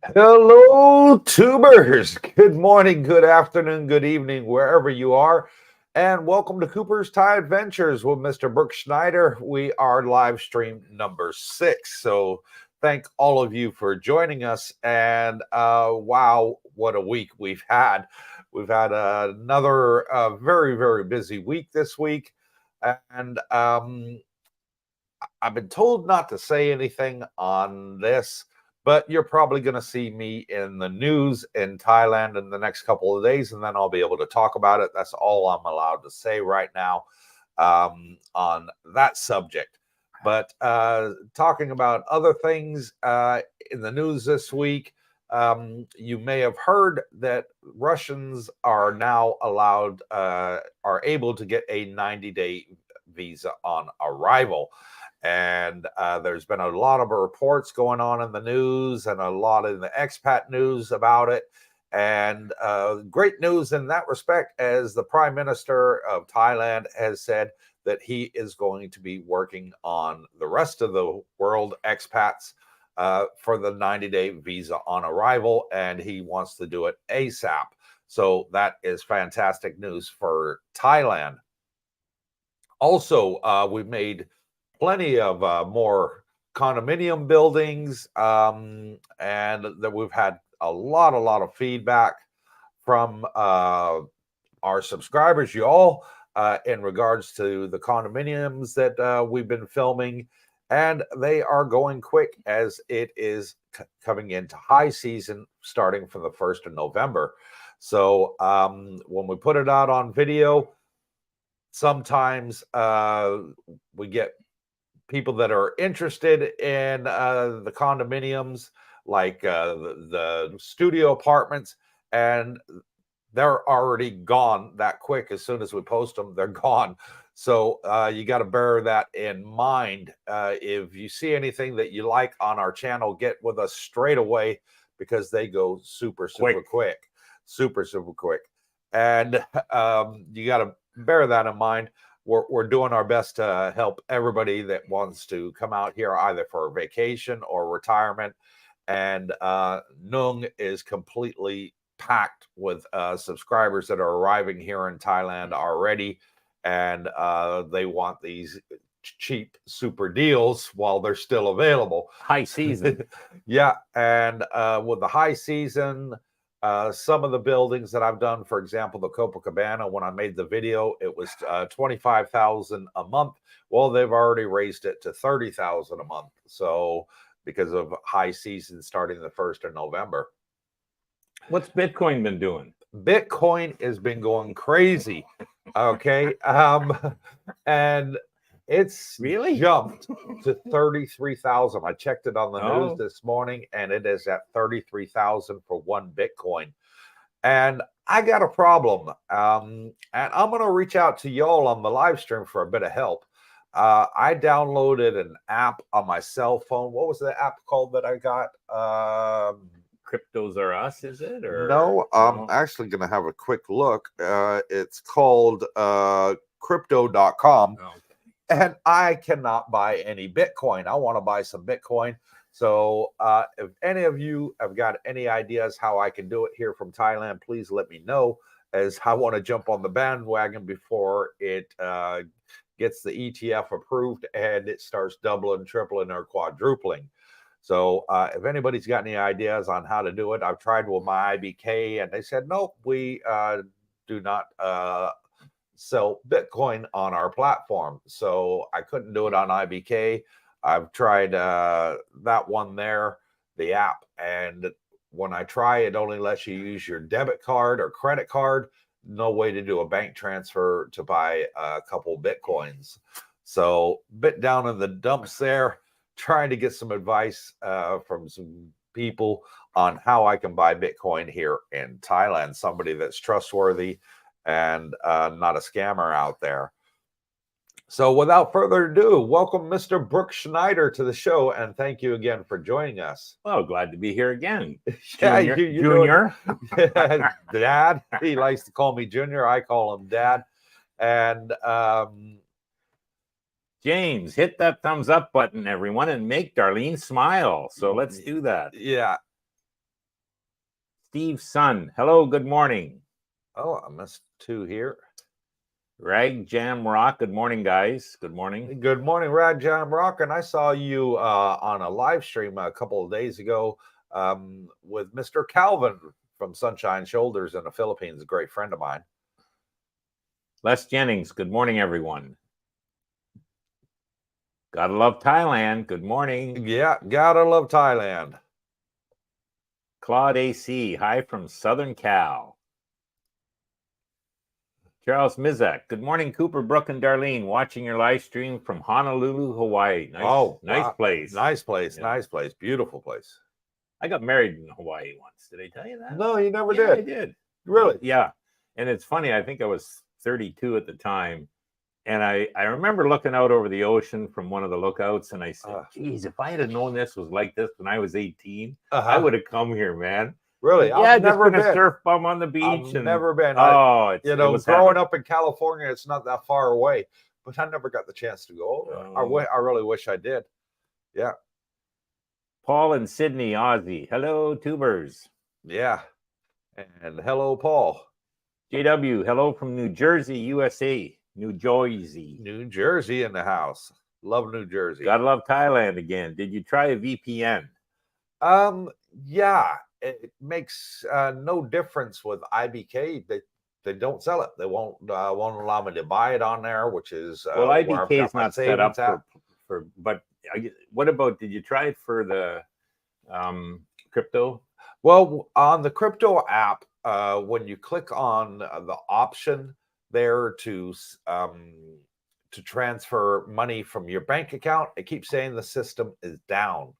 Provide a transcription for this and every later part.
Hello, tubers. Good morning, good afternoon, good evening, wherever you are. And welcome to Cooper's Thai Adventures with Mr. Brooke Schneider. We are live stream number 6. So thank all of you for joining us. And wow, what a week we've had. We've had another very, very busy week this week. And I've been told not to say anything on this, but you're probably going to see me in the news in Thailand in the next couple of days, and then I'll be able to talk about it. That's all I'm allowed to say right now on that subject. But talking about other things in the news this week, you may have heard that Russians are now are able to get a 90-day visa on arrival. And there's been a lot of reports going on in the news and a lot in the expat news about it. And great news in that respect, as the Prime Minister of Thailand has said that he is going to be working on the rest of the world expats for the 90-day visa on arrival, and he wants to do it ASAP. So that is fantastic news for Thailand. Also, we've made plenty of more condominium buildings, and that we've had a lot of feedback from our subscribers, you all, in regards to the condominiums that we've been filming, and they are going quick as it is coming into high season starting from the 1st of November. So when we put it out on video, sometimes we get people that are interested in the condominiums, like the studio apartments, and they're already gone that quick. As soon as we post them, they're gone. So you got to bear that in mind. If you see anything that you like on our channel, get with us straight away, because they go super quick. Super quick. And you got to bear that in mind. We're doing our best to help everybody that wants to come out here either for vacation or retirement. And Nung is completely packed with subscribers that are arriving here in Thailand already. And they want these cheap super deals while they're still available. High season. Yeah. And with the high season, some of the buildings that I've done, for example, the Copacabana, when I made the video, it was 25,000 a month. Well, they've already raised it to 30,000 a month. So because of high season starting the 1st of November. What's Bitcoin been doing? Bitcoin has been going crazy. Okay. And it's really jumped to 33,000. I checked it on the news this morning, and it is at 33,000 for one Bitcoin. And I got a problem. And I'm going to reach out to y'all on the live stream for a bit of help. I downloaded an app on my cell phone. What was the app called that I got? Cryptos Are Us, is it? Or no, I'm actually going to have a quick look. It's called crypto.com. Okay. And I cannot buy any Bitcoin. I want to buy some Bitcoin. So if any of you have got any ideas how I can do it here from Thailand, please let me know, as I want to jump on the bandwagon before it gets the ETF approved and it starts doubling, tripling, or quadrupling. So if anybody's got any ideas on how to do it, I've tried with my IBK, and they said, nope, we do not sell Bitcoin on our platform. So I couldn't do it on IBK. I've tried that one there, the app, and when I try, it only lets you use your debit card or credit card. No way to do a bank transfer to buy a couple Bitcoins. So bit down in the dumps there, trying to get some advice from some people on how I can buy Bitcoin here in Thailand, somebody that's trustworthy and not a scammer out there. So without further ado, welcome Mr. Brooke Schneider to the show, and thank you again for joining us. Well, glad to be here again. Yeah, Junior. Dad. He likes to call me Junior. I call him Dad. And James, hit that thumbs up button, everyone, and make Darlene smile. So let's do that. Yeah. Steve's son. Hello, good morning. Oh, I missed 2 here. Rag Jam Rock. Good morning, guys. Good morning. Good morning, Rad Jam Rock. And I saw you on a live stream a couple of days ago with Mr. Calvin from Sunshine Shoulders in the Philippines, a great friend of mine. Les Jennings. Good morning, everyone. Gotta love Thailand. Good morning. Yeah, gotta love Thailand. Claude AC. Hi from Southern Cal. Charles Mizak. Good morning, Cooper, Brooke, and Darlene. Watching your live stream from Honolulu, Hawaii. Nice, nice wow. place. Nice place. Yeah. Nice place. Beautiful place. I got married in Hawaii once. Did I tell you that? No, you never Yeah, did. I did. Really? Yeah. And it's funny. I think I was 32 at the time. And I remember looking out over the ocean from one of the lookouts. And I said, geez, if I had known this was like this when I was 18, I would have come here, man. Really? Yeah, I've just never been a been. surf bum on the beach. I've never been. Oh, you know, growing up in California, it's not that far away, but I never got the chance to go over. I really wish I did. Yeah. Paul and Sydney, Aussie. Hello, tubers. Yeah. And hello, Paul. JW, hello from New Jersey, USA. New Jersey. New Jersey in the house. Love New Jersey. Gotta love Thailand again. Did you try a VPN? Yeah. It makes no difference with IBK. They don't sell it. They won't allow me to buy it on there, which is well, IBK is not set up for. But what about? Did you try it for the crypto? Well, on the crypto app, when you click on the option there to transfer money from your bank account, it keeps saying the system is down.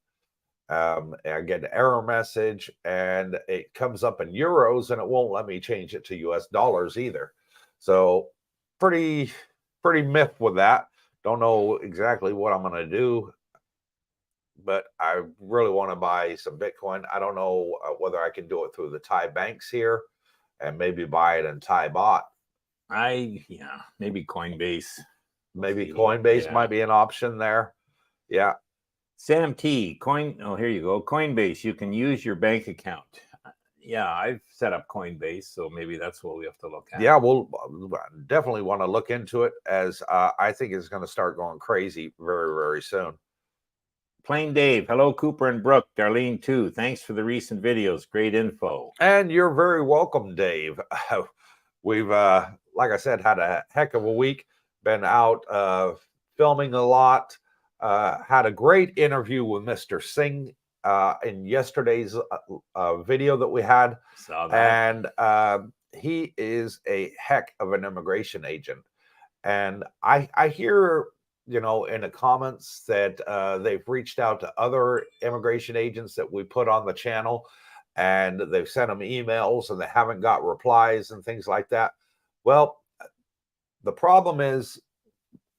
I get an error message and it comes up in euros and it won't let me change it to US dollars either. So pretty miffed with that. Don't know exactly what I'm going to do, but I really want to buy some Bitcoin. I don't know whether I can do it through the Thai banks here and maybe buy it in Thai baht. Maybe Coinbase. Maybe Coinbase might be an option there. Yeah. Sam T. Here you go. Coinbase. You can use your bank account. Yeah, I've set up Coinbase, so maybe that's what we have to look at. Yeah, we'll definitely want to look into it, as I think it's going to start going crazy very, very soon. Plain Dave. Hello, Cooper and Brooke. Darlene, too. Thanks for the recent videos. Great info. And you're very welcome, Dave. We've, like I said, had a heck of a week. Been out filming a lot. Had a great interview with Mr. Singh in yesterday's video that we had. Saw that. And he is a heck of an immigration agent. And I hear, you know, in the comments that they've reached out to other immigration agents that we put on the channel, and they've sent them emails and they haven't got replies and things like that. Well, the problem is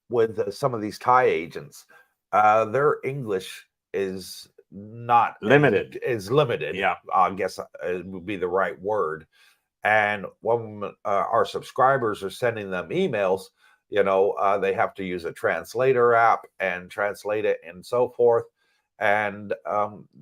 with some of these Thai agents, their English is not limited. Is limited. Yeah, I guess it would be the right word. And when our subscribers are sending them emails, you know, they have to use a translator app and translate it and so forth. And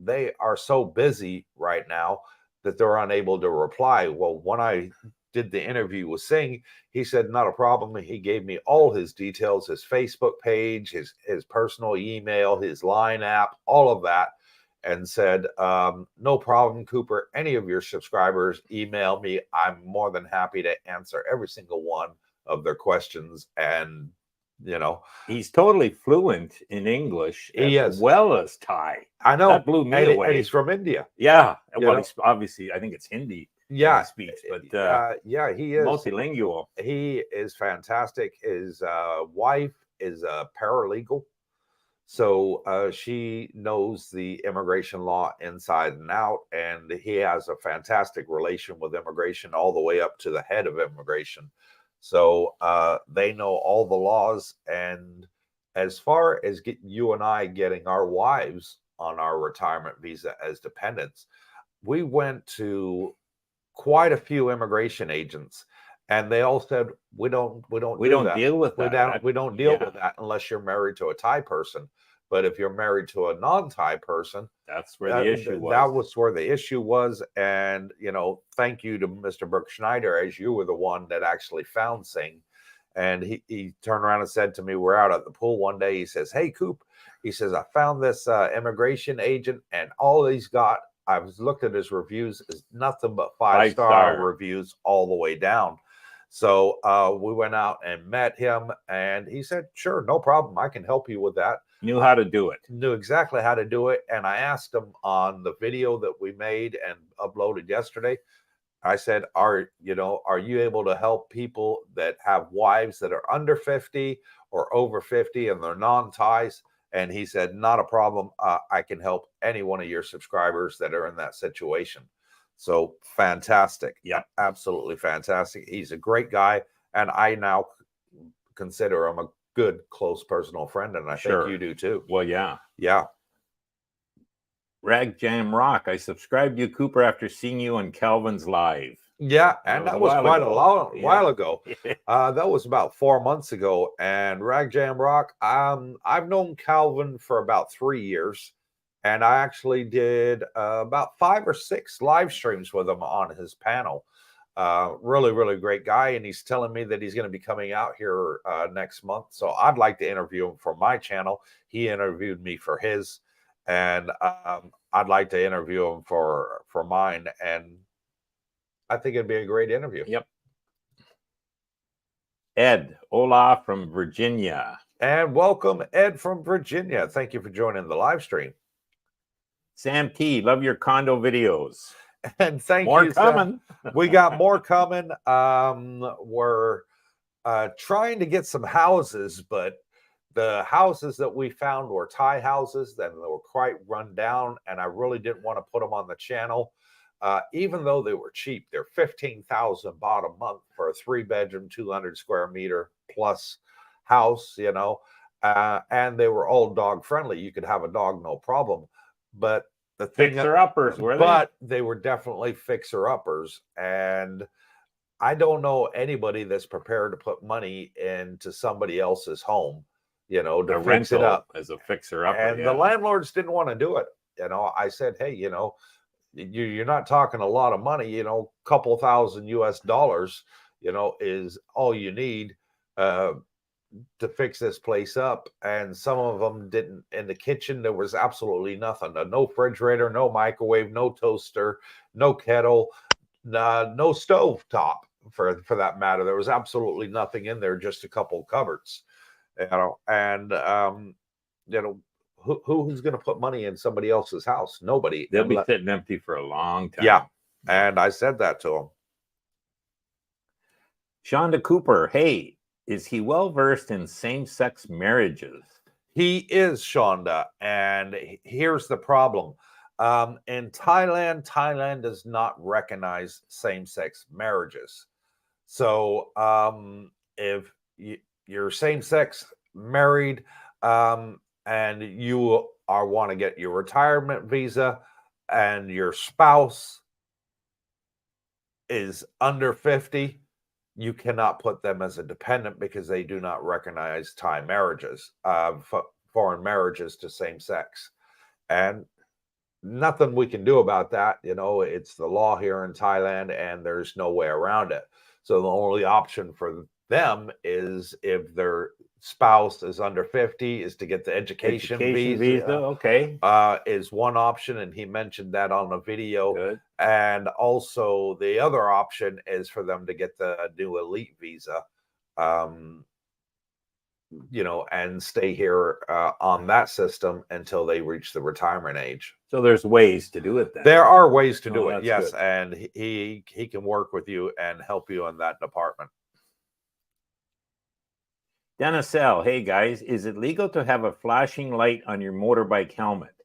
they are so busy right now that they're unable to reply. Well, when I did the interview with Singh, he said, not a problem. He gave me all his details, his Facebook page, his personal email, his Line app, all of that, and said, no problem, Cooper. Any of your subscribers email me. I'm more than happy to answer every single one of their questions. And, you know, he's totally fluent in English as well as Thai. I know. That blew me away. And he's from India. Yeah. Well, he's obviously, I think it's Hindi. Yeah, he speaks, but yeah, he is multilingual. He is fantastic. His wife is a paralegal, so she knows the immigration law inside and out, and he has a fantastic relation with immigration all the way up to the head of immigration. So they know all the laws. And as far as you and I getting our wives on our retirement visa as dependents, we went to quite a few immigration agents, and they all said we don't deal with that. We don't deal with that unless you're married to a Thai person. But if you're married to a non-Thai person, that's where the issue was. That was where the issue was. And, you know, thank you to Mr. Brooke Schneider, as you were the one that actually found Singh. And he turned around and said to me, we're out at the pool one day. He says, hey, Coop, he says, I found this immigration agent, and all he's got, I've looked at his reviews, is nothing but five-star reviews all the way down. So we went out and met him, and he said, sure, no problem. I can help you with that. Knew how to do it. Knew exactly how to do it. And I asked him on the video that we made and uploaded yesterday, I said, are you able to help people that have wives that are under 50 or over 50 and they're non-Thais? And he said, not a problem. I can help any one of your subscribers that are in that situation. So fantastic. Yeah, absolutely fantastic. He's a great guy. And I now consider him a good, close personal friend. And I think you do too. Well, yeah. Yeah. Rag Jam Rock. I subscribed to you, Cooper, after seeing you on Calvin's live. Yeah, and that was quite a while ago. That was about 4 months ago. And Rag Jam Rock, I've known Calvin for about 3 years, and I actually did about 5 or 6 live streams with him on his panel. Really, really great guy, and he's telling me that he's going to be coming out here next month. So I'd like to interview him for my channel. He interviewed me for his. And I'd like to interview him for mine, and I think it'd be a great interview. Yep. Ed Olaf from Virginia. And welcome, Ed from Virginia. Thank you for joining the live stream. Sam T, love your condo videos. And thank you. More coming. We got more coming. We're trying to get some houses, but the houses that we found were Thai houses, and they were quite run down, and I really didn't want to put them on the channel, even though they were cheap. They're $15,000 baht a month for a 3-bedroom, 200 square meter plus house, you know, and they were all dog friendly. You could have a dog, no problem. But the thing, fixer-uppers, were they? But they were definitely fixer-uppers, and I don't know anybody that's prepared to put money into somebody else's home, you know, to fix it up as a fixer-upper. And the landlords didn't want to do it. You know, I said, hey, you know, you're not talking a lot of money, you know, a couple $1,000 US, you know, is all you need to fix this place up. And some of them didn't. In the kitchen, there was absolutely nothing. No refrigerator, no microwave, no toaster, no kettle, no stove top for that matter. There was absolutely nothing in there, just a couple cupboards. You know, and you know, who's going to put money in somebody else's house? Nobody. They'll be sitting empty for a long time. Yeah, and I said that to him. Shonda Cooper, hey, is he well versed in same-sex marriages? He is, Shonda, and here's the problem. In Thailand does not recognize same-sex marriages. So if you're same-sex married, and you want to get your retirement visa, and your spouse is under 50, you cannot put them as a dependent because they do not recognize Thai marriages, foreign marriages to same sex. And nothing we can do about that. You know, it's the law here in Thailand, and there's no way around it. So the only option for them is, if their spouse is under 50, is to get the education visa. Okay, is one option, and he mentioned that on a video. Good. And also the other option is for them to get the new elite visa, you know, and stay here on that system until they reach the retirement age. So there's ways to do it then. There are ways to do it, yes. Good. And he can work with you and help you in that department. Dennis L, hey guys, is it legal to have a flashing light on your motorbike helmet?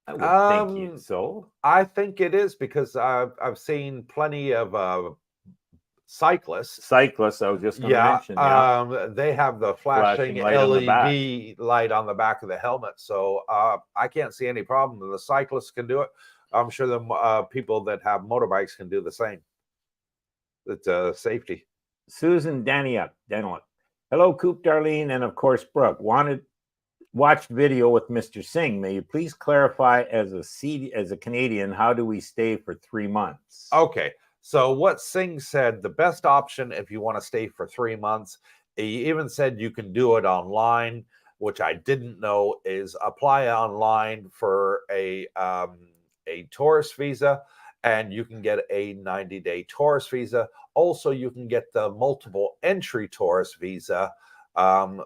I would think so. I think it is, because I've seen plenty of cyclists. I was just going to mention. Yeah. They have the flashing LED light on the back of the helmet. So I can't see any problem. The cyclists can do it. I'm sure the people that have motorbikes can do the same. It's safety. Susan Daniel. Hello, Coop, Darlene, and of course, Brooke. Wanted Watched video with Mr. Singh. May you please clarify as a Canadian, how do we stay for 3 months? Okay. So what Singh said, the best option if you want to stay for 3 months, he even said you can do it online, which I didn't know, is apply online for a tourist visa, and you can get a 90-day tourist visa. Also, you can get the multiple entry tourist visa,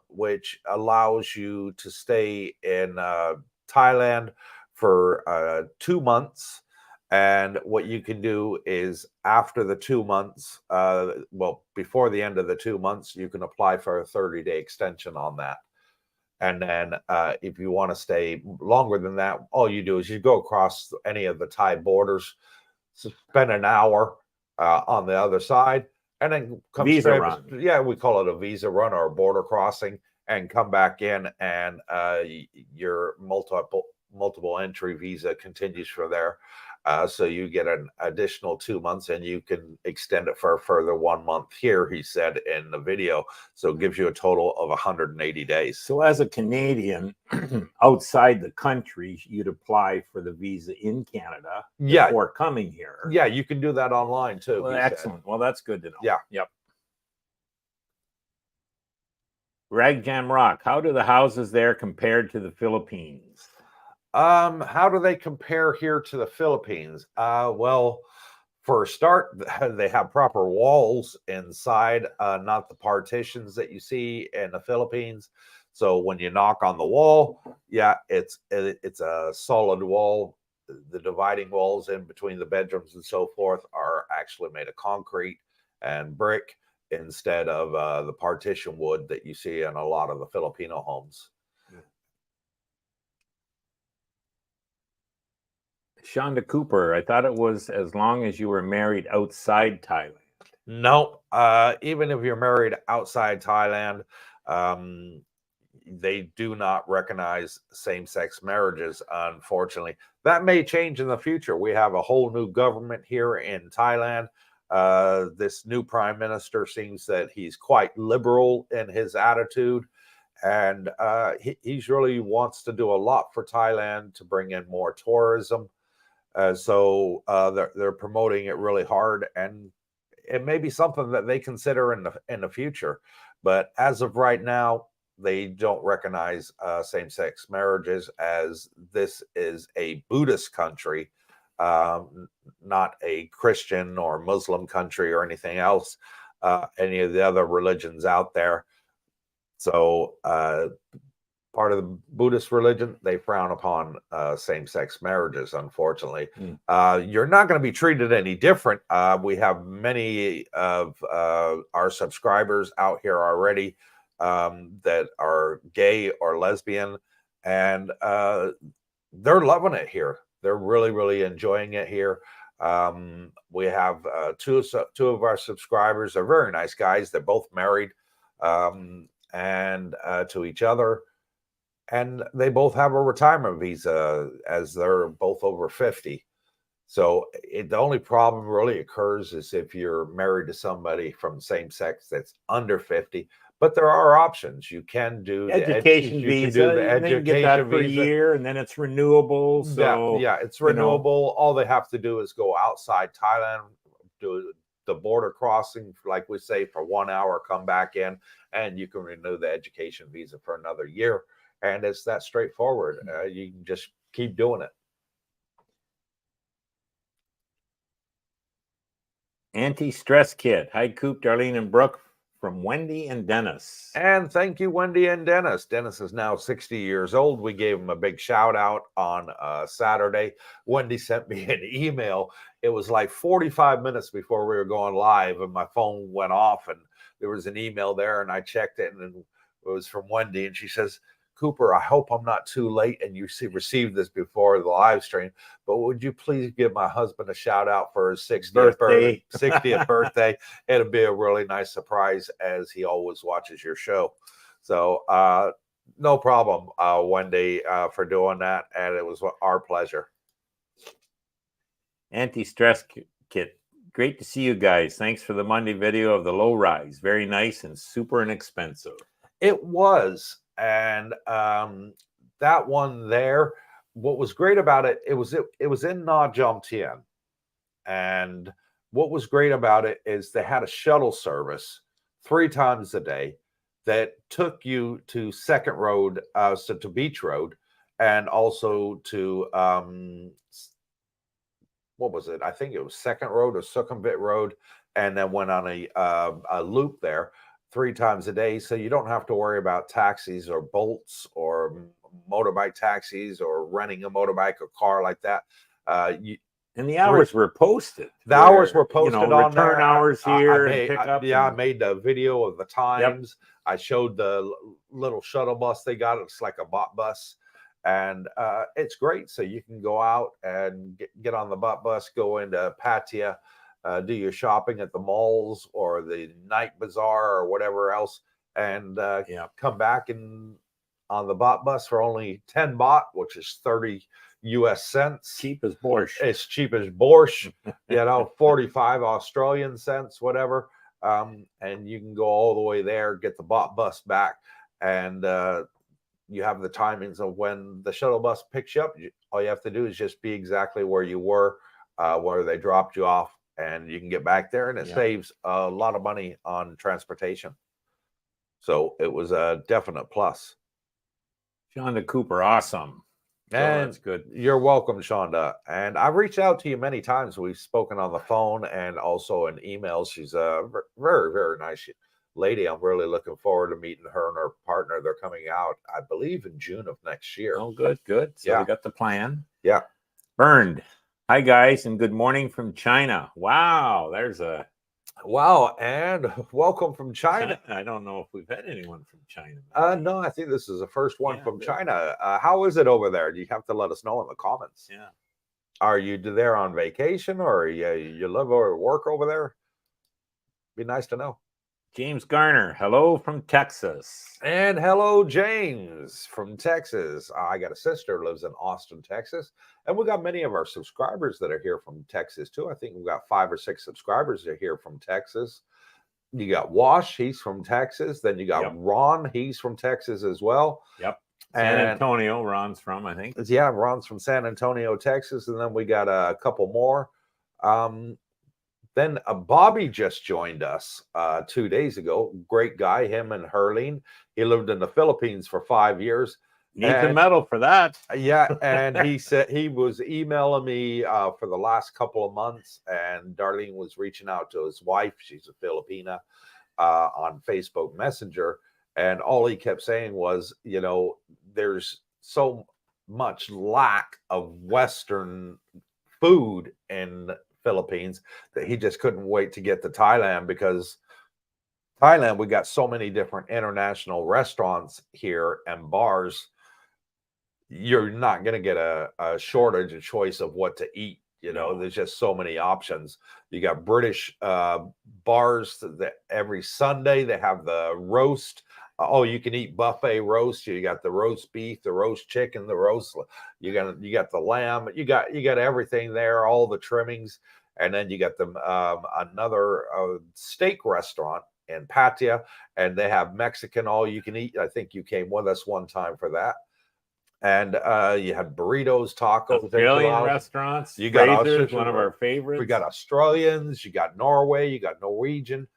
which allows you to stay in Thailand for 2 months. And what you can do is after the 2 months, well, before the end of the 2 months, you can apply for a 30-day extension on that. And then if you want to stay longer than that, all you do is you go across any of the Thai borders, spend an hour on the other side, and then come Visa straight. run. Yeah, we call it a visa run or a border crossing, and come back in, and your multiple entry visa continues from there. So you get an additional 2 months, and you can extend it for a further 1 month here, he said in the video. So it gives you a total of 180 days. So as a Canadian outside the country, you'd apply for the visa in Canada before coming here. Yeah, you can do that online too. Well, excellent. Well, that's good to know. Yeah. Yep. Ragjam Rock, how do the houses there compared to the Philippines? How do they compare here to the Philippines? Well, for a start, they have proper walls inside, not the partitions that you see in the Philippines. So when you knock on the wall, yeah, it's a solid wall. The dividing walls in between the bedrooms and so forth are actually made of concrete and brick instead of the partition wood that you see in a lot of the Filipino homes. Shonda Cooper, I thought it was as long as you were married outside Thailand. No, even if you're married outside Thailand, they do not recognize same-sex marriages, unfortunately. That may change in the future. We have a whole new government here in Thailand. This new prime minister seems that he's quite liberal in his attitude, and he really wants to do a lot for Thailand to bring in more tourism. So they're promoting it really hard, and it may be something that they consider in the future. But as of right now, they don't recognize same-sex marriages, as this is a Buddhist country, not a Christian or Muslim country or anything else, any of the other religions out there. So part of the Buddhist religion, they frown upon same-sex marriages, unfortunately. You're not going to be treated any different. We have many of our subscribers out here already that are gay or lesbian, and they're loving it here. They're really, really enjoying it here. We have two of our subscribers are very nice guys. They're both married and to each other. And they both have a retirement visa, as they're both over 50. So the only problem really occurs is if you're married to somebody from same sex that's under 50. But there are options. You can do education visa. The education get that for visa. A year, and then it's renewable. So yeah, it's renewable. All they have to do is go outside Thailand, do the border crossing, like we say, for 1 hour, come back in, and you can renew the education visa for another year. And it's that straightforward. You can just keep doing it. Anti-stress kit. Hi, Coop, Darlene, and Brooke, from Wendy and Dennis. And thank you, Wendy and Dennis. Dennis is now 60 years old. We gave him a big shout out on Saturday. Wendy sent me an email. It was like 45 minutes before we were going live, and my phone went off, and there was an email there, and I checked it, and it was from Wendy, and she says, Cooper, I hope I'm not too late and you received this before the live stream, but would you please give my husband a shout out for his 60th birthday? It'll be a really nice surprise, as he always watches your show. So no problem, Wendy, for doing that. And it was our pleasure. Anti-stress kit. Great to see you guys. Thanks for the Monday video of the low rise. Very nice and super inexpensive. It was. And that one there, what was great about it, it was in Na Jom Tien. And what was great about it is they had a shuttle service 3 times a day that took you to Second Road, so to Beach Road, and also to what was it? I think it was Second Road or Sukhumvit Road, and then went on a loop there 3 times a day. So you don't have to worry about taxis or bolts or motorbike taxis or renting a motorbike or car like that. And the hours were posted. The hours were posted on return there. hours here I and pick up. I made the video of the times. Yep. I showed the little shuttle bus they got. It's like a bot bus, and it's great. So you can go out and get on the bot bus, go into Pattaya, do your shopping at the malls or the night bazaar or whatever else, and come back and on the bot bus for only 10 baht, which is 30 US cents. Cheap as borscht. It's cheap as borscht, 45 Australian cents, whatever. And you can go all the way there, get the bus back, and you have the timings of when the shuttle bus picks you up. All you have to do is just be exactly where you were, where they dropped you off, and you can get back there, and it saves a lot of money on transportation. So it was a definite plus. Shonda Cooper, awesome. So and that's good. You're welcome, Shonda. And I've reached out to you many times. We've spoken on the phone and also in emails. She's a very, very nice lady. I'm really looking forward to meeting her and her partner. They're coming out, I believe, in June of next year. Oh, good, good. So we got the plan. Yeah. Burned. Hi, guys, and good morning from China. Wow, there's a... Wow, and welcome from China. I don't know if we've had anyone from China. No, I think this is the first one from China. How is it over there? You have to let us know in the comments. Yeah. Are you there on vacation, or you live or work over there? Be nice to know. James Garner, hello from Texas. And hello, James from Texas. I got a sister who lives in Austin, Texas. And we got many of our subscribers that are here from Texas, too. I think we've got 5 or 6 subscribers that are here from Texas. You got Wash, he's from Texas. Then you got Ron, he's from Texas as well. Yep. San Antonio, Ron's from, I think. Yeah, Ron's from San Antonio, Texas. And then we got a couple more. Then Bobby just joined us 2 days ago. Great guy, him and Herline. He lived in the Philippines for 5 years. Needs a medal for that. Yeah, and he said he was emailing me for the last couple of months, and Darlene was reaching out to his wife. She's a Filipina on Facebook Messenger. And all he kept saying was, there's so much lack of Western food in Philippines that he just couldn't wait to get to Thailand, because Thailand, we got so many different international restaurants here and bars. You're not going to get a shortage of choice of what to eat. There's just so many options. You got British bars that every Sunday they have the roast. You can eat buffet roast. You got the roast beef, the roast chicken, the roast. You got the lamb. You got everything there, all the trimmings, and then you got them another steak restaurant in Pattaya, and they have Mexican all you can eat. I think you came with us one time for that. And you had burritos, tacos, Australian restaurants. You got Fraser's, one of our favorites. We got Australians. You got Norway. You got Norwegian.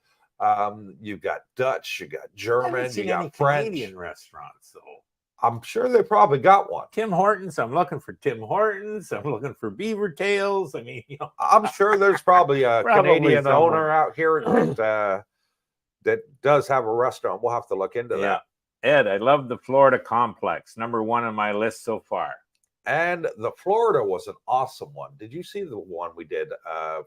You got Dutch. You got German. You got French. Canadian restaurants, though. I'm sure they probably got one. Tim Hortons. I'm looking for Tim Hortons. I'm looking for Beaver Tails. I mean, I'm sure there's probably a Canadian owner out here that does have a restaurant. We'll have to look into that. Ed, I love the Florida complex. #1 on my list so far. And the Florida was an awesome one. Did you see the one we did of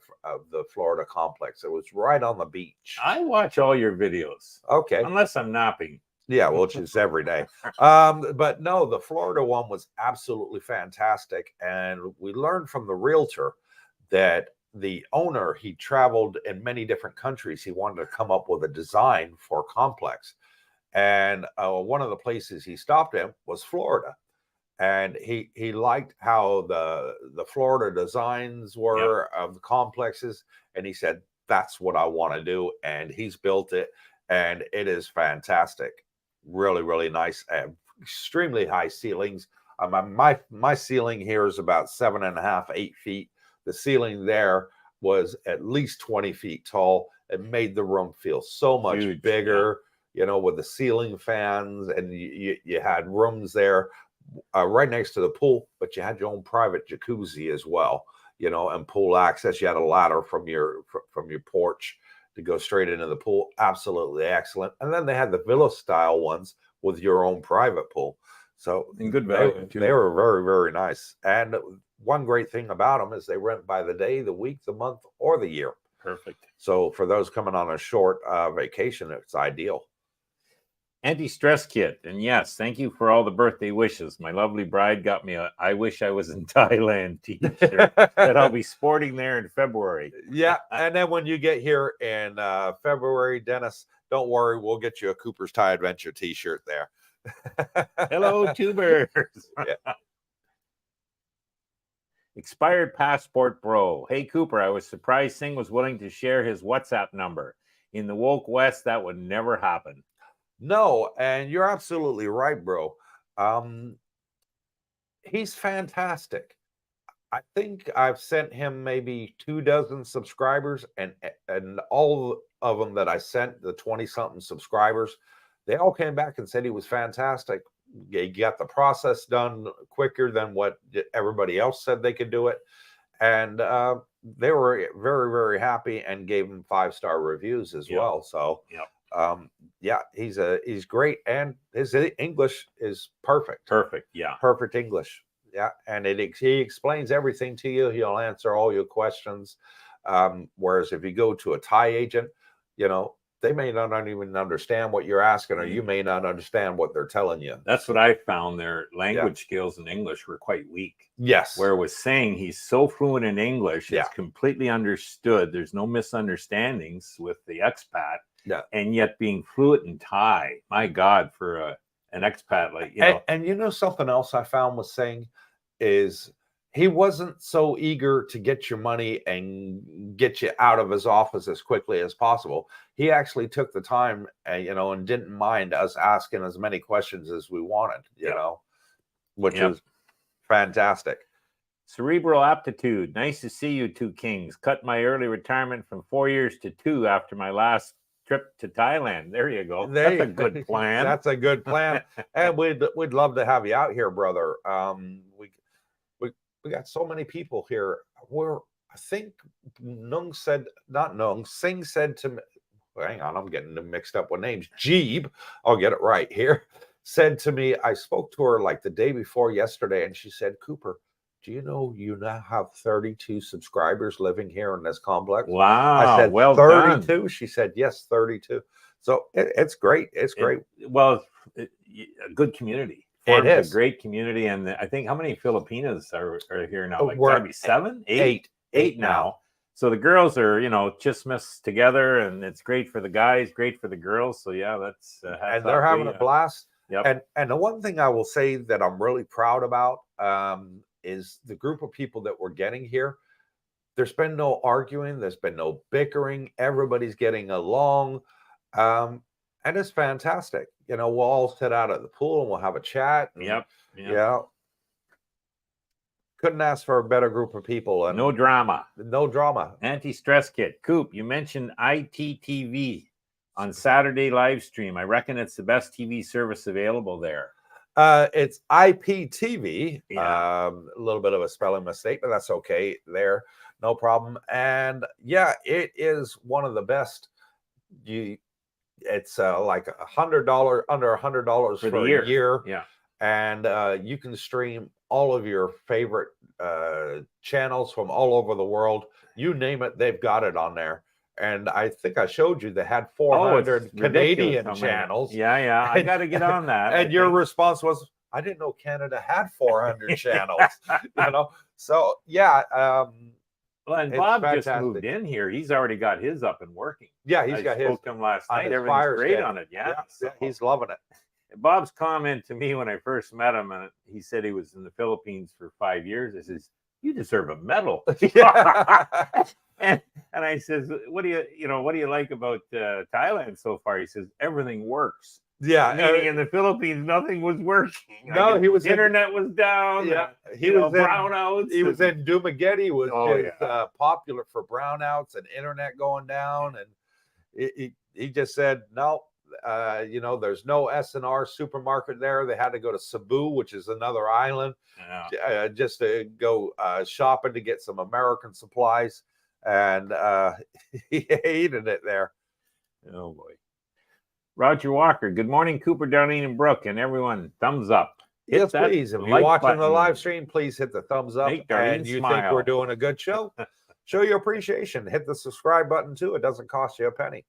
the Florida complex? It was right on the beach. I watch all your videos. Okay. Unless I'm napping. Yeah, well, it's every day. But no, the Florida one was absolutely fantastic. And we learned from the realtor that the owner, he traveled in many different countries. He wanted to come up with a design for a complex. And one of the places he stopped at was Florida. And he liked how the Florida designs were of the complexes. And he said, that's what I want to do. And he's built it. And it is fantastic. really, really nice. Extremely high ceilings. My ceiling here is about 7.5, 8 feet. The ceiling there was at least 20 feet tall. It made the room feel so much Huge, bigger, with the ceiling fans, and you had rooms there right next to the pool, but you had your own private jacuzzi as well, and pool access. You had a ladder from your porch to go straight into the pool. Absolutely excellent. And then they had the villa style ones with your own private pool. So and good value too. They were very, very nice. And one great thing about them is they rent by the day, the week, the month, or the year. Perfect. So for those coming on a short vacation, it's ideal. Anti-stress kit. And yes, thank you for all the birthday wishes. My lovely bride got me a I wish I was in Thailand t-shirt that I'll be sporting there in February. Yeah. And then when you get here in February, Dennis, don't worry, we'll get you a Cooper's Thai Adventure t-shirt there. Hello, tubers. Yeah. Expired passport bro. Hey, Cooper, I was surprised Singh was willing to share his WhatsApp number. In the woke West, that would never happen. No, and you're absolutely right, bro. He's fantastic. I think I've sent him maybe 24 subscribers, and all of them that I sent, the 20-something subscribers, they all came back and said he was fantastic. He got the process done quicker than what everybody else said they could do it. And they were very, very happy and gave him 5-star reviews as well. So, yeah, he's great. And his English is perfect. Perfect. Yeah. Perfect English. Yeah. And he explains everything to you. He'll answer all your questions. Whereas if you go to a Thai agent, they may not even understand what you're asking, or you may not understand what they're telling you. That's what I found. Their language skills in English were quite weak. Yes. Where it was saying he's so fluent in English, it's completely understood. There's no misunderstandings with the expat. Yeah. And yet being fluent in Thai, my God, for an expat, like, And something else I found was saying is he wasn't so eager to get your money and get you out of his office as quickly as possible. He actually took the time, and didn't mind us asking as many questions as we wanted, which is fantastic. Cerebral aptitude. Nice to see you two kings. Cut my early retirement from 4 years to 2 after my last trip to Thailand. There you go. That's a good plan. That's a good plan. And we'd love to have you out here, brother. We got so many people here. I think Singh said to me, hang on, I'm getting them mixed up with names. Jeeb, I'll get it right here, said to me, I spoke to her like the day before yesterday, and she said, Cooper, do you know you now have 32 subscribers living here in this complex? Wow. I said, well 32? Done. She said, yes, 32. So it's great. It's great. A good community. It is a great community. And I think how many Filipinas are here now? Like we're maybe 7? 8 now. So the girls are, chismas together, and it's great for the guys, great for the girls. So yeah, that's and they're having a blast. Yep. And the one thing I will say that I'm really proud about is the group of people that we're getting here. There's been no arguing. There's been no bickering. Everybody's getting along. And it's fantastic. We'll all sit out at the pool and we'll have a chat. And, yeah. Couldn't ask for a better group of people. And no drama. No drama. Anti-stress kit. Coop, you mentioned ITTV on Saturday live stream. I reckon it's the best TV service available there. It's IPTV. A little bit of a spelling mistake, but that's okay there. No problem. And yeah, it is one of the best. It's like $100, under $100 for a year. Yeah. And you can stream all of your favorite channels from all over the world. You name it, they've got it on there. And I think I showed you they had 400 Canadian channels. Yeah. I got to get on that. And your response was, I didn't know Canada had 400 channels. So yeah. Well, and Bob just moved in here. He's already got his up and working. Yeah, he's got his. I spoke to him last night. Everything's great on it. Yeah. So he's loving it. Bob's comment to me when I first met him, and he said he was in the Philippines for 5 years. I says, "You deserve a medal." and I says, "What do you like about Thailand so far?" He says, "Everything works." Yeah, Meaning in the Philippines, nothing was working. No, he was internet was down. Yeah, he was brownouts. He was in Dumaguete, was popular for brownouts and internet going down, and he just said no. There's no S&R supermarket there. They had to go to Cebu, which is another island, just to go shopping to get some American supplies, and he hated it there. Oh boy. Roger Walker, good morning, Cooper, Darlene, and Brooke, and everyone. Thumbs up. Yes, please. If you're watching the live stream, please hit the thumbs up. And you think we're doing a good show, show your appreciation. Hit the subscribe button too. It doesn't cost you a penny.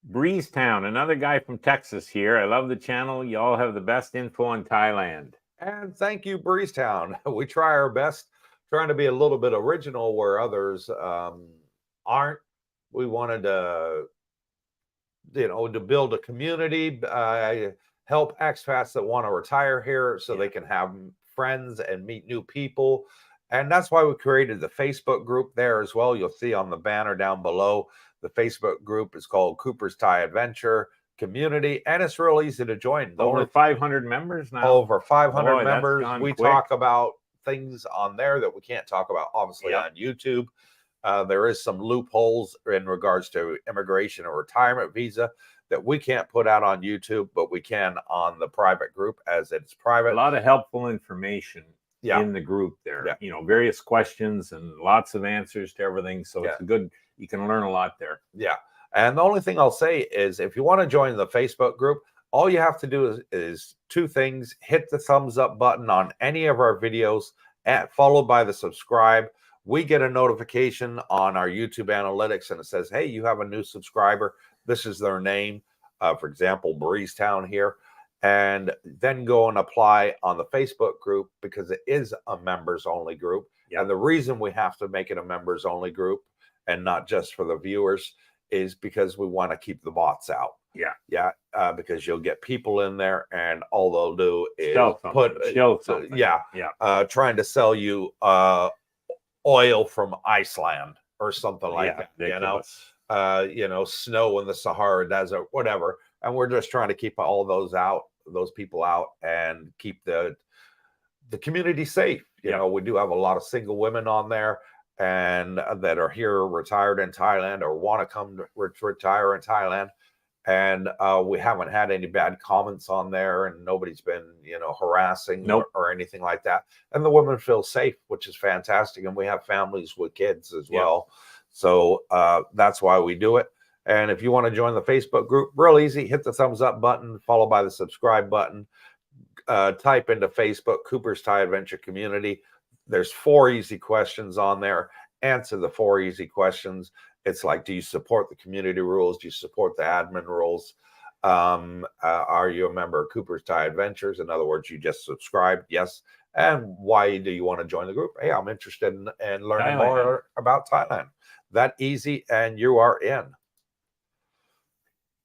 Breezetown, another guy from Texas here. I love the channel. You all have the best info on Thailand. And thank you, Breezetown. We try our best, trying to be a little bit original where others aren't. We wanted to, to build a community, help expats that want to retire here so they can have friends and meet new people. And that's why we created the Facebook group there as well. You'll see on the banner down below, the Facebook group is called Cooper's Thai Adventure Community, and it's real easy to join. Over 500 members now. Over 500 members. We talk about things on there that we can't talk about, obviously, on YouTube. There is some loopholes in regards to immigration or retirement visa that we can't put out on YouTube, but we can on the private group as it's private. A lot of helpful information in the group there. Various questions and lots of answers to everything. So it's good. You can learn a lot there. Yeah. And the only thing I'll say is if you want to join the Facebook group, all you have to do is two things. Hit the thumbs up button on any of our videos, followed by the subscribe. We get a notification on our YouTube analytics and it says, hey, you have a new subscriber. This is their name. For example, Breezetown here. And then go and apply on the Facebook group because it is a members only group. And the reason we have to make it a members only group and not just for the viewers is because we want to keep the bots out. Because you'll get people in there and all they'll do is trying to sell you oil from Iceland or something like that, snow in the Sahara Desert, whatever. And we're just trying to keep all those people out and keep the community safe. We do have a lot of single women on there and that are here retired in Thailand or want to come to retire in Thailand. And we haven't had any bad comments on there and nobody's been, harassing or anything like that. And the women feel safe, which is fantastic. And we have families with kids as well. So that's why we do it. And if you want to join the Facebook group, real easy, hit the thumbs up button, followed by the subscribe button. Type into Facebook, Cooper's Thai Adventure Community. There's 4 easy questions on there. Answer the 4 easy questions. It's like, do you support the community rules? Do you support the admin rules? Are you a member of Cooper's Thai Adventures? In other words, you just subscribed? Yes. And why do you want to join the group? Hey, I'm interested in learning more about Thailand. That easy, and you are in.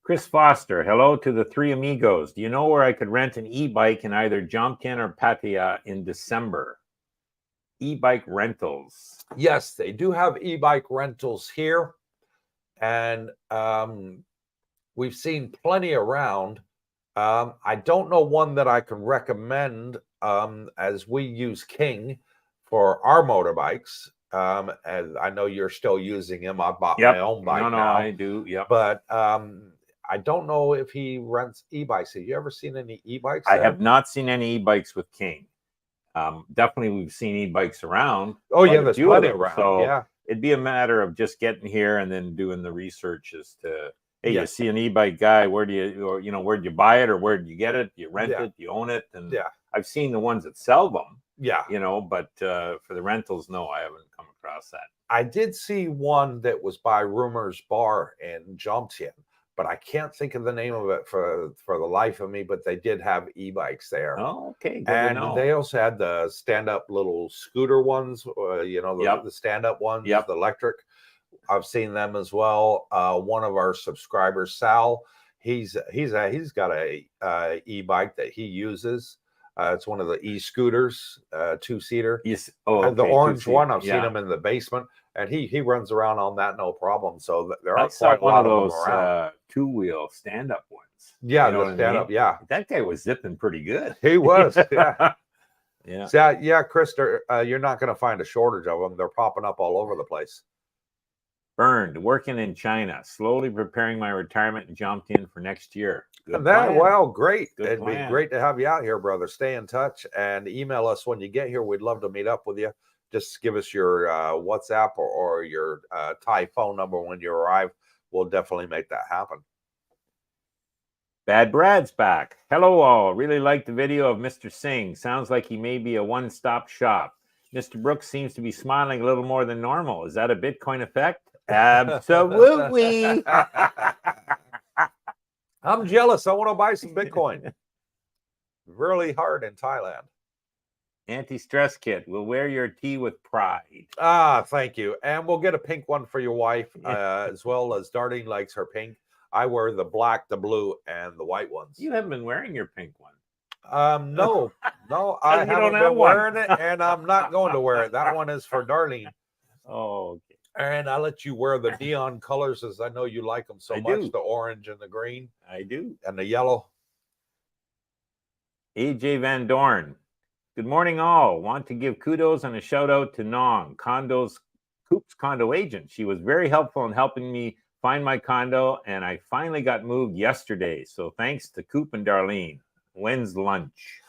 Chris Foster, hello to the 3 amigos. Do you know where I could rent an e-bike in either Jomtien or Pattaya in December? E-bike rentals. Yes, they do have e-bike rentals here. And we've seen plenty around. I don't know one that I can recommend as we use King for our motorbikes. And I know you're still using him. I bought my own bike now. I do. But I don't know if he rents e-bikes. Have you ever seen any e-bikes? I have not seen any e-bikes with King. Definitely we've seen e-bikes around. Oh yeah, there's plenty around. So it'd be a matter of just getting here and then doing the research as to, hey, you see an e-bike guy, where'd you buy it or where'd you get it? Do you rent it? Do you own it? And I've seen the ones that sell them. But for the rentals, no, I haven't come across that. I did see one that was by Rumors Bar in Jomtien, but I can't think of the name of it for the life of me, but they did have e-bikes there. Oh, okay. Good and to know. They also had the stand-up little scooter ones, the stand-up ones, the electric. I've seen them as well. One of our subscribers, Sal, he's got a e-bike that he uses. It's one of the e-scooters, 2-seater. Yes. Oh, And the okay, orange two-seater. one, I've seen Yeah. him in the basement, and he runs around on that no problem. So there I are saw quite a one lot of of them those around. two-wheel stand-up ones. Yeah, You know the what I stand up. mean? Yeah, That guy was zipping pretty good. he was. Yeah. Yeah. So, yeah, Chris, you're not going to find a shortage of them. They're popping up all over the place. Burned, working in China, slowly preparing my retirement and jumped in for next year. Good That, plan. well, great. Good It'd be plan. great to have you out here, brother. Stay in touch and email us when you get here. We'd love to meet up with you. Just give us your WhatsApp or your Thai phone number when you arrive. We'll definitely make that happen. Bad Brad's back. Hello all. Really like the video of Mr. Singh. Sounds like he may be a one-stop shop. Mr. Brooks seems to be smiling a little more than normal. Is that a Bitcoin effect? Absolutely. I'm jealous. I want to buy some Bitcoin. Really hard in Thailand. Anti-stress kit. We'll wear your tea with pride. Ah, thank you. And we'll get a pink one for your wife, as well as Darlene likes her pink. I wear the black, the blue, and the white ones. You haven't been wearing your pink one. No, I haven't been wearing it, and I'm not going to wear it. That one is for Darlene. Oh, okay. And I let you wear the neon colors, as I know you like them so much. do. The orange and the green. I do. And the yellow. AJ Van Dorn. Good morning, all. Want to give kudos and a shout out to Nong, Coop's condo agent. She was very helpful in helping me find my condo, and I finally got moved yesterday. So thanks to Coop and Darlene. When's lunch?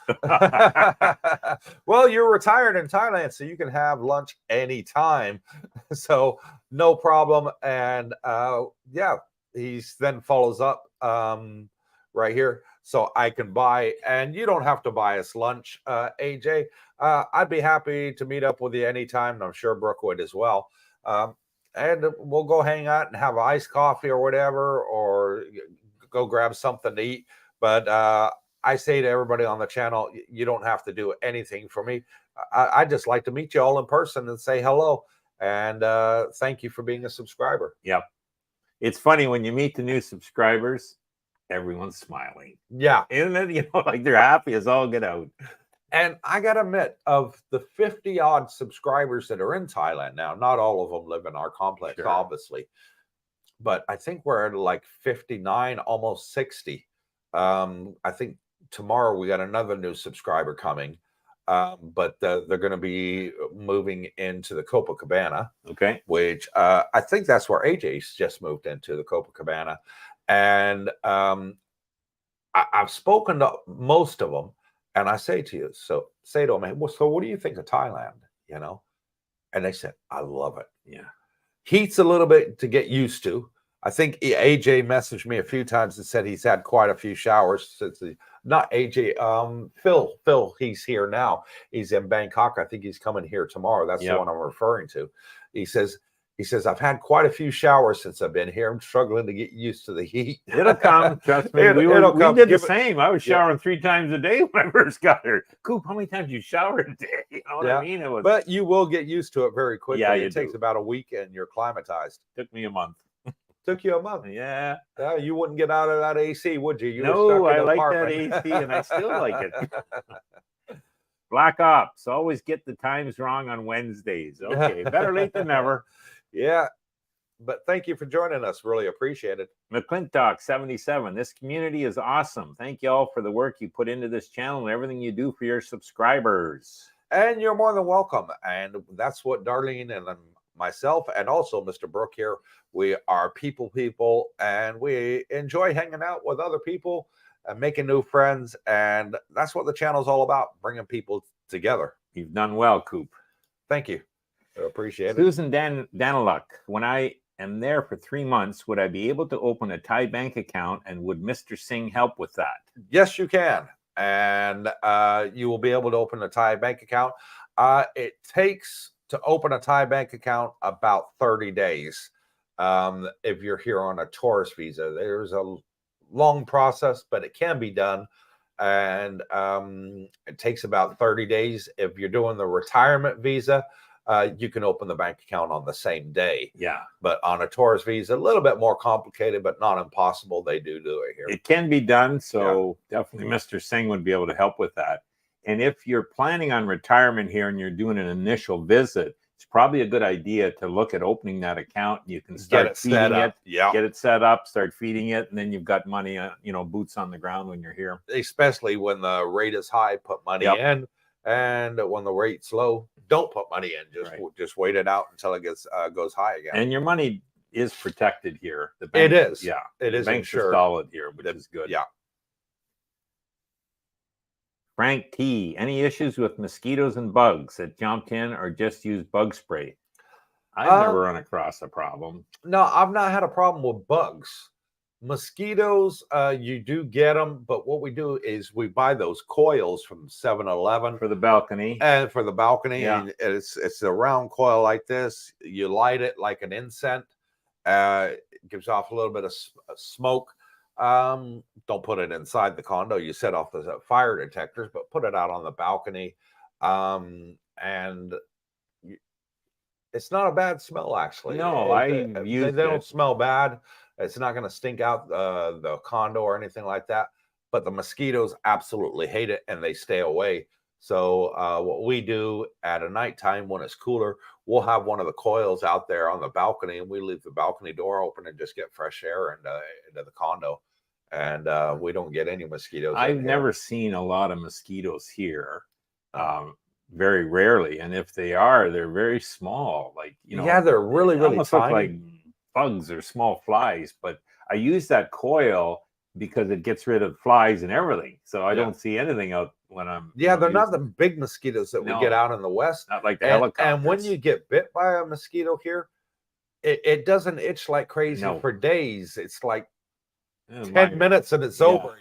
Well, you're retired in Thailand, so you can have lunch anytime. So no problem. And yeah, he then follows up right here. So I can buy, and you don't have to buy us lunch, AJ. I'd be happy to meet up with you anytime, and I'm sure Brooke would as well. And we'll go hang out and have iced coffee or whatever, or go grab something to eat. But I say to everybody on the channel, you don't have to do anything for me. I just like to meet you all in person and say hello. And thank you for being a subscriber. Yep. It's funny when you meet the new subscribers, everyone's smiling. Yeah. Isn't it? You know, like they're happy as all get out. And I got to admit, of the 50 odd subscribers that are in Thailand now, not all of them live in our complex, Sure. obviously, but I think we're at like 59, almost 60. I think tomorrow we got another new subscriber coming, but they're going to be moving into the Copacabana. Okay. Which I think that's where AJ's just moved into, the Copacabana. And I've spoken to most of them. And I say to them, hey, well, so what do you think of Thailand? You know? And they said, I love it. Yeah. Heat's a little bit to get used to. I think AJ messaged me a few times and said he's had quite a few showers since not AJ, Phil, he's here now. He's in Bangkok. I think he's coming here tomorrow. That's the one I'm referring to. He says, I've had quite a few showers since I've been here. I'm struggling to get used to the heat. It'll come. Trust me. We did the same. I was showering 3 times a day when I first got here. Coop, how many times you shower a day? You know what I mean? But you will get used to it very quickly. Yeah, it takes about a week and you're climatized. Took me a month. Took you a month. Yeah. You wouldn't get out of that AC, would you? No, I like that AC and I still like it. Black Ops. Always get the times wrong on Wednesdays. Okay. Better late than never. Yeah. But thank you for joining us. Really appreciate it. McClintock 77. This community is awesome. Thank you all for the work you put into this channel and everything you do for your subscribers. And you're more than welcome. And that's what Darlene and myself and also Mr. Brooke here, we are people, and we enjoy hanging out with other people and making new friends. And that's what the channel is all about, bringing people together. You've done well, Coop. Thank you. I appreciate it. Susan Daniluk, when I am there for 3 months, would I be able to open a Thai bank account, and would Mr. Singh help with that? Yes, you can. And you will be able to open a Thai bank account. It takes to open a Thai bank account about 30 days. If you're here on a tourist visa, there's a long process, but it can be done. And it takes about 30 days. If you're doing the retirement visa, you can open the bank account on the same day. Yeah. But on a tourist visa, a little bit more complicated, but not impossible. They do it here. It can be done. So definitely Mr. Singh would be able to help with that. And if you're planning on retirement here and you're doing an initial visit, it's probably a good idea to look at opening that account. You can start feeding it, get it set up, start feeding it, and then you've got money, boots on the ground when you're here. Especially when the rate is high, put money in, and when the rate's low, don't put money in. Just wait it out until it goes high again. And your money is protected here. The bank, it is. Yeah, it is insured. Solid here, which is good. Yeah. Frank T, any issues with mosquitoes and bugs that jumped in, or just use bug spray? I've never run across a problem. No, I've not had a problem with bugs. Mosquitoes, you do get them, but what we do is we buy those coils from 7-Eleven for the balcony. And for the balcony, and it's a round coil like this. You light it like an incense. It gives off a little bit of smoke. Don't put it inside the condo. You set off the fire detectors, but put it out on the balcony. And it's not a bad smell, actually. No, they don't smell bad. It's not going to stink out the condo or anything like that. But the mosquitoes absolutely hate it, and they stay away. So what we do at a nighttime when it's cooler, we'll have one of the coils out there on the balcony, and we leave the balcony door open and just get fresh air into the condo. And we don't get any mosquitoes. I've never seen a lot of mosquitoes here. Very rarely. And if they are, they're very small. Like, they're really, really almost tiny. Look like bugs or small flies. But I use that coil because it gets rid of flies and everything. So I don't see anything out when I'm. They're not the big mosquitoes that we get out in the West. Not like the helicopters. And when you get bit by a mosquito here, it doesn't itch like crazy for days. It's like 10 minutes and it's over,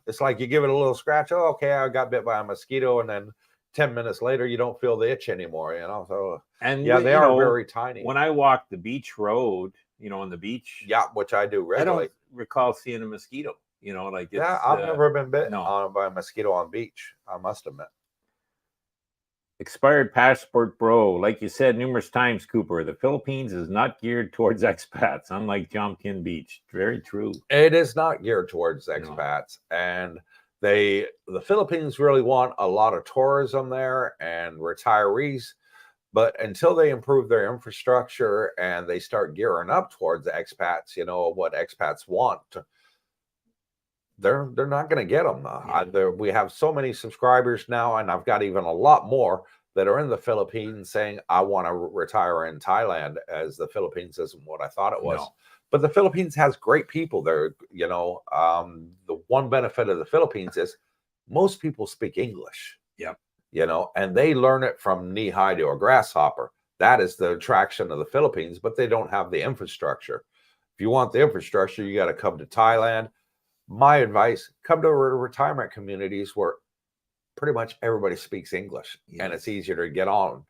It's like you give it a little scratch. Oh, okay, I got bit by a mosquito, and then 10 minutes later you don't feel the itch anymore, So they are very tiny. When I walk the beach road, on the beach, which I do regularly, I don't recall seeing a mosquito. I've never been bitten by a mosquito on beach, I must admit. Expired passport bro, like you said numerous times, Cooper, the Philippines is not geared towards expats, unlike Jomtien Beach. Very true. It is not geared towards expats, and the Philippines really want a lot of tourism there and retirees, but until they improve their infrastructure and they start gearing up towards the expats, what expats want, they're not going to get them. We have so many subscribers now, and I've got even a lot more that are in the Philippines saying, I want to retire in Thailand, as the Philippines isn't what I thought it was. No. But the Philippines has great people there. The one benefit of the Philippines is most people speak English. Yep. And they learn it from knee high to a grasshopper. That is the attraction of the Philippines, but they don't have the infrastructure. If you want the infrastructure, you got to come to Thailand. My advice, come to retirement communities where pretty much everybody speaks English, and it's easier to get on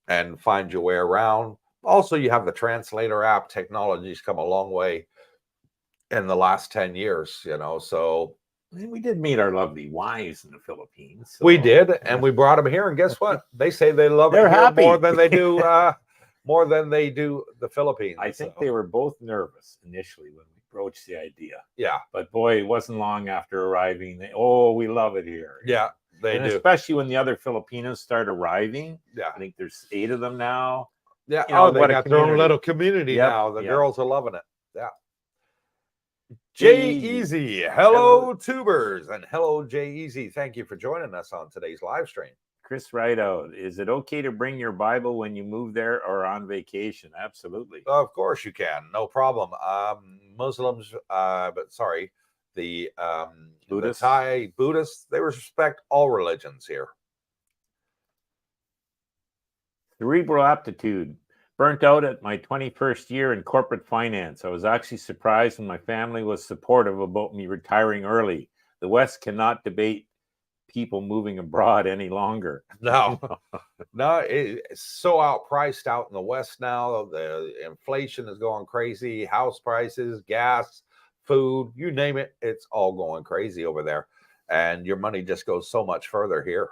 and find your way around. Also, you have the translator app. Technology's come a long way in the last 10 years, so. And we did meet our lovely wives in the Philippines. So. We did, and we brought them here, and guess what? They say they love it here more than they do the Philippines. I think they were both nervous initially when we broached the idea. Yeah. But boy, it wasn't long after arriving. We love it here. Yeah, they do. Especially when the other Filipinos start arriving. Yeah. I think there's 8 of them now. Yeah. They got their own little community now. The girls are loving it. Yeah. Jay Easy. Hello, tubers. And hello, Jay Easy. Thank you for joining us on today's live stream. Chris Rideout, is it okay to bring your Bible when you move there or on vacation? Absolutely. Of course you can. No problem. Muslims, the Thai Buddhists, they respect all religions here. Cerebral aptitude. Burnt out at my 21st year in corporate finance. I was actually surprised when my family was supportive about me retiring early. The West cannot debate people moving abroad any longer. No, it's so outpriced out in the West now. The inflation is going crazy. House prices, gas, food, you name it, it's all going crazy over there. And your money just goes so much further here.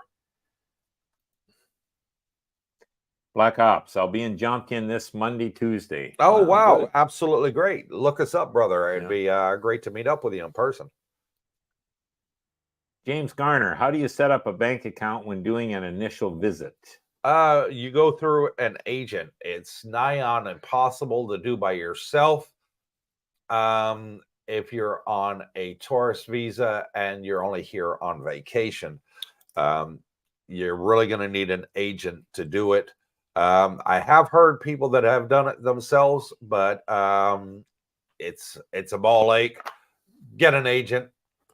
Black Ops, I'll be in Jomtien this Monday, Tuesday. Oh, wow. Good. Absolutely great. Look us up, brother. It'd be great to meet up with you in person. James Garner, how do you set up a bank account when doing an initial visit? You go through an agent. It's nigh on impossible to do by yourself. If you're on a tourist visa and you're only here on vacation, you're really going to need an agent to do it. I have heard people that have done it themselves, but it's a ball ache. Get an agent.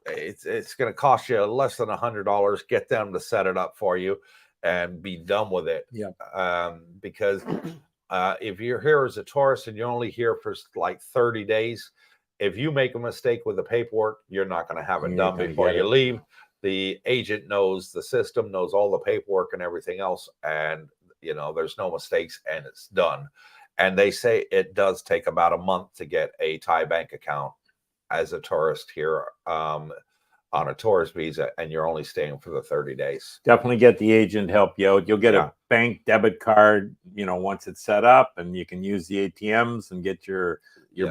It's going to cost you less than $100. Get them to set it up for you and be done with it. Yeah. Because if you're here as a tourist and you're only here for like 30 days, if you make a mistake with the paperwork, you're not going to have it done before you leave. The agent knows the system, knows all the paperwork and everything else, and there's no mistakes, and it's done. And they say it does take about a month to get a Thai bank account as a tourist here on a tourist visa, and you're only staying for the 30 days. Definitely get the agent help you out. You'll get a bank debit card, once it's set up, and you can use the ATMs and get your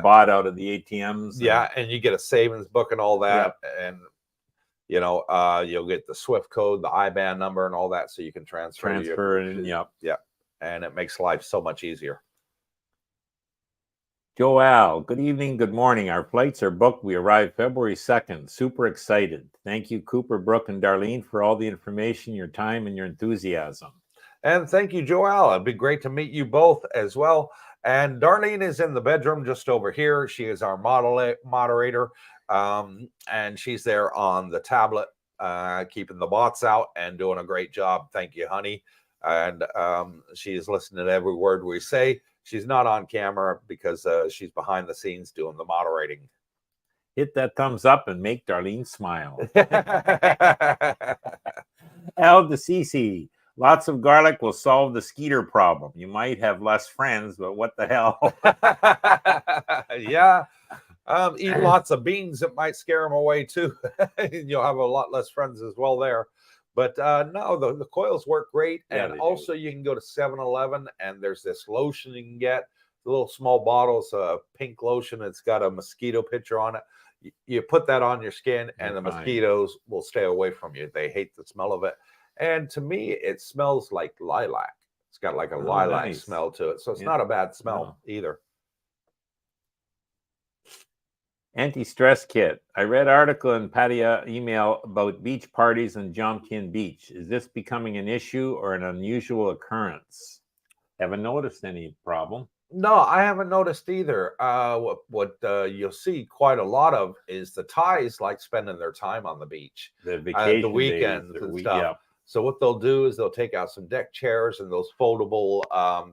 bot out of the ATMs. And you get a savings book and all that. And you'll get the SWIFT code, the IBAN number, and all that, so you can transfer and it makes life so much easier. Joel, good evening, good morning. Our flights are booked. We arrive February 2nd. Super excited. Thank you, Cooper, Brooke, and Darlene, for all the information, your time, and your enthusiasm. And thank you, Joel. It'd be great to meet you both as well. And Darlene is in the bedroom just over here. She is our moderator, and she's there on the tablet, keeping the bots out and doing a great job. Thank you, honey. And she is listening to every word we say. She's not on camera because she's behind the scenes doing the moderating. Hit that thumbs up and make Darlene smile. Al DeCisi, lots of garlic will solve the skeeter problem. You might have less friends, but what the hell? Yeah. Eat lots of beans. It might scare them away too. You'll have a lot less friends as well there. But no, the coils work great. Yeah, and also you can go to 7-Eleven and there's this lotion you can get, little small bottles of pink lotion. It's got a mosquito picture on it. You put that on your skin and the mosquitoes will stay away from you. They hate the smell of it. And to me, it smells like lilac. It's got like a lilac smell to it. So it's not a bad smell either. Anti-stress kit. I read article in Pattaya email about beach parties in Jomtien Beach. Is this becoming an issue or an unusual occurrence? Haven't noticed any problem. No, I haven't noticed either. What you'll see quite a lot of is the Thais like spending their time on the beach, the vacation the weekends and stuff. Yeah. So what they'll do is they'll take out some deck chairs and those foldable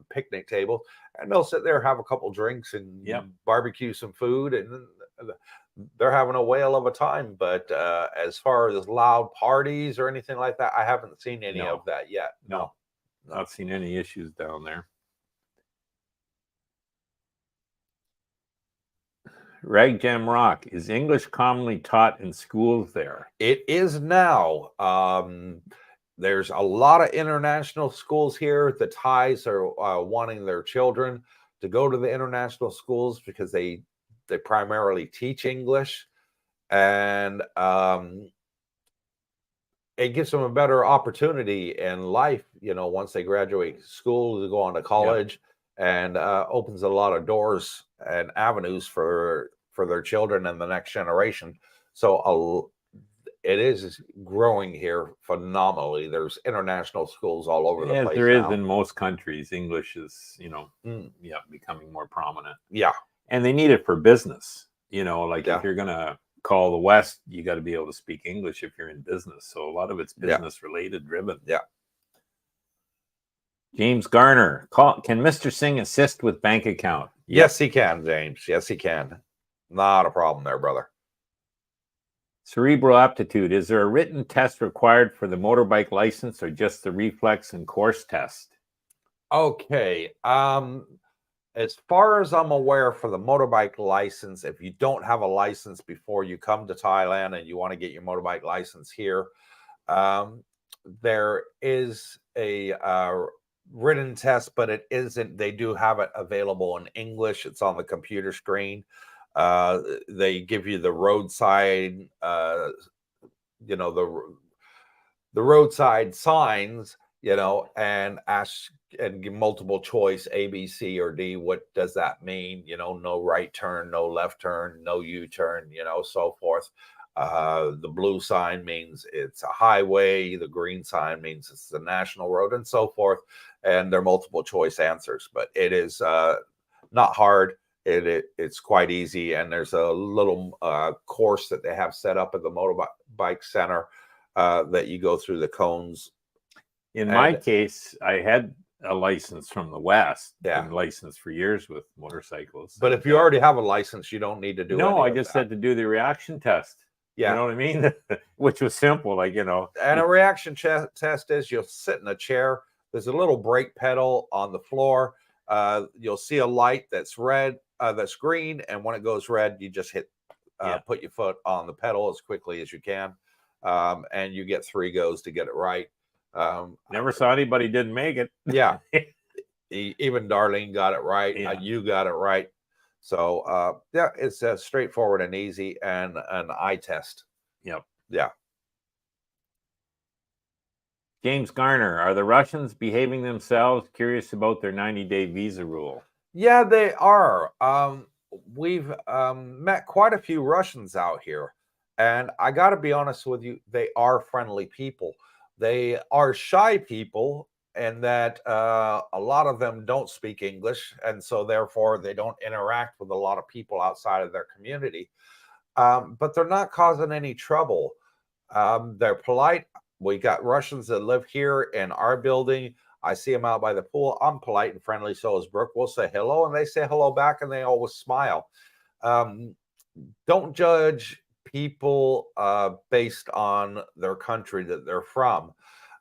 picnic tables, and they'll sit there, have a couple drinks, and barbecue some food, and they're having a whale of a time. But as far as loud parties or anything like that, I haven't seen any of that yet. No, not seen any issues down there. Ragjam Rock, is English commonly taught in schools there? It is now. There's a lot of international schools here. The Thais are wanting their children to go to the international schools because they primarily teach English, and it gives them a better opportunity in life, once they graduate school, to go on to college, and opens a lot of doors and avenues for their children and the next generation. So it is growing here phenomenally. There's international schools all over the place. There is in most countries. English is, becoming more prominent. Yeah. And they need it for business. If you're going to call the West, you got to be able to speak English if you're in business. So a lot of it's business related driven. Yeah. James Garner, can Mr. Singh assist with bank account? Yes, he can, James. Yes, he can. Not a problem there, brother. Cerebral aptitude. Is there a written test required for the motorbike license or just the reflex and course test? Okay. As far as I'm aware, for the motorbike license, if you don't have a license before you come to Thailand and you want to get your motorbike license here, there is a written test, but it isn't. They do have it available in English. It's on the computer screen. They give you the roadside the roadside signs, and ask and give multiple choice A, B, C, or D. What does that mean? No right turn, no left turn, no U-turn, so forth. The blue sign means it's a highway. The green sign means it's a national road, and so forth. And they're multiple choice answers, but it is not hard. It's quite easy, and there's a little course that they have set up at the motorbike center that you go through the cones. In my case, I had a license from the West. Been licensed for years with motorcycles. But if you already have a license, you don't need to do no, I just had to do the reaction test. You know what I mean? Which was simple, And a reaction test is you'll sit in a chair. There's a little brake pedal on the floor. You'll see a light that's red, that's green, and when it goes red, you just hit, put your foot on the pedal as quickly as you can, and you get 3 goes to get it right. Never saw anybody didn't make it. Yeah, even Darlene got it right. You got it right. So it's straightforward and easy, and an eye test. Yep. Yeah. James Garner, are the Russians behaving themselves? Curious about their 90-day visa rule. Yeah, they are. We've met quite a few Russians out here, and I got to be honest with you, they are friendly people. They are shy people, and that a lot of them don't speak English, and so therefore they don't interact with a lot of people outside of their community. But they're not causing any trouble. They're polite. We got Russians that live here in our building. I see them out by the pool. I'm polite and friendly, so is Brooke. We'll say hello, and they say hello back, and they always smile. Don't judge people based on their country that they're from.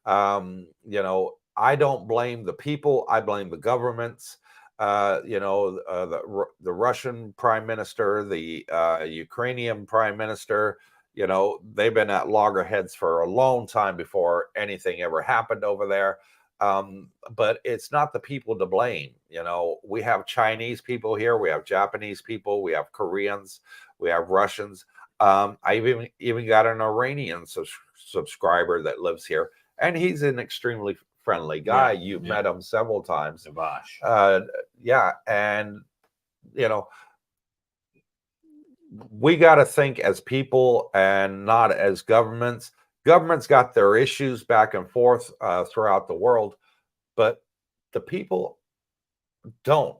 I don't blame the people. I blame the governments. The Russian prime minister, the Ukrainian prime minister, they've been at loggerheads for a long time before anything ever happened over there. But it's not the people to blame. We have Chinese people here. We have Japanese people. We have Koreans. We have Russians. I even got an Iranian subscriber that lives here, and he's an extremely friendly guy. You've met him several times. And we got to think as people and not as governments. Governments got their issues back and forth throughout the world, but the people don't,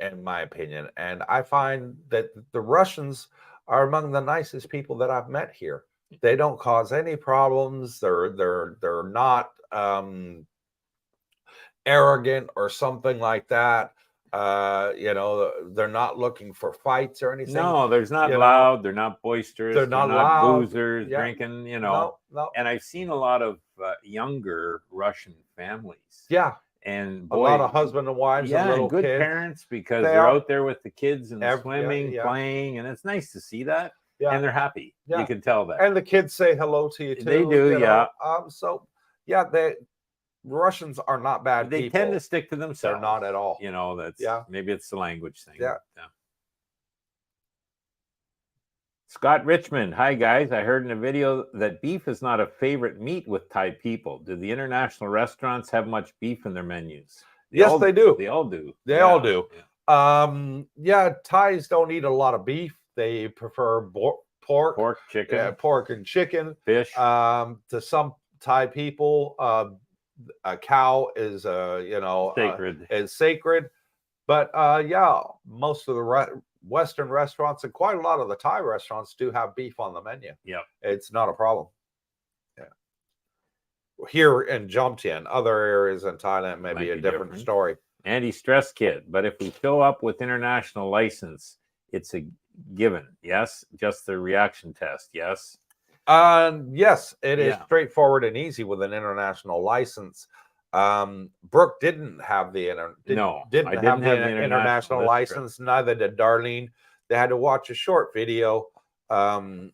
in my opinion. And I find that the Russians are among the nicest people that I've met here. They don't cause any problems. They're not arrogant or something like that. They're not looking for fights or anything. No, there's not loud. They're not boisterous. They're not loud. Boozers drinking. No. And I've seen a lot of younger Russian families. Yeah. And a lot of husband and wives and little good kids. Parents, because they're out there with the kids and swimming, playing, and it's nice to see that. Yeah. And they're happy. Yeah. You can tell that. And the kids say hello to you too. They do, the Russians are not bad people. They tend to stick to themselves. They're not at all. Maybe it's the language thing. Yeah. Scott Richmond, hi guys. I heard in a video that beef is not a favorite meat with Thai people. Do the international restaurants have much beef in their menus? Yes, they do. They all do. They all do. Thais don't eat a lot of beef. They prefer pork, chicken, pork and chicken, fish. To some Thai people, a cow is sacred. But most of the Western restaurants and quite a lot of the Thai restaurants do have beef on the menu. Yeah, it's not a problem. Yeah, here in Jomtien, other areas in Thailand may be a different story. Anti-stress kit, but if we fill up with international license, it's a given. Yes, just the reaction test. Yes. Yes, it is straightforward and easy with an international license. Brooke didn't have the international license. Neither did Darlene. They had to watch a short video and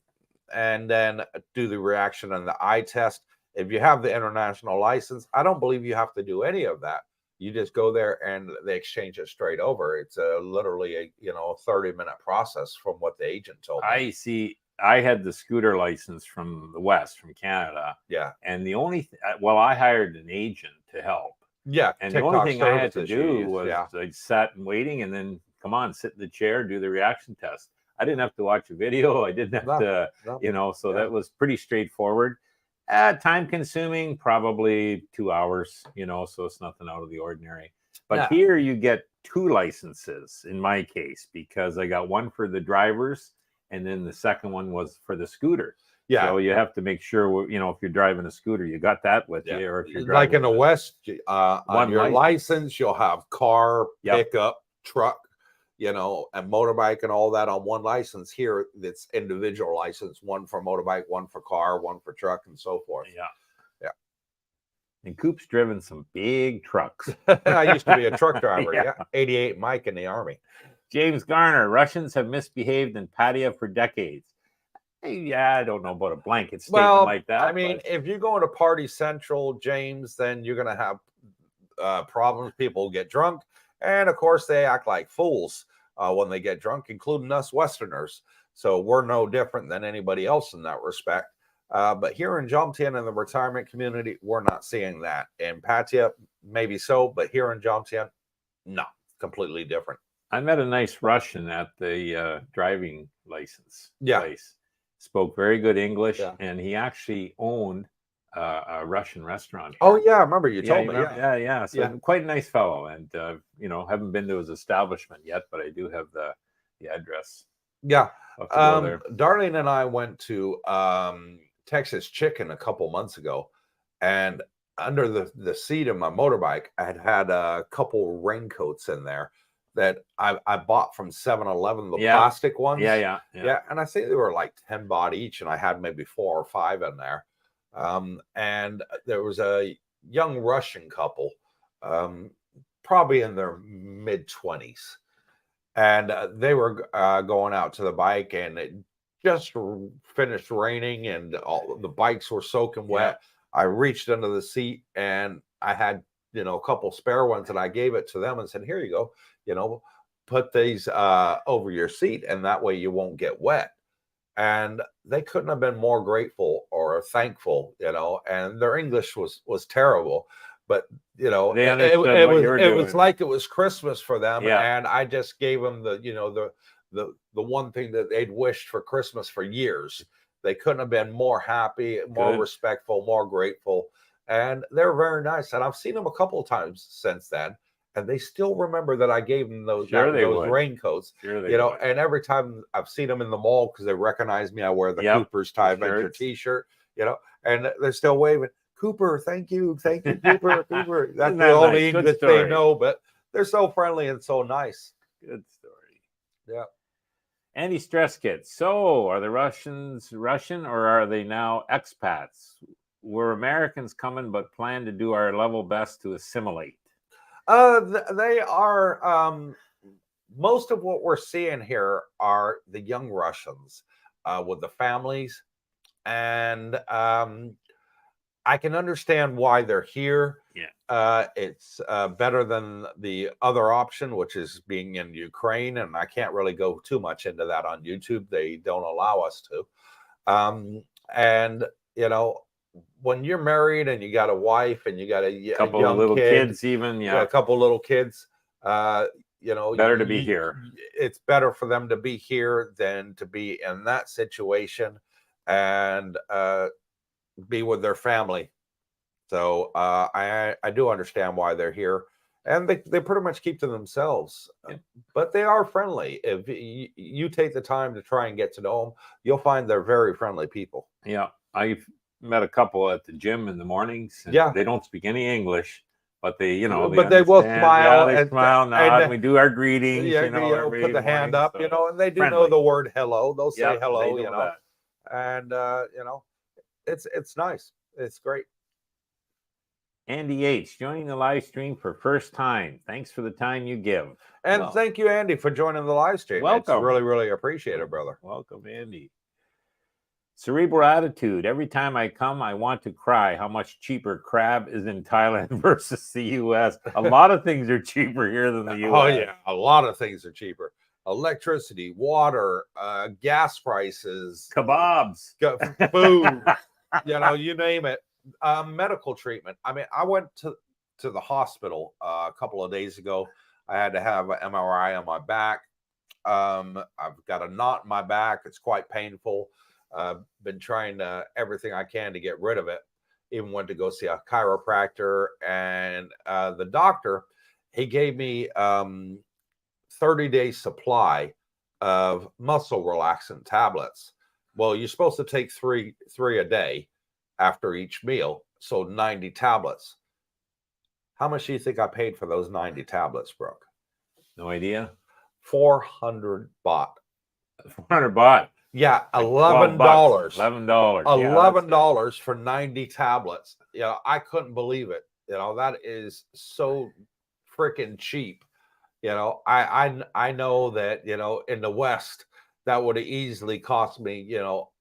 then do the reaction and the eye test. If you have the international license, I don't believe you have to do any of that. You just go there and they exchange it straight over. It's literally a 30-minute process from what the agent told me. I see. I had the scooter license from the West, from Canada. Yeah. And the only, I hired an agent to help. Yeah. And the only thing I had to do was I sat and waiting, and then come on, sit in the chair, do the reaction test. I didn't have to watch a video. I didn't have to, so that was pretty straightforward. Time consuming, probably 2 hours, so it's nothing out of the ordinary. But here you get 2 licenses in my case, because I got one for the drivers, and then the second one was for the scooter. Yeah. So you have to make sure, if you're driving a scooter, you got that with you. Or if you're driving, like in the West, on your license, you'll have car, pickup, truck, and motorbike and all that on one license. Here, it's individual license, one for motorbike, one for car, one for truck, and so forth. Yeah. And Coop's driven some big trucks. I used to be a truck driver. 88 Mike in the Army. James Garner, Russians have misbehaved in Pattaya for decades. I don't know about a blanket statement like that. I mean, if you go into Party Central, James, then you're going to have problems. People get drunk. And, of course, they act like fools when they get drunk, including us Westerners. So we're no different than anybody else in that respect. But here in Jomtien in the retirement community, we're not seeing that. In Pattaya, maybe so, but here in Jomtien, no, completely different. I met a nice Russian at the driving license place. Spoke very good English, and he actually owned a Russian restaurant here. Oh, yeah, I remember you told me. Yeah. So quite a nice fellow, and haven't been to his establishment yet, but I do have the address. Yeah. Darlene and I went to Texas Chicken a couple months ago, and under the seat of my motorbike, I had a couple raincoats in there that I bought from 7-Eleven, the plastic ones. Yeah. And I think they were like 10 baht each, and I had maybe 4 or 5 in there. And there was a young Russian couple, probably in their mid-20s, and they were going out to the bike, and it just finished raining, and all the bikes were soaking wet. I reached under the seat, and I had a couple spare ones, and I gave it to them and said, "Here you go, put these over your seat, and that way you won't get wet." And they couldn't have been more grateful or thankful, and their English was terrible, but it was like it was Christmas for them. And I just gave them the one thing that they'd wished for Christmas for years. They couldn't have been more happy, more respectful, more grateful. And they're very nice. And I've seen them a couple of times since then. And they still remember that I gave them those raincoats. And every time I've seen them in the mall, because they recognize me, I wear the Cooper's Tie Venture t-shirt, and they're still waving, "Cooper, thank you, Cooper, Cooper." That's the only English they know, but they're so friendly and so nice. Good story. Yeah. Anti-stress kits. So, are the Russians Russian, or are they now expats? We're Americans coming, but plan to do our level best to assimilate. They are. Most of what we're seeing here are the young Russians with the families, and I can understand why they're here. It's better than the other option, which is being in Ukraine, and I can't really go too much into that on YouTube. They don't allow us to. And when you're married and you got a wife and you got a couple of little kids, even a couple little kids, better to be here. It's better for them to be here than to be in that situation and be with their family. So I do understand why they're here, and they pretty much keep to themselves, but they are friendly. If you take the time to try and get to know them, you'll find they're very friendly people. Yeah, I've met a couple at the gym in the mornings. And they don't speak any English, but they, but they will smile. They smile, nod, and we do our greetings. Put the hand up, so and they do friendly. know the word hello. They'll say hello, they know and it's nice. It's great. Andy H, joining the live stream for first time. Thanks for the time you give. And thank you, Andy, for joining the live stream. Welcome. It's really, really appreciate it, brother. Welcome, Andy. Cerebral attitude. Every time I come, I want to cry. How much cheaper crab is in Thailand versus the U.S.? A lot of things are cheaper here than the U.S. Oh, yeah. A lot of things are cheaper. electricity, water, gas prices, Kebabs, food, you name it, medical treatment. I mean, I went to the hospital a couple of days ago. I had to have an MRI on my back. I've got a knot in my back. It's quite painful. Been trying everything I can to get rid of it. Even went to go see a chiropractor, and the doctor, he gave me 30-day supply of muscle relaxant tablets. Well, you're supposed to take three a day after each meal, so 90 tablets. How much do you think I paid for those 90 tablets, Brooke? No idea. 400 baht. 400 baht. Yeah, Like $11. $11. $11 for 90 tablets. I couldn't believe it. That is so freaking cheap. I know that, in the West, that would have easily cost me,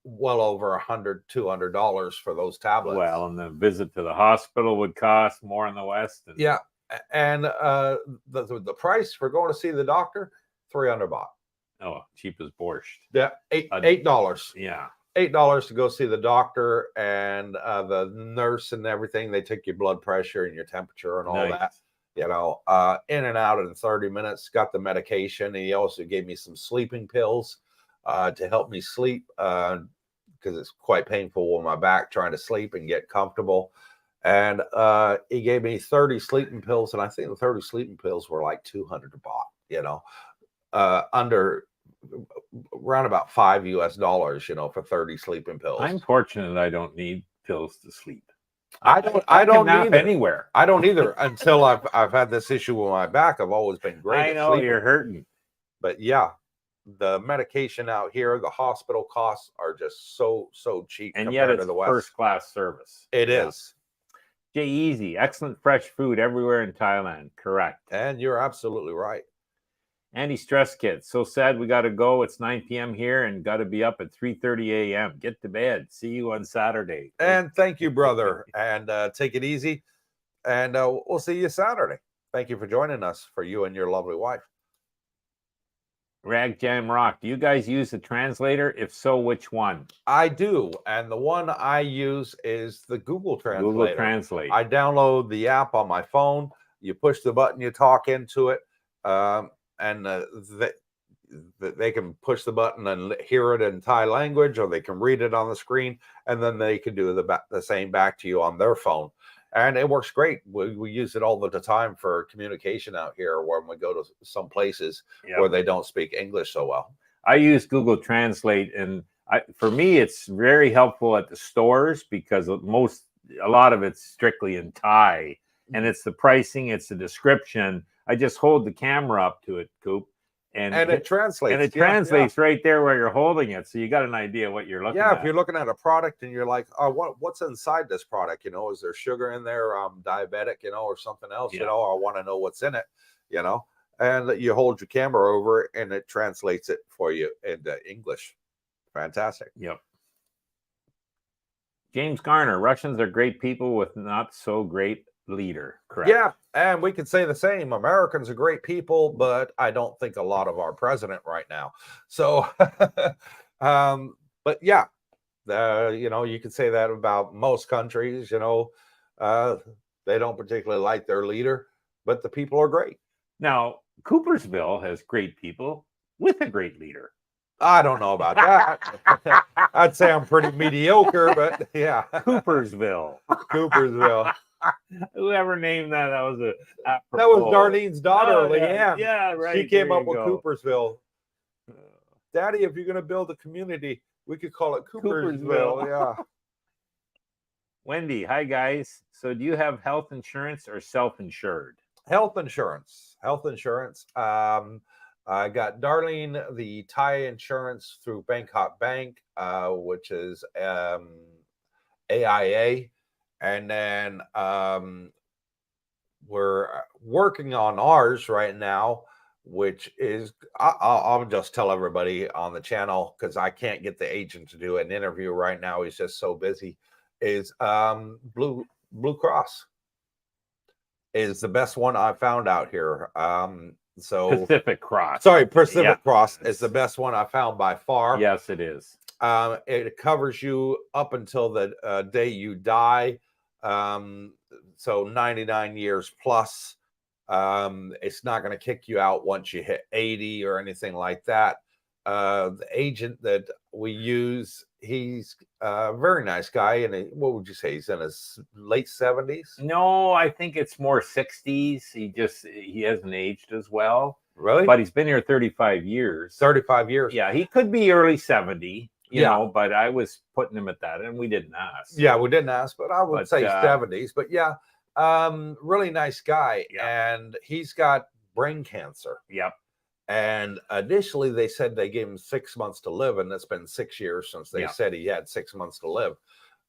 well over $100, $200 for those tablets. Well, and the visit to the hospital would cost more in the West. Yeah. And the price for going to see the doctor, 300 baht. Oh, cheap as borscht. Yeah, $8. Yeah. $8 to go see the doctor, and the nurse and everything. They take your blood pressure and your temperature and all that. In and out in 30 minutes. Got the medication, and he also gave me some sleeping pills to help me sleep because it's quite painful with my back trying to sleep and get comfortable. And he gave me 30 sleeping pills, and I think the 30 sleeping pills were like 200 baht. Under around about $5 for 30 sleeping pills. I'm fortunate I don't need pills to sleep. I don't nap either. anywhere. I don't either until I've had this issue with my back. I've always been great. I know you're hurting, but yeah, the medication out here, the hospital costs are just so cheap, and yet it's first class service. It is. Jay Easy, excellent fresh food everywhere in Thailand. Correct. And you're absolutely right. Anti-stress kit. So sad we got to go. It's 9 p.m. here and got to be up at 3:30 a.m. Get to bed. See you on Saturday. And thank you, brother. And take it easy. And we'll see you Saturday. Thank you for joining us, for you and your lovely wife. Rag Jam Rock. Do you guys use the translator? If so, which one? I do. And the one I use is the Google Translator. Google Translate. I download the app on my phone. You push the button, you talk into it. And they can push the button and hear it in Thai language, or they can read it on the screen, and then they can do the same back to you on their phone. And it works great. We use it all the time for communication out here when we go to some places where they don't speak English so well. I use Google Translate, and for me, it's very helpful at the stores because a lot of it's strictly in Thai, and it's the pricing, it's the description. I just hold the camera up to it, Coop, and it translates. And it translates right there where you're holding it, so you got an idea what you're looking at. Yeah, if you're looking at a product and you're like, oh, what's inside this product? Is there sugar in there? I'm diabetic, or something else. I want to know what's in it. And you hold your camera over it, and it translates it for you into English. Fantastic. Yep. James Garner, Russians are great people with not so great leader. Correct. Yeah, and we could say the same. Americans are great people, but I don't think a lot of our president right now. So, but yeah, you could say that about most countries. They don't particularly like their leader, but the people are great. Now, Coopersville has great people with a great leader. I don't know about that. I'd say I'm pretty mediocre, but yeah. Coopersville. Whoever named that was that was Darlene's daughter, Leanne. Yeah, right. She came up with Coopersville. Daddy, if you're going to build a community, we could call it Coopersville. Yeah. Wendy, hi guys. So, do you have health insurance or self-insured? Health insurance. I got Darlene the Thai insurance through Bangkok Bank, which is AIA. And then we're working on ours right now, which is, I'll just tell everybody on the channel because I can't get the agent to do an interview right now. He's just so busy. Is Blue Cross is the best one I found out here. So Pacific Cross. Sorry, Pacific Yeah. Cross is the best one I found by far. Yes, it is. It covers you up until the day you die. So 99 years plus. It's not going to kick you out once you hit 80 or anything like that. The agent that we use, he's a very nice guy. And what would you say? He's in his late 70s? No, I think it's more 60s. He hasn't aged as well. Really? But he's been here 35 years. 35 years. Yeah, he could be early 70, you Yeah. know, but I was putting him at that, and we didn't ask. Yeah, we didn't ask, but I would say 70s. But yeah, really nice guy. Yeah. And he's got brain cancer. Yep. And initially they said they gave him 6 months to live, and it's been 6 years since they Yeah. said he had 6 months to live.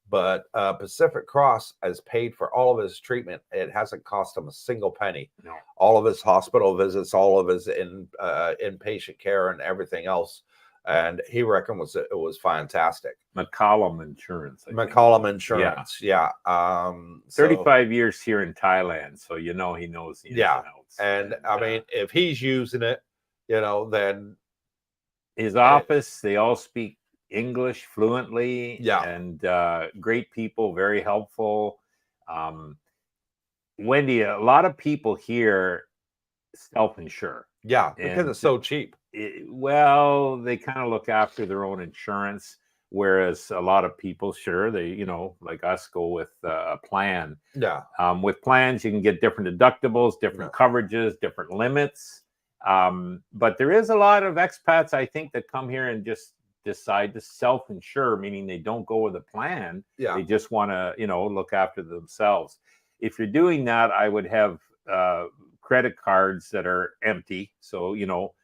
But Pacific Cross has paid for all of his treatment. It hasn't cost him a single penny. No. All of his hospital visits, all of his inpatient care, and everything else. And he reckoned it was fantastic. McCollum Insurance. McCollum Insurance, yeah. 35 years here in Thailand, so you know he knows the ins and outs. And I mean, if he's using it, you know, then his office, they all speak English fluently. Yeah. And great people, very helpful. Wendy, a lot of people here self-insure. Yeah, because it's so cheap. Well, they kind of look after their own insurance, whereas a lot of people, sure, they, you know, like us, go with a plan. Yeah. With plans, you can get different deductibles, different coverages, different limits. But there is a lot of expats, I think, that come here and just decide to self-insure, meaning they don't go with a plan. Yeah. They just want to, you know, look after themselves. If you're doing that, I would have credit cards that are empty. So, you know,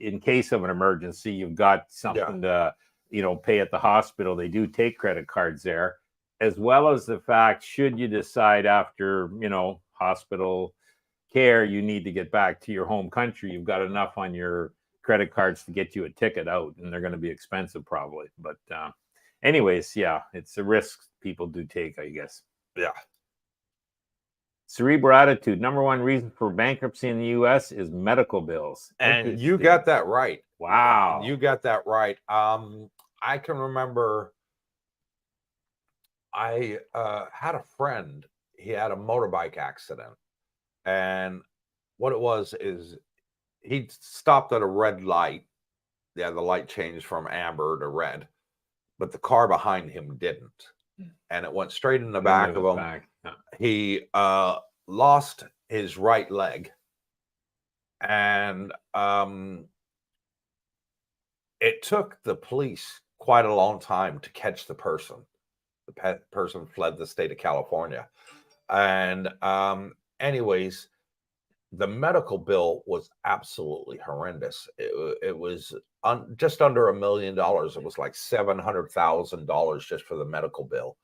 in case of an emergency, you've got something to, you know, pay at the hospital. They do take credit cards there, as well as the fact, should you decide after, you know, hospital care, you need to get back to your home country, you've got enough on your credit cards to get you a ticket out, and they're going to be expensive probably. But anyways, yeah, it's a risk people do take, I guess. Yeah. Cerebral attitude. Number one reason for bankruptcy in the U.S. is medical bills. And you got that right. Wow. You got that right. I can remember I had a friend. He had a motorbike accident. And what it was is he stopped at a red light. Yeah, the light changed from amber to red. But the car behind him didn't. And it went straight in the back of him. He lost his right leg, and it took the police quite a long time to catch the person. The person fled the state of California, and anyways, the medical bill was absolutely horrendous. It was just under $1 million. It was like $700,000 just for the medical bill.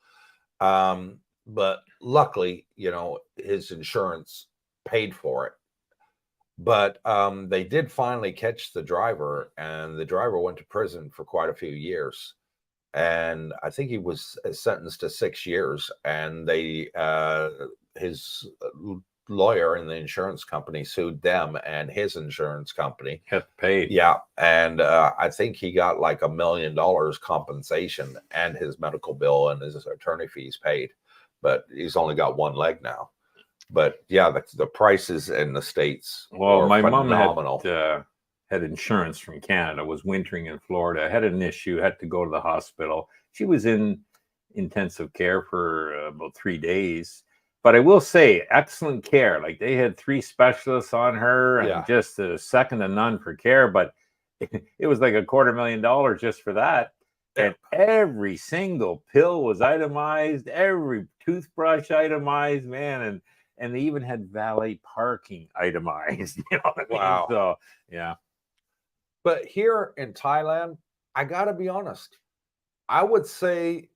But luckily, you know, his insurance paid for it. But they did finally catch the driver, and the driver went to prison for quite a few years. And I think he was sentenced to 6 years. And his lawyer in the insurance company sued them, and his insurance company had paid. Yeah. And I think he got like $1 million compensation, and his medical bill and his attorney fees paid. But he's only got one leg now. But yeah, the prices in the States. Well, my mom had insurance from Canada, was wintering in Florida, had an issue, had to go to the hospital. She was in intensive care for about 3 days. But I will say, excellent care. Like, they had 3 specialists on her, and just second to none for care. But it was like $250,000 just for that. And every single pill was itemized, every toothbrush itemized, man. And they even had valet parking itemized. You know what I mean? Wow. So, yeah. But here in Thailand, I got to be honest, I would say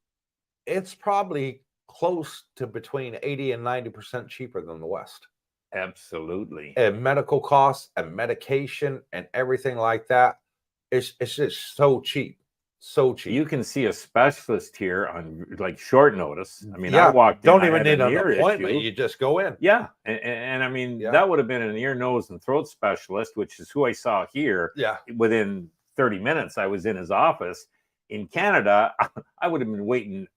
it's probably close to between 80 and 90% cheaper than the West. Absolutely. And medical costs and medication and everything like that, it's just so cheap. so cheap. You can see a specialist here on like short notice. I mean, Yeah, I walked in, don't I even had need an ear appointment. issue. You just go in. Yeah, and I mean, Yeah. that would have been an ear, nose, and throat specialist, which is who I saw here. Yeah. Within 30 minutes, I was in his office. In Canada, I would have been waiting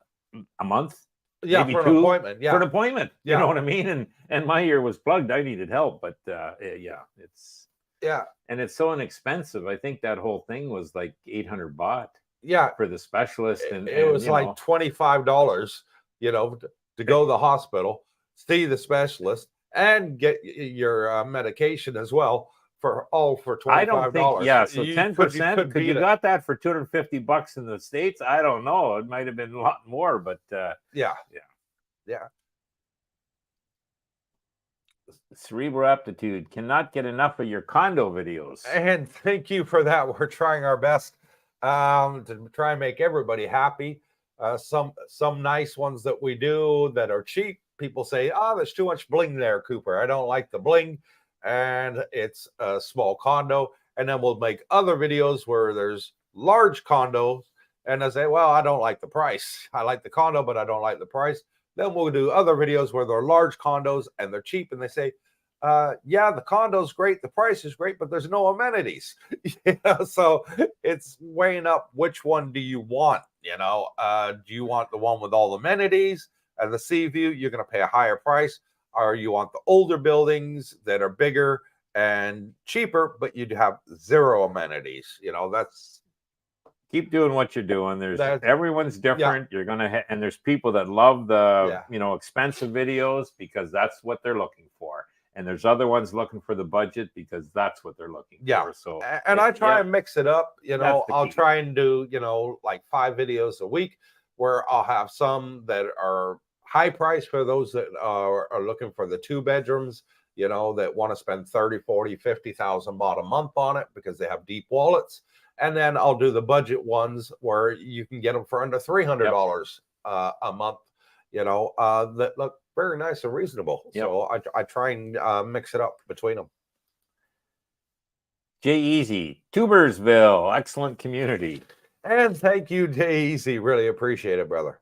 a month, Yeah, maybe for an two, appointment. Yeah. for an appointment. You Yeah. know what I mean? And my ear was plugged. I needed help, but yeah, it's Yeah. and it's so inexpensive. I think that whole thing was like 800 baht. Yeah. For the specialist, and it was like $25, you know, to go to the hospital, see the specialist, and get your medication as well for $25. I don't think, yeah. So 10%. Could you got that for $250 in the States? I don't know. It might have been a lot more, but yeah. Cerebral Aptitude cannot get enough of your condo videos. And thank you for that. We're trying our best to try and make everybody happy. Some nice ones that we do that are cheap. People say, "Oh, there's too much bling there, Cooper. I don't like the bling," and it's a small condo. And then we'll make other videos where there's large condos, and I say, "Well, I don't like the price. I like the condo, but I don't like the price." Then we'll do other videos where they're large condos and they're cheap, and they say, yeah, the condo's great, the price is great, but there's no amenities. So it's weighing up which one do you want. Do you want the one with all the amenities and the sea view? You're going to pay a higher price, or you want the older buildings that are bigger and cheaper, but you'd have zero amenities. That's keep doing what you're doing. Everyone's different. You're gonna and there's people that love the expensive videos because that's what they're looking for. And there's other ones looking for the budget because that's what they're looking for. So, and I try and mix it up. I'll try and do, like 5 videos a week where I'll have some that are high price for those that are looking for the 2 bedrooms, that want to spend 30, 40, 50,000 baht a month on it because they have deep wallets. And then I'll do the budget ones where you can get them for under $300 a month, that look very nice and reasonable. So I try and mix it up between them. Jay Easy, Tubersville, excellent community. And thank you, Jay Easy. Really appreciate it, brother.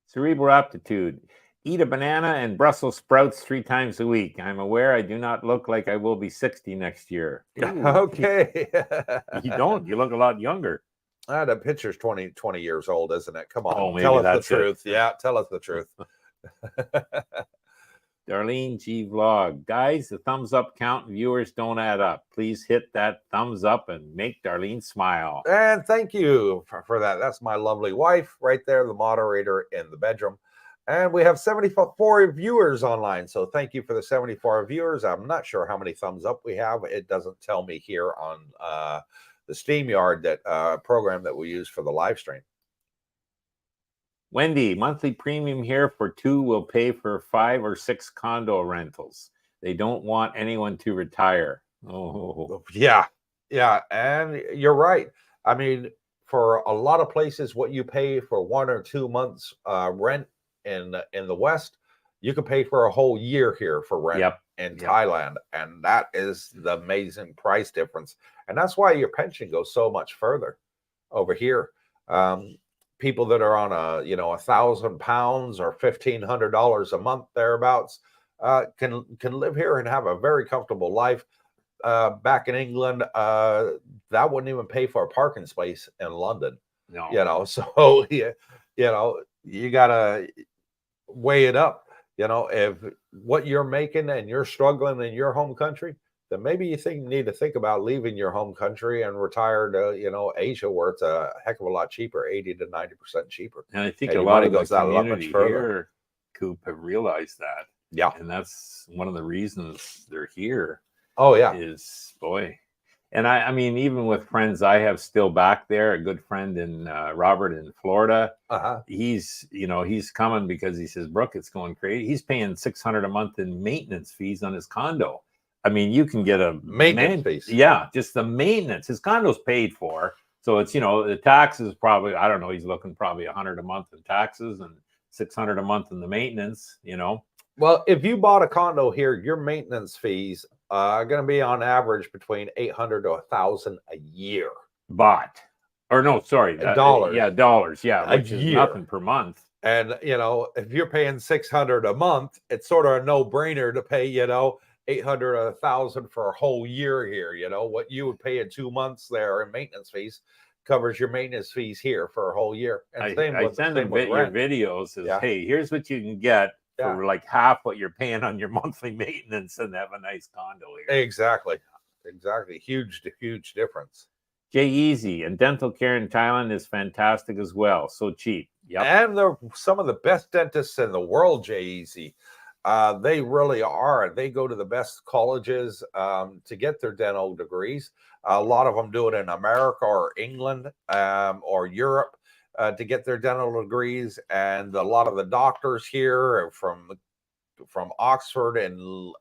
Cerebral Aptitude. Eat a banana and Brussels sprouts 3 times a week. I'm aware I do not look like I will be 60 next year. Okay. You don't. You look a lot younger. The picture's 20 years old, isn't it? Come on. Tell us the truth. Yeah, tell us the truth. Darlene G Vlog. Guys, the thumbs up count and viewers don't add up. Please hit that thumbs up and make Darlene smile. And thank you for that. That's my lovely wife right there, the moderator in the bedroom. And we have 74 viewers online. So thank you for the 74 viewers. I'm not sure how many thumbs up we have. It doesn't tell me here on the StreamYard that program that we use for the live stream. Wendy, monthly premium here for 2 will pay for 5 or 6 condo rentals. They don't want anyone to retire. Oh, yeah. And you're right. I mean, for a lot of places, what you pay for 1 or 2 months rent in the West, you can pay for a whole year here for rent in Thailand. And that is the amazing price difference. And that's why your pension goes so much further over here. People that are on £1,000 or $1,500 a month thereabouts can live here and have a very comfortable life. Back in England, that wouldn't even pay for a parking space in London. No. So you gotta weigh it up. If what you're making and you're struggling in your home country, then maybe you need to think about leaving your home country and retire to, Asia, where it's a heck of a lot cheaper, 80 to 90% cheaper. And I think a lot of the community here, Coop, have realized that. Yeah. And that's one of the reasons they're here. Oh, yeah. Is, boy. And I mean, even with friends I have still back there, a good friend in Robert in Florida, he's coming because he says, Brooke, it's going crazy. He's paying $600 a month in maintenance fees on his condo. I mean, you can get a maintenance fees. Yeah, just the maintenance. His condo's paid for. So it's, the taxes probably, I don't know, he's looking probably $100 a month in taxes and $600 a month in the maintenance, Well, if you bought a condo here, your maintenance fees are going to be on average between $800 to $1,000 a year. bought, or no, sorry, dollars. Yeah, dollars. Yeah, A which is year. nothing per month. And you know, if you're paying $600 a month, it's sort of a no-brainer to pay, you know, 800 or 1,000 for a whole year here. You know what you would pay in 2 months there in maintenance fees covers your maintenance fees here for a whole year. And I send same them with your rent. videos. Is Yeah. hey, here's what you can get Yeah. for like half what you're paying on your monthly maintenance, and have a nice condo here. Exactly. Huge difference. Jay Easy, and dental care in Thailand is fantastic as well. So cheap. Yep. And they're some of the best dentists in the world, Jay Easy. They really are. They go to the best colleges to get their dental degrees. A lot of them do it in America or England or Europe to get their dental degrees. And a lot of the doctors here are from Oxford and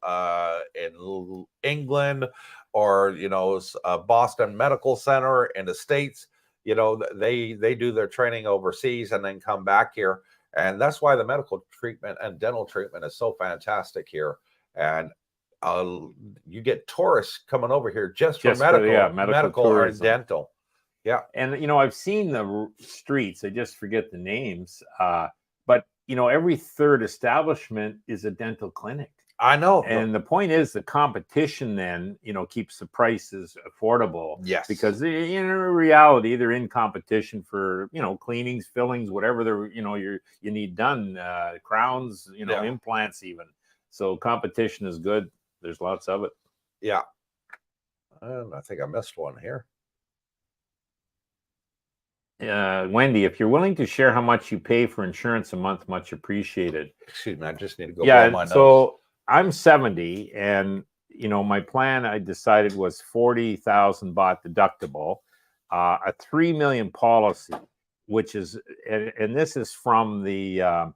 in England, or you know, Boston Medical Center in the States. You know, they do their training overseas and then come back here, and that's why the medical treatment and dental treatment is so fantastic here. And you get tourists coming over here just for medical or dental. Yeah, and you know, I've seen the streets. I just forget the names, but you know, every third establishment is a dental clinic. I know. And the point is, the competition then, you know, keeps the prices affordable. Yes. Because in reality, they're in competition for, you know, cleanings, fillings, whatever they're, you know, you need done, crowns, you know, implants even. So competition is good. There's lots of it. Yeah. I think I missed one here. Wendy, if you're willing to share how much you pay for insurance a month, much appreciated. Excuse me, I just need to go blow my nose. So I'm 70, and you know, my plan I decided was 40,000 baht deductible, a 3 million policy, which is, and this is from the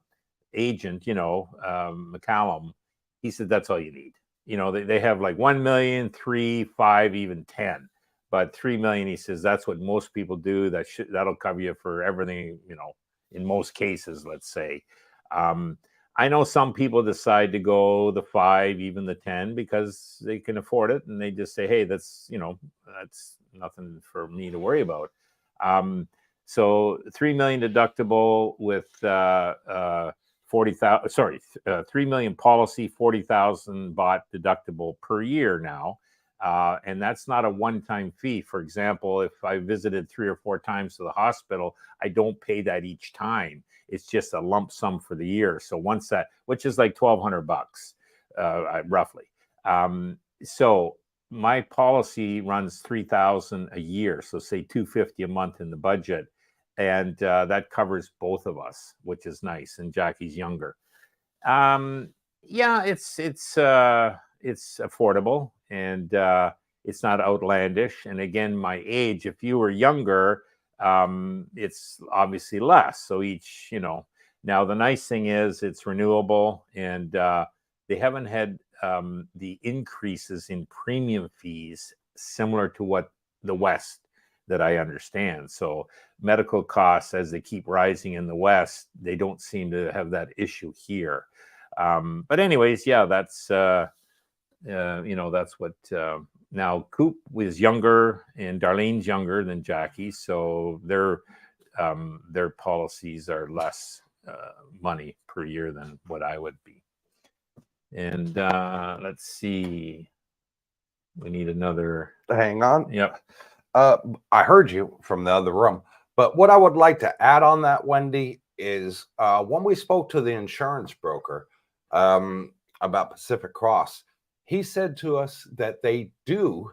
agent, you know, McCallum. He said that's all you need. You know, they have like 1 million, 3, 5, even 10. But 3 million, he says, that's what most people do. That'll cover you for everything, you know, in most cases, let's say. I know some people decide to go the 5, even the 10, because they can afford it. And they just say, hey, that's, you know, that's nothing for me to worry about. So 3 million deductible with 40,000, sorry, 3 million policy, 40,000 baht deductible per year now. And that's not a one-time fee. For example, if I visited 3 or 4 times to the hospital, I don't pay that each time. It's just a lump sum for the year. So once that, which is like 1,200 bucks, roughly. So my policy runs 3,000 a year. So say 250 a month in the budget, and that covers both of us, which is nice. And Jackie's younger. Yeah, it's affordable, and it's not outlandish. And again, my age, if you were younger, it's obviously less. So each, you know, now the nice thing is it's renewable, and they haven't had the increases in premium fees similar to what the West, that I understand. So medical costs, as they keep rising in the West, they don't seem to have that issue here. But anyways, yeah, that's you know, that's what now Coop was younger and Darlene's younger than Jackie, so their policies are less money per year than what I would be. And let's see, we need another. Hang on. Yep. I heard you from the other room, but what I would like to add on that, Wendy, is when we spoke to the insurance broker about Pacific Cross, he said to us that they do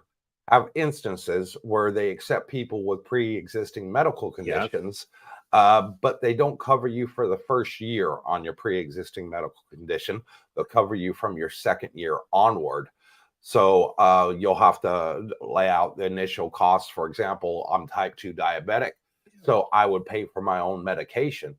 have instances where they accept people with pre-existing medical conditions, but they don't cover you for the first year on your pre-existing medical condition. They'll cover you from your second year onward. So you'll have to lay out the initial costs. For example, I'm type 2 diabetic, so I would pay for my own medication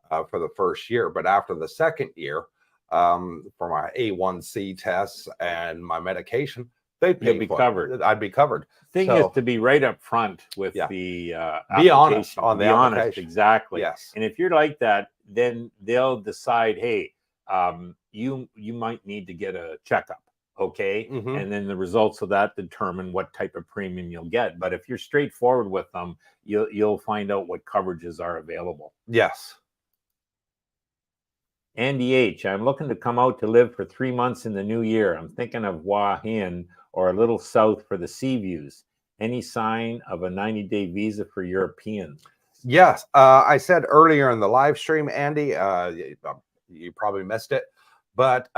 for the first year. But after the second year, for my A1C tests and my medication, they'd be covered. I'd be covered. Thing is to be right up front with the be honest on the application. Honest, exactly. Yes. And if you're like that, then they'll decide, hey, you might need to get a checkup. Okay. And then the results of that determine what type of premium you'll get. But if you're straightforward with them, you'll find out what coverages are available. Yes. Andy H, I'm looking to come out to live for 3 months in the new year. I'm thinking of Hua Hin or a little south for the sea views. Any sign of a 90-day visa for Europeans? Yes. I said earlier in the live stream, Andy, you probably missed it. But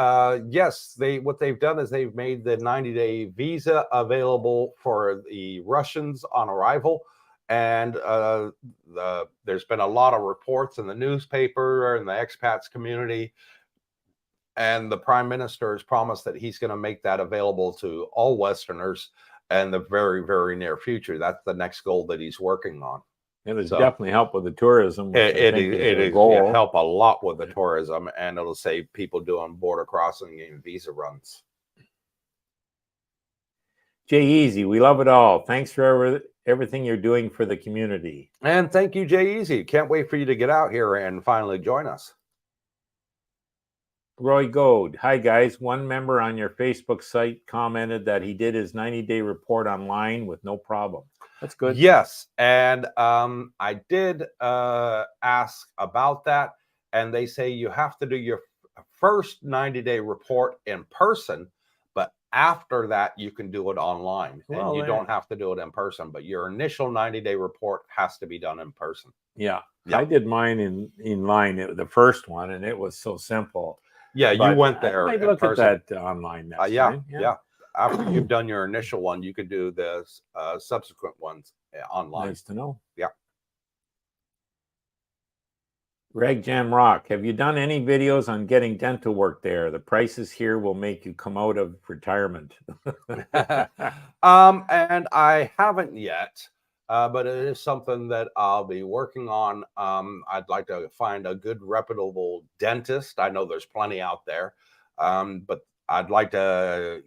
yes, what they've done is they've made the 90-day visa available for the Russians on arrival. And there's been a lot of reports in the newspaper and the expats community. And the Prime Minister has promised that he's going to make that available to all Westerners in the very, very near future. That's the next goal that he's working on. It'll definitely help with the tourism. It'll help a lot with the tourism, and it'll save people doing border crossing and visa runs. Jay Easy, we love it all. Thanks for everything you're doing for the community. And thank you, Jay Easy. Can't wait for you to get out here and finally join us. Roy Gold, hi guys. One member on your Facebook site commented that he did his 90-day report online with no problem. That's good. Yes, and I did ask about that, and they say you have to do your first 90-day report in person, but after that you can do it online. Well, and you don't have to do it in person, but your initial 90-day report has to be done in person. Yeah. I did mine in line, the first one, and it was so simple. Yeah, you went there. I look at that online next time. Yeah. After you've done your initial one, you can do the subsequent ones online. Nice to know. Yeah. Reg Jam Rock, have you done any videos on getting dental work there? The prices here will make you come out of retirement. And I haven't yet, but it is something that I'll be working on. I'd like to find a good, reputable dentist. I know there's plenty out there, but I'd like to.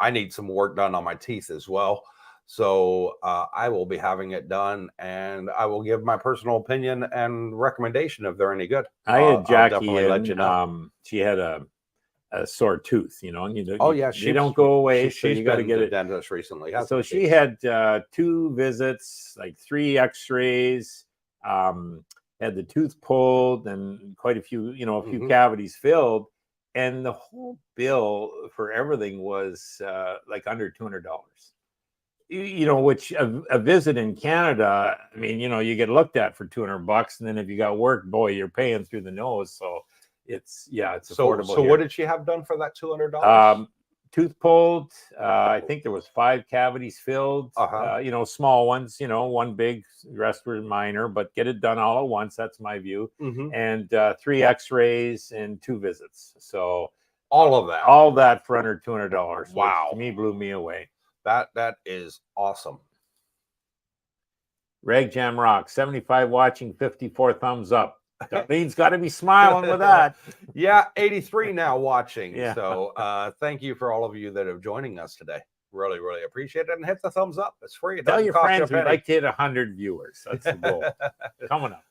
I need some work done on my teeth as well. So I will be having it done, and I will give my personal opinion and recommendation if they're any good. I had Jackie definitely let you know. She had a sore tooth, and she don't go away. So you got to get a dentist recently. So she had 2 visits, like 3 X-rays, had the tooth pulled, and quite a few, a few cavities filled. And the whole bill for everything was like under $200. Which a visit in Canada, I mean, you get looked at for $200, and then if you got work, boy, you're paying through the nose. So it's affordable. So here. What did she have done for that $200? Tooth pulled. I think there was 5 cavities filled. Small ones. One big, the rest were minor. But get it done all at once. That's my view. And 3 X-rays and 2 visits. So all of that for under $200. Wow, which to me blew me away. That is awesome. Reg Jam Rock, 75 watching, 54 thumbs up. Darlene's got to be smiling with that. Yeah, 83 now watching. Yeah. So thank you for all of you that are joining us today. Really, really appreciate it. And hit the thumbs up. It's free. Tell your friends we'd like to hit 100 viewers. That's the goal. Coming up.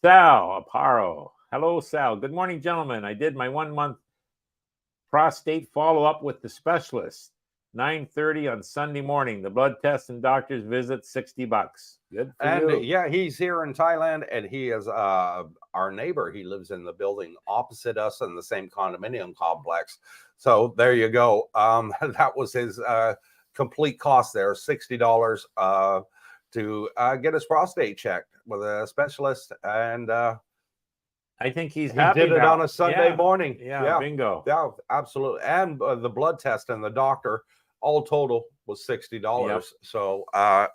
Sal Aparo. Hello, Sal. Good morning, gentlemen. I did my 1-month prostate follow-up with the specialist. 9:30 on Sunday morning. The blood test and doctor's visit, $60. Good for you. Yeah, he's here in Thailand, and he is our neighbor. He lives in the building opposite us in the same condominium complex. So there you go. That was his complete cost there, $60 to get his prostate checked with a specialist. And I think he did it on a Sunday morning. Yeah, bingo. Yeah, absolutely. And the blood test and the doctor, all total, was $60. Yep. So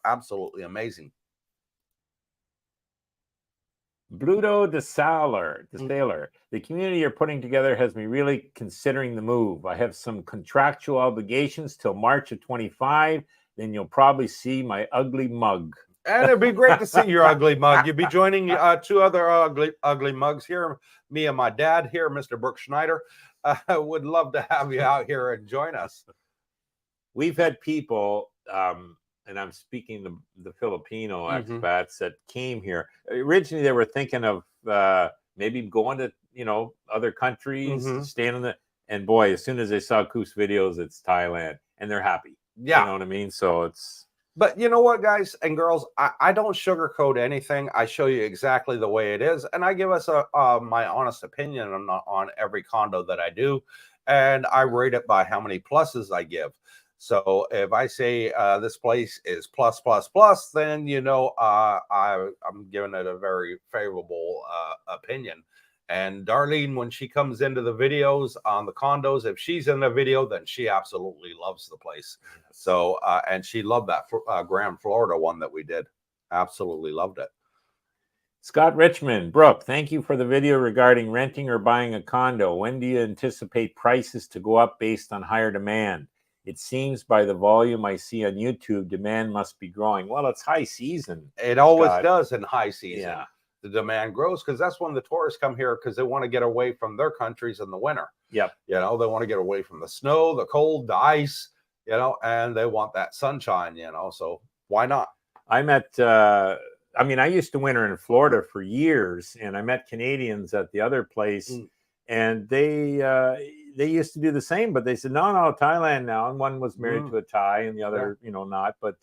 absolutely amazing. Bluto de Sailor. The community you're putting together has me really considering the move. I have some contractual obligations till March of 25. Then you'll probably see my ugly mug. And it'd be great to see your ugly mug. You'll be joining 2 other ugly mugs here. Me and my dad here, Mr. Brooke Schneider. Would love to have you out here and join us. We've had people, and I'm speaking the Filipino expats that came here. Originally, they were thinking of maybe going to other countries, staying in And boy, as soon as they saw Koof's videos, it's Thailand, and they're happy. Yeah. You know what I mean? So it's. But you know what, guys and girls, I don't sugarcoat anything. I show you exactly the way it is, and I give us my honest opinion on every condo that I do, and I rate it by how many pluses I give. So if I say this place is plus plus plus, then you know I'm giving it a very favorable opinion. And Darlene, when she comes into the videos on the condos, if she's in the video, then she absolutely loves the place. So, and she loved that Grand Florida one that we did. Absolutely loved it. Scott Richmond, Brooke, thank you for the video regarding renting or buying a condo. When do you anticipate prices to go up based on higher demand? It seems by the volume I see on YouTube, demand must be growing. Well, it's high season. It always does in high season. Yeah. The demand grows because that's when the tourists come here because they want to get away from their countries in the winter. Yep. You know, they want to get away from the snow, the cold, the ice, you know, and they want that sunshine, you know, so why not? I used to winter in Florida for years, and I met Canadians at the other place, and they used to do the same, but they said, no, Thailand now. And one was married to a Thai and the other, you know, not, but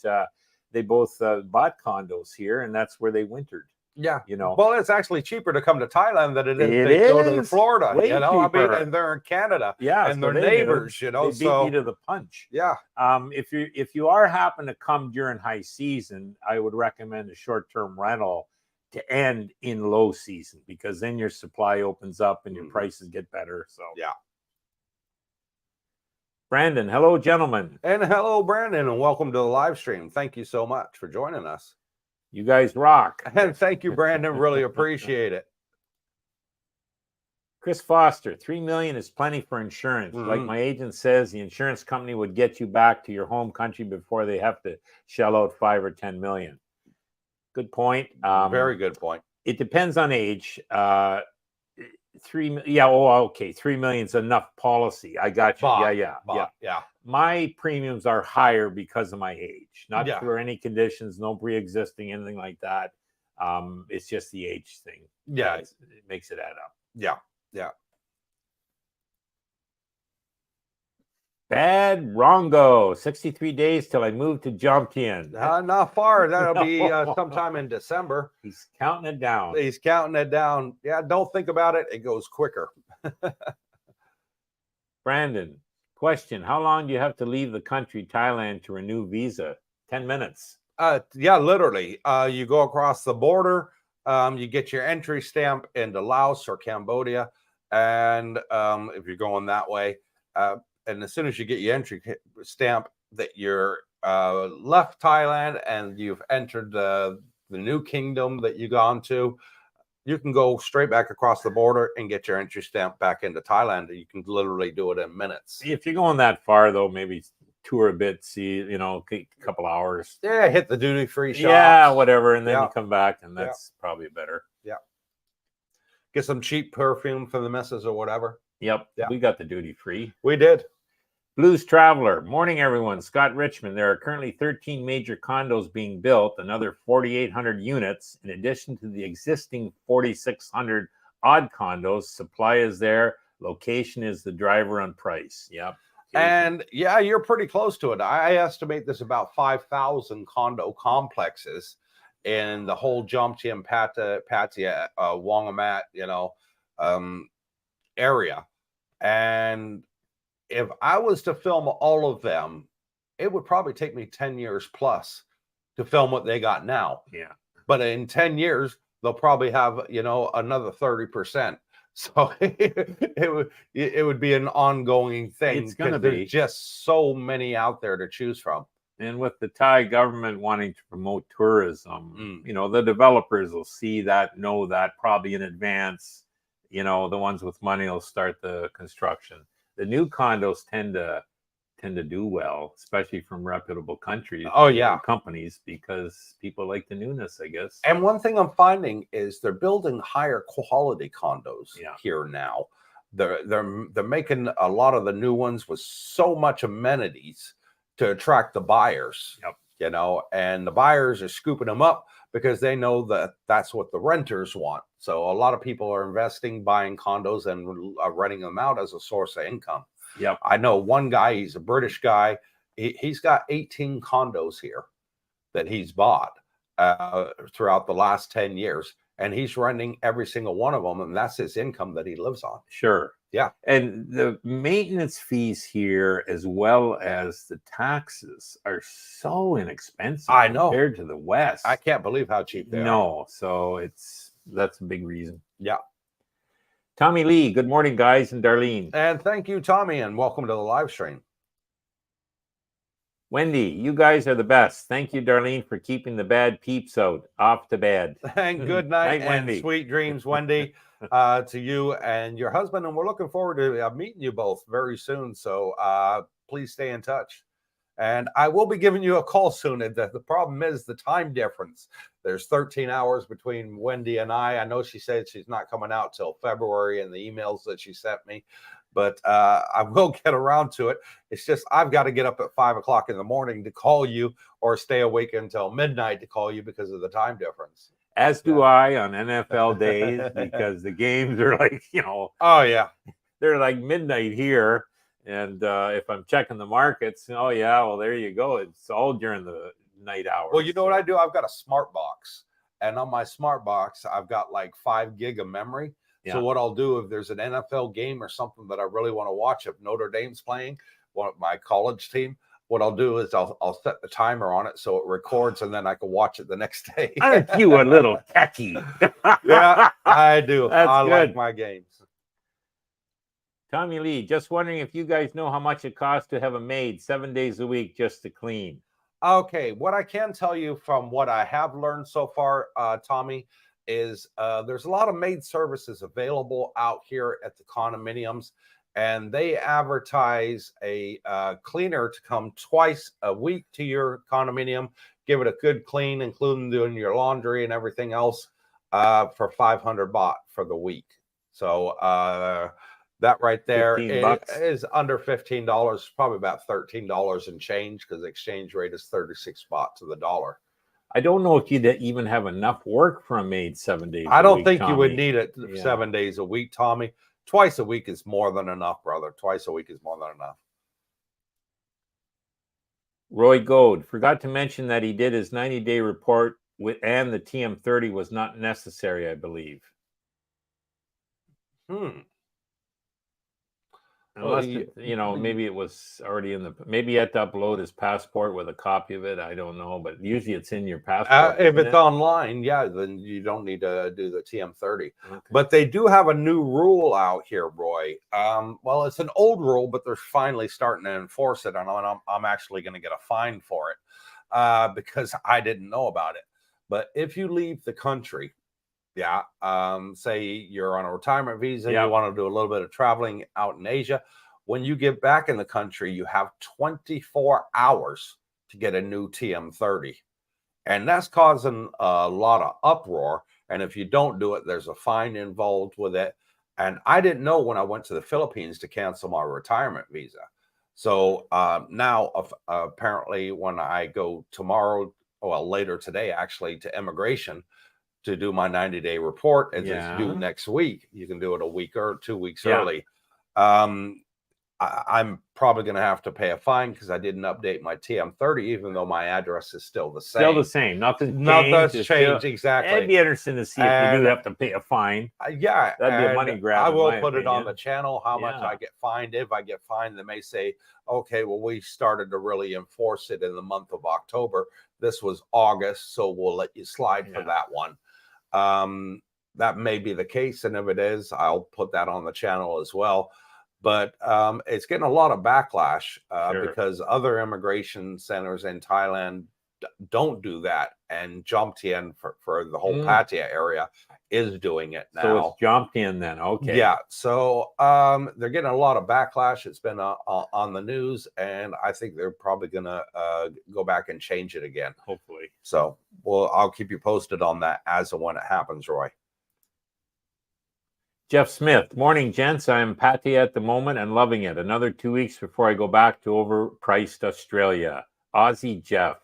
they both bought condos here, and that's where they wintered. Yeah, you know. Well, it's actually cheaper to come to Thailand than it is to go to Florida. Way you know, cheaper. I mean, and they're in Canada. Yeah, and they're neighbors. You know, they beat you to the punch. Yeah. If you are happen to come during high season, I would recommend a short-term rental to end in low season, because then your supply opens up and your prices get better. So yeah. Brandon, hello, gentlemen. And hello, Brandon, and welcome to the live stream. Thank you so much for joining us. You guys rock. And thank you, Brandon. Really appreciate it. Chris Foster, $3 million is plenty for insurance. Like my agent says, the insurance company would get you back to your home country before they have to shell out $5 or $10 million. Good point. Very good point. It depends on age. $3 million is enough policy. I got you. Yeah. My premiums are higher because of my age, not for any conditions, no pre-existing, anything like that. It's just the age thing. Yeah, it makes it add up. Yeah. Bad Rongo, 63 days till I move to Jomtien. Not far. That'll be sometime in December. He's counting it down. Yeah, don't think about it. It goes quicker. Brandon, question. How long do you have to leave the country, Thailand, to renew visa? 10 minutes. Yeah, literally. You go across the border. You get your entry stamp into Laos or Cambodia. And if you're going that way, and as soon as you get your entry stamp that you're left Thailand and you've entered the new kingdom that you've gone to, you can go straight back across the border and get your entry stamp back into Thailand. You can literally do it in minutes. If you're going that far, though, maybe tour a bit, see, you know, a couple hours. Yeah, hit the duty-free shops. Yeah, whatever, and then you come back, and that's probably better. Yeah. Get some cheap perfume for the missus or whatever. Yep. Yeah. We got the duty-free. We did. Blues Traveler. Morning, everyone. Scott Richmond. There are currently 13 major condos being built, another 4,800 units, in addition to the existing 4,600 odd condos. Supply is there. Location is the driver on price. Yep. And yeah, you're pretty close to it. I estimate there's about 5,000 condo complexes in the whole Jomtien, Pattaya, Wongamat, you know, area. And if I was to film all of them, it would probably take me 10 years plus to film what they got now. Yeah. But in 10 years, they'll probably have, you know, another 30%. So it would be an ongoing thing. It's going to be. There's just so many out there to choose from. And with the Thai government wanting to promote tourism, you know, the developers will see that, know that probably in advance. You know, the ones with money will start the construction. The new condos tend to do well, especially from reputable countries. Oh yeah, companies, because people like the newness, I guess. And one thing I'm finding is they're building higher quality condos here now. They're making a lot of the new ones with so much amenities to attract the buyers. Yep. and the buyers are scooping them up because they know that that's what the renters want. So a lot of people are investing, buying condos and renting them out as a source of income. Yep. I know one guy, he's a British guy. He's got 18 condos here that he's bought throughout the last 10 years. And he's renting every single one of them. And that's his income that he lives on. Sure. Yeah. And the maintenance fees here, as well as the taxes, are so inexpensive I know. compared to the West. I can't believe how cheap they are. No. So that's a big reason. Yeah. Tommy Lee, good morning, guys, and Darlene. And thank you, Tommy, and welcome to the live stream. Wendy, you guys are the best. Thank you, Darlene, for keeping the bad peeps out. Off to bed. And good night, Night, Wendy. and sweet dreams, Wendy, to you and your husband. And we're looking forward to meeting you both very soon. So please stay in touch. And I will be giving you a call soon. The problem is the time difference. There's 13 hours between Wendy and I. I know she said she's not coming out till February in the emails that she sent me. But I will get around to it. It's just I've got to get up at 5 o'clock in the morning to call you, or stay awake until midnight to call you because of the time difference. As do I on NFL days, because the games are like, Oh, yeah. They're like midnight here. And if I'm checking the markets, oh, yeah, well, there you go. It's all during the night hours. Well, you know what I do? I've got a smart box. And on my smart box, I've got like 5 gig of memory. Yeah. So what I'll do, if there's an NFL game or something that I really want to watch, if Notre Dame's playing, my college team, what I'll do is I'll set the timer on it so it records, and then I can watch it the next day. Aren't you a little techie? Yeah, I do. I good. like my games. Tommy Lee, just wondering if you guys know how much it costs to have a maid 7 days a week just to clean. Okay, what I can tell you from what I have learned so far, Tommy, is there's a lot of maid services available out here at the condominiums, and they advertise a cleaner to come twice a week to your condominium, give it a good clean, including doing your laundry and everything else, for 500 baht for the week. So that right there is under $15, probably about $13 and change, because the exchange rate is 36 baht to the dollar. I don't know if you'd even have enough work for a maid 7 days. I don't think you would need it 7 days a week, Tommy. Twice a week is more than enough, brother. Twice a week is more than enough. Roy Gold forgot to mention that he did his 90-day report and the TM30 was not necessary, I believe. Unless, maybe it was already in maybe you had to upload his passport with a copy of it. I don't know, but usually it's in your passport. If it's online, yeah, then you don't need to do the TM30. Okay. But they do have a new rule out here, Roy. Well, it's an old rule, but they're finally starting to enforce it. And I'm actually going to get a fine for it because I didn't know about it. But if you leave the country, say you're on a retirement visa, you want to do a little bit of traveling out in Asia. When you get back in the country, you have 24 hours to get a new TM30. And that's causing a lot of uproar. And if you don't do it, there's a fine involved with it. And I didn't know when I went to the Philippines to cancel my retirement visa. So now, apparently, when I go tomorrow, later today, actually, to immigration, to do my 90-day report, and it's due next week. You can do it a week or 2 weeks early. I'm probably going to have to pay a fine because I didn't update my TM30, even though my address is still the same. Still the same. Nothing's changed. Exactly. It'd be interesting to see if you do have to pay a fine. That'd be a money grab. I will put it on the channel how much I get fined. If I get fined, they may say, okay, well, we started to really enforce it in the month of October. This was August, so we'll let you slide for that one. That may be the case, and if it is, I'll put that on the channel as well. But it's getting a lot of backlash because other immigration centers in Thailand don't do that, and Jomtien for the whole Pattaya area is doing it now. So it's Jomtien then, okay. Yeah, so they're getting a lot of backlash. It's been on the news, and I think they're probably going to go back and change it again. Hopefully. So I'll keep you posted on that as and when it happens, Roy. Jeff Smith, morning, gents. I'm Pattaya at the moment and loving it. Another 2 weeks before I go back to overpriced Australia. Aussie Jeff.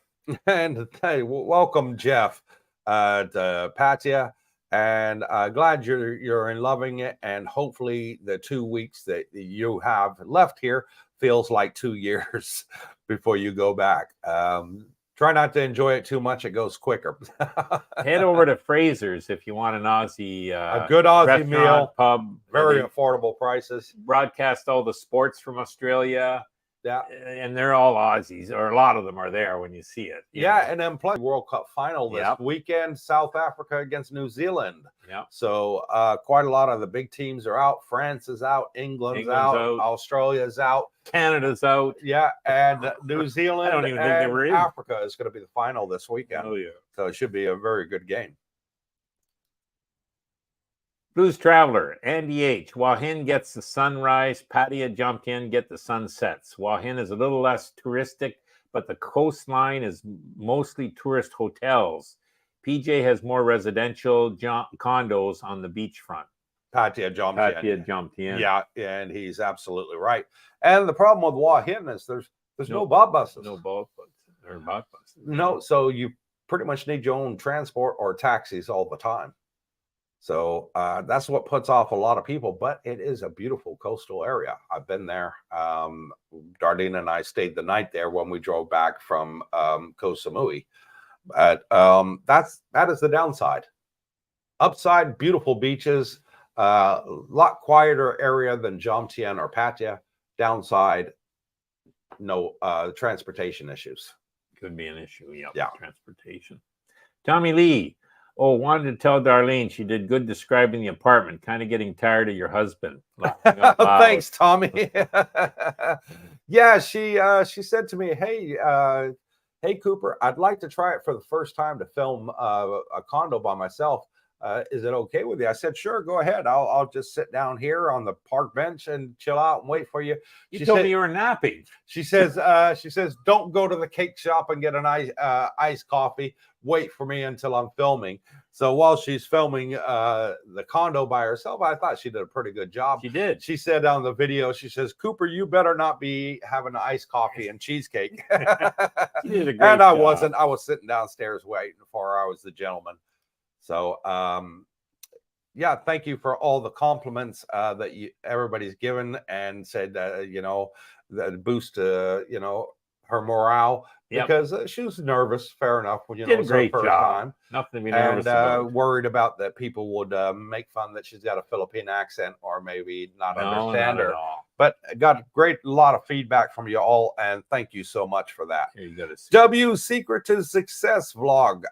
And hey, welcome, Jeff, to Patia. And glad you're in loving it. And hopefully, the 2 weeks that you have left here feels like 2 years before you go back. Try not to enjoy it too much; it goes quicker. Head over to Fraser's if you want an Aussie, a good Aussie meal, pub, very affordable prices. Broadcast all the sports from Australia. Yeah, and they're all Aussies, or a lot of them are there when you see it. Yeah, and then plus World Cup final this weekend, South Africa against New Zealand. Yeah. So quite a lot of the big teams are out. France is out, England's out, Australia's out, Canada's out. Yeah, and New Zealand I don't even think they were in. Africa is going to be the final this weekend. Oh yeah. So it should be a very good game. Blues Traveler, Andy H. Wahin gets the sunrise. Patia jumped in, get the sunsets. Wahin is a little less touristic, but the coastline is mostly tourist hotels. PJ has more residential condos on the beachfront. Patia jumped in. Yeah, and he's absolutely right. And the problem with Wahin is there's no bob buses. No bob buses or bob buses. No, so you pretty much need your own transport or taxis all the time. So that's what puts off a lot of people, but it is a beautiful coastal area. I've been there. Darlene and I stayed the night there when we drove back from Koh Samui. But that is the downside. Upside, beautiful beaches, a lot quieter area than Jomtien or Patia. Downside, no transportation issues. Could be an issue, yeah. Transportation. Tommy Lee. Oh, wanted to tell Darlene she did good describing the apartment. Kind of getting tired of your husband. Thanks, Tommy. Yeah, she said to me, hey, Cooper, I'd like to try it for the first time to film a condo by myself. Is it okay with you? I said, sure, go ahead. I'll just sit down here on the park bench and chill out and wait for you. She told me you were napping. She says, don't go to the cake shop and get an iced coffee. Wait for me until I'm filming. So while she's filming the condo by herself, I thought she did a pretty good job. She did. She said on the video, she says, Cooper, you better not be having iced coffee and cheesecake. She did a great job. I wasn't. I was sitting downstairs waiting for her. I was the gentleman. So, yeah, thank you for all the compliments that everybody's given and said, that boost, her morale because she was nervous. Fair enough. Did a great job. Time. Nothing to be nervous about. Worried about that people would make fun that she's got a Philippine accent or maybe not understand her. But got a lot of feedback from you all, and thank you so much for that. Here you go. W Secret to Success vlog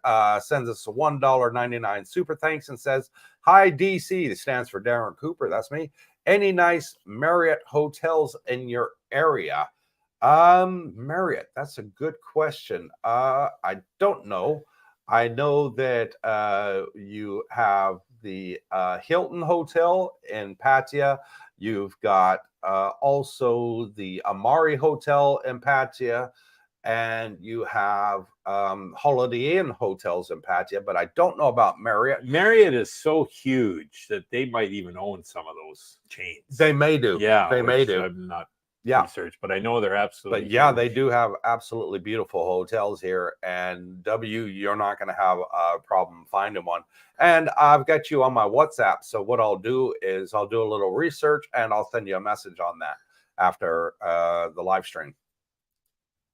sends us a $1.99 super thanks and says, "Hi DC." This stands for Darren Cooper. That's me. Any nice Marriott hotels in your area? Marriott. That's a good question. I don't know. I know that you have the Hilton Hotel in Patia. You've got also the Amari Hotel in Patia, and you have Holiday Inn hotels in Patia, but I don't know about Marriott. Marriott is so huge that they might even own some of those chains. They may do. Yeah, they may do. I'm not research, but I know they're absolutely. But yeah, they do have absolutely beautiful hotels here, and you're not going to have a problem finding one. And I've got you on my WhatsApp, so what I'll do is I'll do a little research and I'll send you a message on that after the live stream.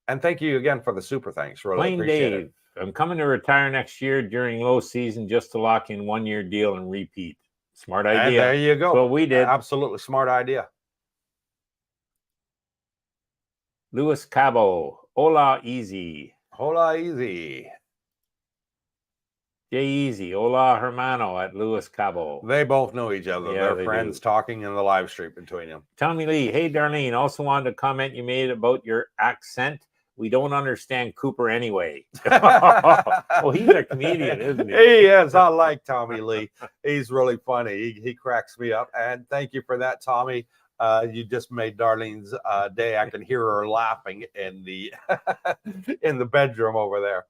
And thank you again for the super thanks. Really Plain appreciate Dave, it. I'm coming to retire next year during low season just to lock in 1-year deal and repeat. Smart idea. And there you go. That's what we did. Absolutely smart idea. Luis Cabo, hola easy. Hola easy. Jay Easy, hola hermano at Luis Cabo. They both know each other. Yeah, they're friends talking in the live stream between them. Tommy Lee, hey Darlene, also wanted to comment you made about your accent. We don't understand Cooper anyway. Oh, he's a comedian, isn't he? He is. I like Tommy Lee. He's really funny. He cracks me up. And thank you for that, Tommy. You just made Darlene's day. I can hear her laughing in the in the bedroom over there.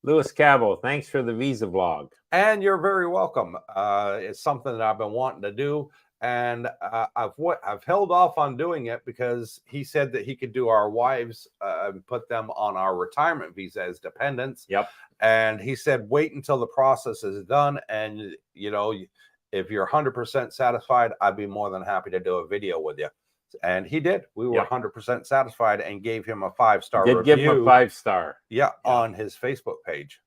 Luis Cabo, thanks for the visa vlog. And you're very welcome. It's something that I've been wanting to do. And I've held off on doing it because he said that he could do our wives and put them on our retirement visa as dependents. Yep. And he said, wait until the process is done. And, you know, if you're 100% satisfied, I'd be more than happy to do a video with you. And he did. We were 100% satisfied and gave him a 5-star review. Give him a 5-star. Yeah, on his Facebook page.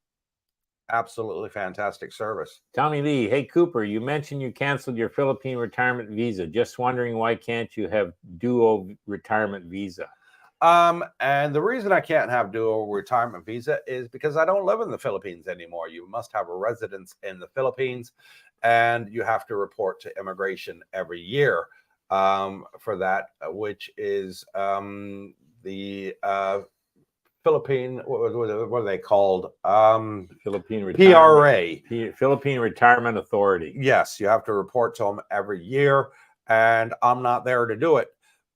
Absolutely fantastic service. Tommy Lee, hey Cooper, you mentioned you canceled your Philippine retirement visa. Just wondering why can't you have dual retirement visa? And the reason I can't have dual retirement visa is because I don't live in the Philippines anymore. You must have a residence in the Philippines, and you have to report to immigration every year for that, which is the Philippine, what are they called? Philippine PRA. Philippine Retirement Authority. Yes, you have to report to them every year, and I'm not there to do it.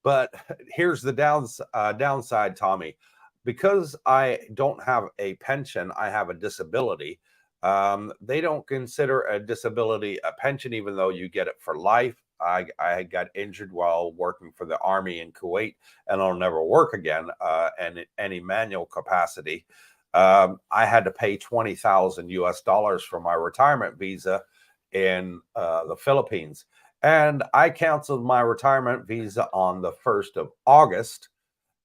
But here's the downside, Tommy. Because I don't have a pension, I have a disability. They don't consider a disability a pension, even though you get it for life. I got injured while working for the Army in Kuwait, and I'll never work again in any manual capacity. I had to pay $20,000 US for my retirement visa in the Philippines. And I canceled my retirement visa on the 1st of August,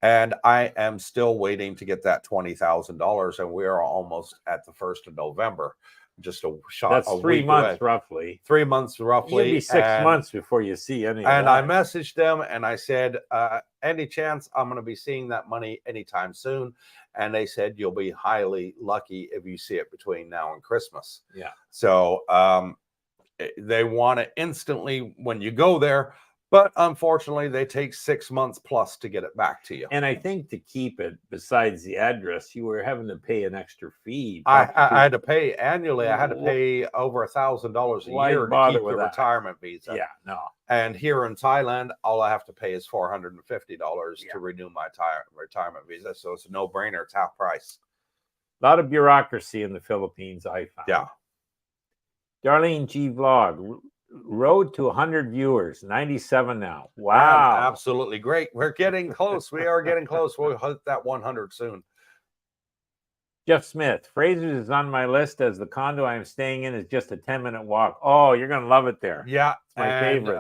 and I am still waiting to get that $20,000, and we are almost at the 1st of November. Just a shot. That's 3 months roughly. 3 months roughly. You'll be 6 months before you see any. And I messaged them and I said, any chance I'm going to be seeing that money anytime soon? And they said, you'll be highly lucky if you see it between now and Christmas. Yeah. So they want it instantly when you go there. But unfortunately, they take 6 months plus to get it back to you. And I think to keep it, besides the address, you were having to pay an extra fee. I had to pay annually. I had to pay over $1,000 a year to keep the retirement visa. Yeah, no. And here in Thailand, all I have to pay is $450 to renew my retirement visa. So it's a no-brainer. It's half price. A lot of bureaucracy in the Philippines, I found. Yeah. Darlene G. Vlog. Road to 100 viewers, 97 now. Wow. Absolutely great. We're getting close. We are getting close. We'll hit that 100 soon. Jeff Smith, Fraser's is on my list as the condo I'm staying in is just a 10-minute walk. Oh, you're going to love it there. Yeah. It's my favorite.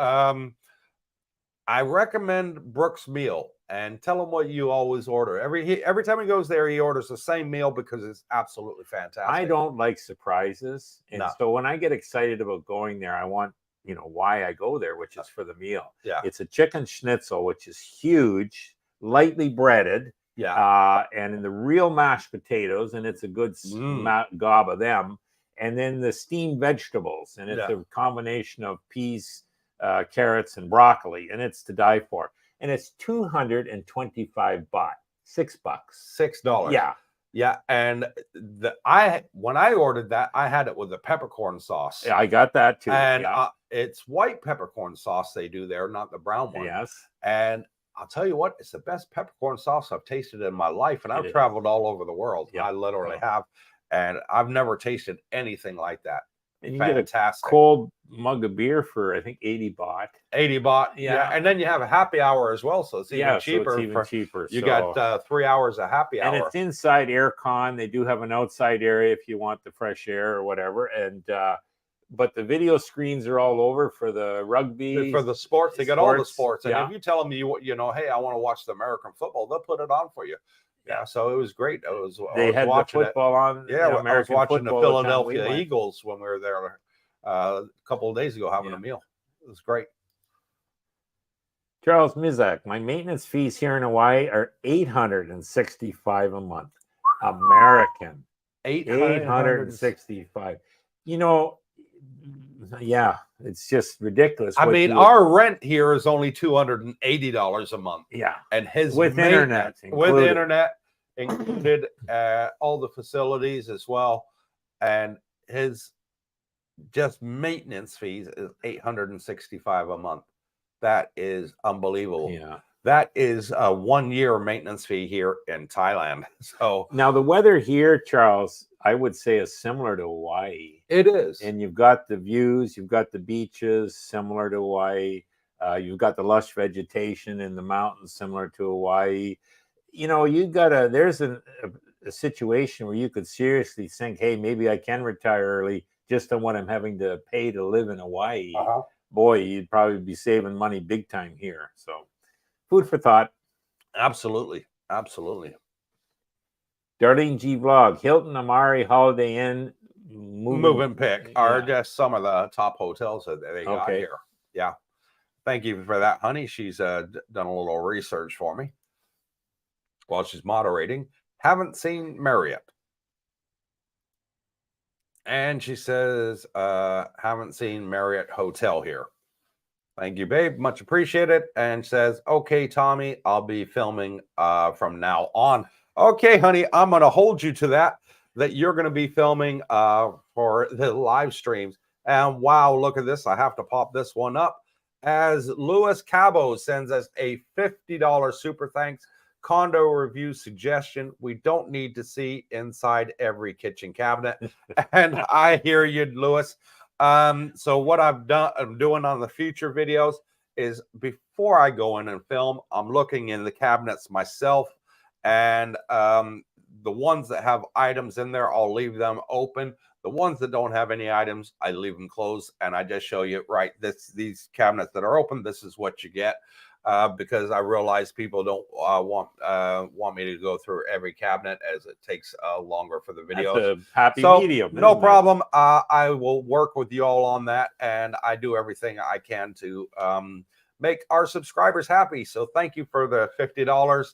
I recommend Brooke's meal, and tell him what you always order. Every time he goes there, he orders the same meal because it's absolutely fantastic. I don't like surprises. And so when I get excited about going there, I want, you know, why I go there, which is for the meal. Yeah. It's a chicken schnitzel, which is huge, lightly breaded. Yeah. And in the real mashed potatoes, and it's a good gob of them. And then the steamed vegetables, and it's a combination of peas, carrots, and broccoli, and it's to die for. And it's 225 baht, $6. $6. Yeah. Yeah. And when I ordered that, I had it with the peppercorn sauce. Yeah, I got that too. And it's white peppercorn sauce they do there, not the brown one. Yes. And I'll tell you what, it's the best peppercorn sauce I've tasted in my life. And I've traveled all over the world. I literally have. And I've never tasted anything like that. And you get a cold mug of beer for, I think, 80 baht. 80 baht. Yeah. And then you have a happy hour as well. So it's even cheaper. So it's even cheaper. You got 3 hours of happy hour. And it's inside aircon. They do have an outside area if you want the fresh air or whatever. And but the video screens are all over for the rugby. For the sports. They got all the sports. And if you tell them, you know, hey, I want to watch the American football, they'll put it on for you. Yeah, so it was great. They had the football on. Yeah, I was watching the Philadelphia Eagles when we were there a couple of days ago having a meal. It was great. Charles Mizak, my maintenance fees here in Hawaii are $865 a month. American. $865. You know, yeah, it's just ridiculous. I mean, our rent here is only $280 a month. Yeah. And his with internet included all the facilities as well. And his just maintenance fees is $865 a month. That is unbelievable. Yeah. That is a 1-year maintenance fee here in Thailand. So now the weather here, Charles, I would say is similar to Hawaii. it is. And you've got the views, you've got the beaches similar to Hawaii. You've got the lush vegetation in the mountains similar to Hawaii. You know, there's a situation where you could seriously think, hey, maybe I can retire early just on what I'm having to pay to live in Hawaii. Boy, you'd probably be saving money big time here. So food for thought. Absolutely. Absolutely. Darlene G Vlog, Hilton Amari Holiday Inn, Moving Pick are just some of the top hotels that they got here. Yeah. Thank you for that, honey. She's done a little research for me while she's moderating. Haven't seen Marriott. And she says, haven't seen Marriott Hotel here. Thank you, babe. Much appreciated. And says, okay, Tommy, I'll be filming from now on. Okay, honey, I'm going to hold you to that you're going to be filming for the live streams. And wow, look at this. I have to pop this one up. As Louis Cabo sends us a $50 super thanks. Condo review suggestion. We don't need to see inside every kitchen cabinet. And I hear you, Louis. So what I'm doing on the future videos is before I go in and film, I'm looking in the cabinets myself, and the ones that have items in there, I'll leave them open. The ones that don't have any items, I leave them closed, and I just show you, right, these cabinets that are open, this is what you get. Because I realize people don't want me to go through every cabinet, as it takes longer for the videos. That's a happy medium. No problem. I will work with you all on that, and I do everything I can to make our subscribers happy. So thank you for the $50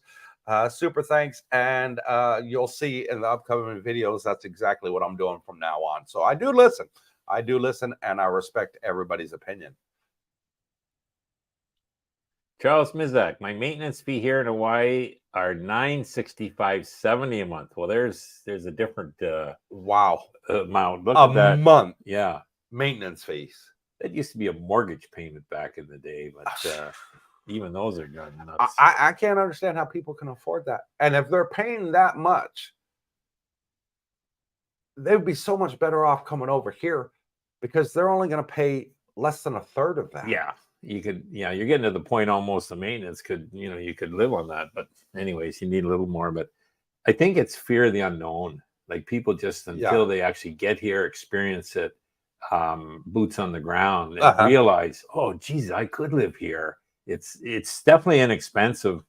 super thanks, and you'll see in the upcoming videos that's exactly what I'm doing from now on. So I do listen, and I respect everybody's opinion. Charles Mizak, my maintenance fee here in Hawaii are $965.70 a month. Well, there's a different wow amount. Look at that. A month. Yeah. Maintenance fees. That used to be a mortgage payment back in the day, but even those are gone nuts. I can't understand how people can afford that. And if they're paying that much, they'd be so much better off coming over here, because they're only going to pay less than a third of that. Yeah. You're getting to the point almost the maintenance you could live on that. But anyways, you need a little more. But I think it's fear of the unknown. Like people just until they actually get here, experience it, boots on the ground, and realize, oh, geez, I could live here. It's definitely inexpensive.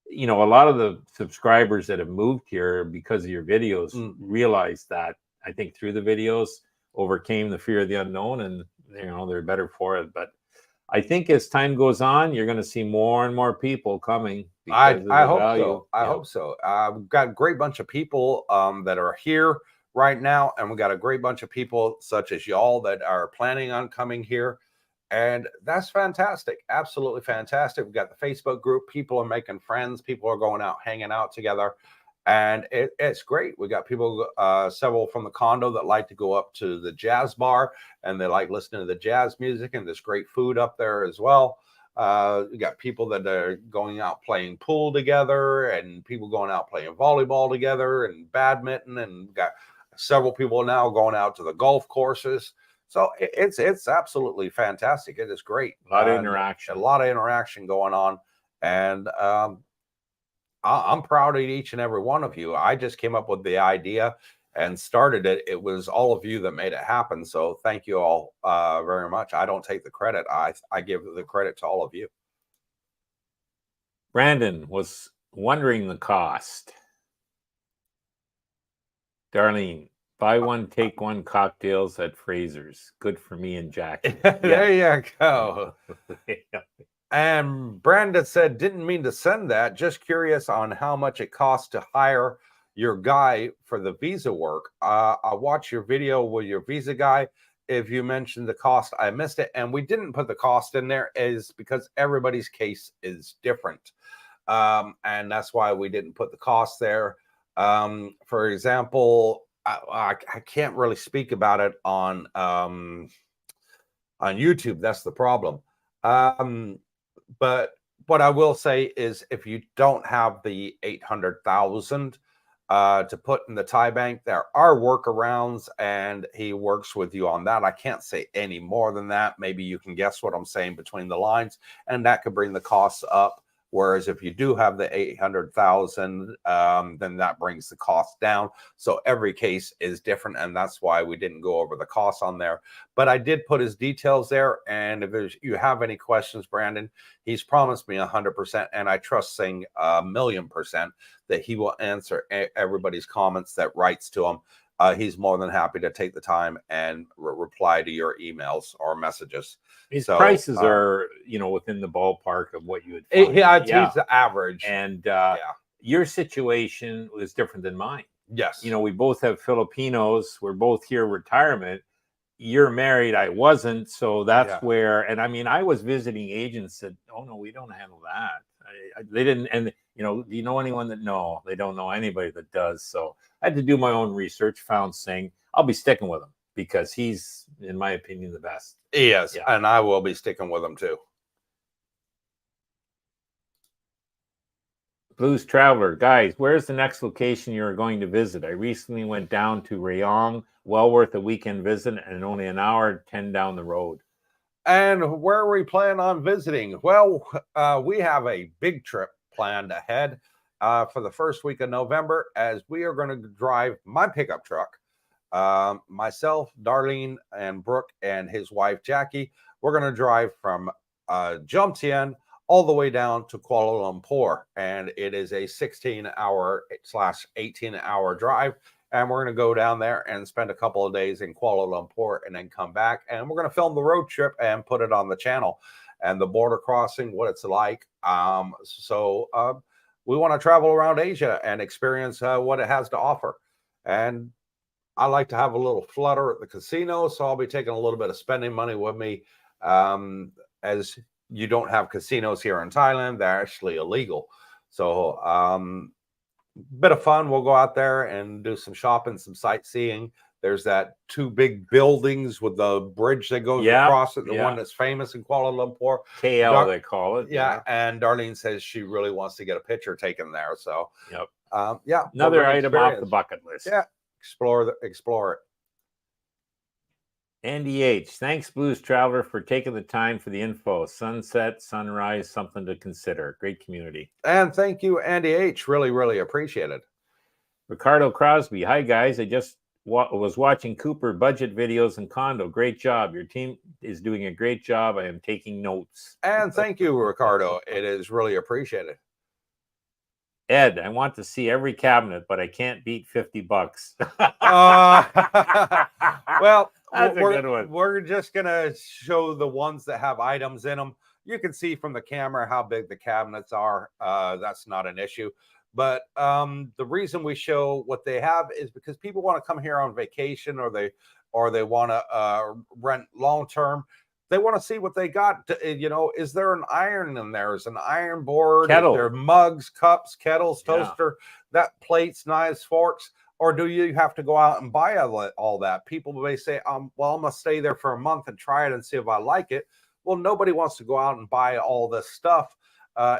You know, a lot of the subscribers that have moved here because of your videos realize that, I think, through the videos, overcame the fear of the unknown, and they're better for it. But I think as time goes on, you're going to see more and more people coming. I hope so. I hope so. We've got a great bunch of people that are here right now, and we've got a great bunch of people such as y'all that are planning on coming here, and that's fantastic. Absolutely fantastic. We've got the Facebook group. People are making friends. People are going out, hanging out together, and it's great. We got people, several from the condo, that like to go up to the jazz bar, and they like listening to the jazz music, and there's great food up there as well. We got people that are going out playing pool together, and people going out playing volleyball together and badminton, and got several people now going out to the golf courses. So it's absolutely fantastic. It is great. A lot of interaction going on, and I'm proud of each and every one of you. I just came up with the idea and started it. It was all of you that made it happen. So thank you all very much. I don't take the credit. I give the credit to all of you. Brandon was wondering the cost. Darlene, buy one, take one cocktails at Fraser's. Good for me and Jackie. There you go. And Brandon said, didn't mean to send that. Just curious on how much it costs to hire your guy for the visa work. I watched your video with your visa guy. If you mentioned the cost, I missed it. And we didn't put the cost in there is because everybody's case is different. And that's why we didn't put the cost there. For example, I can't really speak about it on YouTube. That's the problem. But what I will say is, if you don't have the 800,000 to put in the Thai bank, there are workarounds, and he works with you on that. I can't say any more than that. Maybe you can guess what I'm saying between the lines, and that could bring the costs up. Whereas if you do have the 800,000, then that brings the cost down. So every case is different, and that's why we didn't go over the costs on there. But I did put his details there, and if you have any questions, Brandon, he's promised me 100%, and I trust saying 1,000,000% that he will answer everybody's comments that writes to him. He's more than happy to take the time and reply to your emails or messages. His prices are, within the ballpark of what you would find. He's the average. And your situation was different than mine. Yes. We both have Filipinos. We're both here retirement. You're married. I wasn't. So that's where, and I mean, I was visiting agents that, oh no, we don't handle that. They didn't. And, do you know anyone that? No, they don't know anybody that does. So I had to do my own research, found Singh. I'll be sticking with him because he's, in my opinion, the best. Yes, and I will be sticking with him too. Blues Traveler, guys, where's the next location you're going to visit? I recently went down to Rayong, well worth a weekend visit, and only an hour 10 down the road. And where are we planning on visiting? Well, we have a big trip planned ahead for the first week of November, as we are going to drive my pickup truck. Myself, Darlene, and Brooke, and his wife Jackie, we're going to drive from Jomtien all the way down to Kuala Lumpur, and it is a 16-hour/18-hour drive, and we're going to go down there and spend a couple of days in Kuala Lumpur and then come back, and we're going to film the road trip and put it on the channel, and the border crossing, what it's like. We want to travel around Asia and experience what it has to offer. And I like to have a little flutter at the casino, so I'll be taking a little bit of spending money with me. As you don't have casinos here in Thailand, they're actually illegal. So bit of fun. We'll go out there and do some shopping, some sightseeing. There's that two big buildings with the bridge that goes across it, the one that's famous in Kuala Lumpur. KL, they call it. Yeah, and Darlene says she really wants to get a picture taken there. So, another item off the bucket list. Yeah, explore it. Andy H. Thanks, Blues Traveler, for taking the time for the info. Sunset, sunrise, something to consider. Great community. And thank you, Andy H. Really, really appreciate it. Ricardo Crosby. Hi, guys. I just was watching Cooper budget videos and condo. Great job. Your team is doing a great job. I am taking notes. And thank you, Ricardo. It is really appreciated. Ed, I want to see every cabinet, but I can't beat $50. Well, that's a good one. We're just going to show the ones that have items in them. You can see from the camera how big the cabinets are. That's not an issue. But the reason we show what they have is because people want to come here on vacation, or they want to rent long term. They want to see what they got. Is there an iron in there? Is an iron board? Kettle. Is there mugs, cups, kettles, toaster, that plates, knives, forks? Or do you have to go out and buy all that? People may say, well, I'm going to stay there for a month and try it and see if I like it. Well, nobody wants to go out and buy all this stuff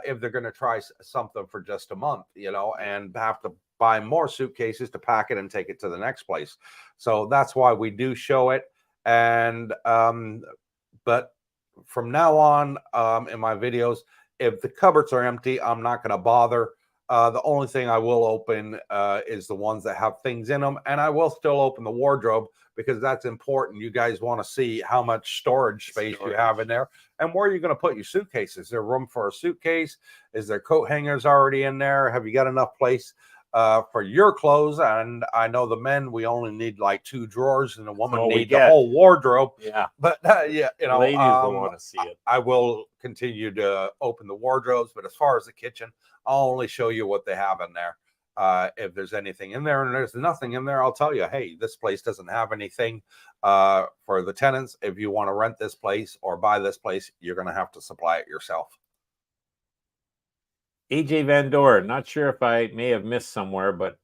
if they're going to try something for just a month, and have to buy more suitcases to pack it and take it to the next place. So that's why we do show it. And but from now on, in my videos, if the cupboards are empty, I'm not going to bother. The only thing I will open is the ones that have things in them, and I will still open the wardrobe because that's important. You guys want to see how much storage space you have in there, and where you're going to put your suitcases. Is there room for a suitcase? Is there coat hangers already in there? Have you got enough place for your clothes? And I know the men, we only need like 2 drawers, and the woman needs the whole wardrobe. Yeah, but ladies don't want to see it. I will continue to open the wardrobes, but as far as the kitchen, I'll only show you what they have in there. If there's anything in there, and there's nothing in there, I'll tell you, hey, this place doesn't have anything for the tenants. If you want to rent this place or buy this place, you're going to have to supply it yourself. AJ Van Doren, not sure if I may have missed somewhere, but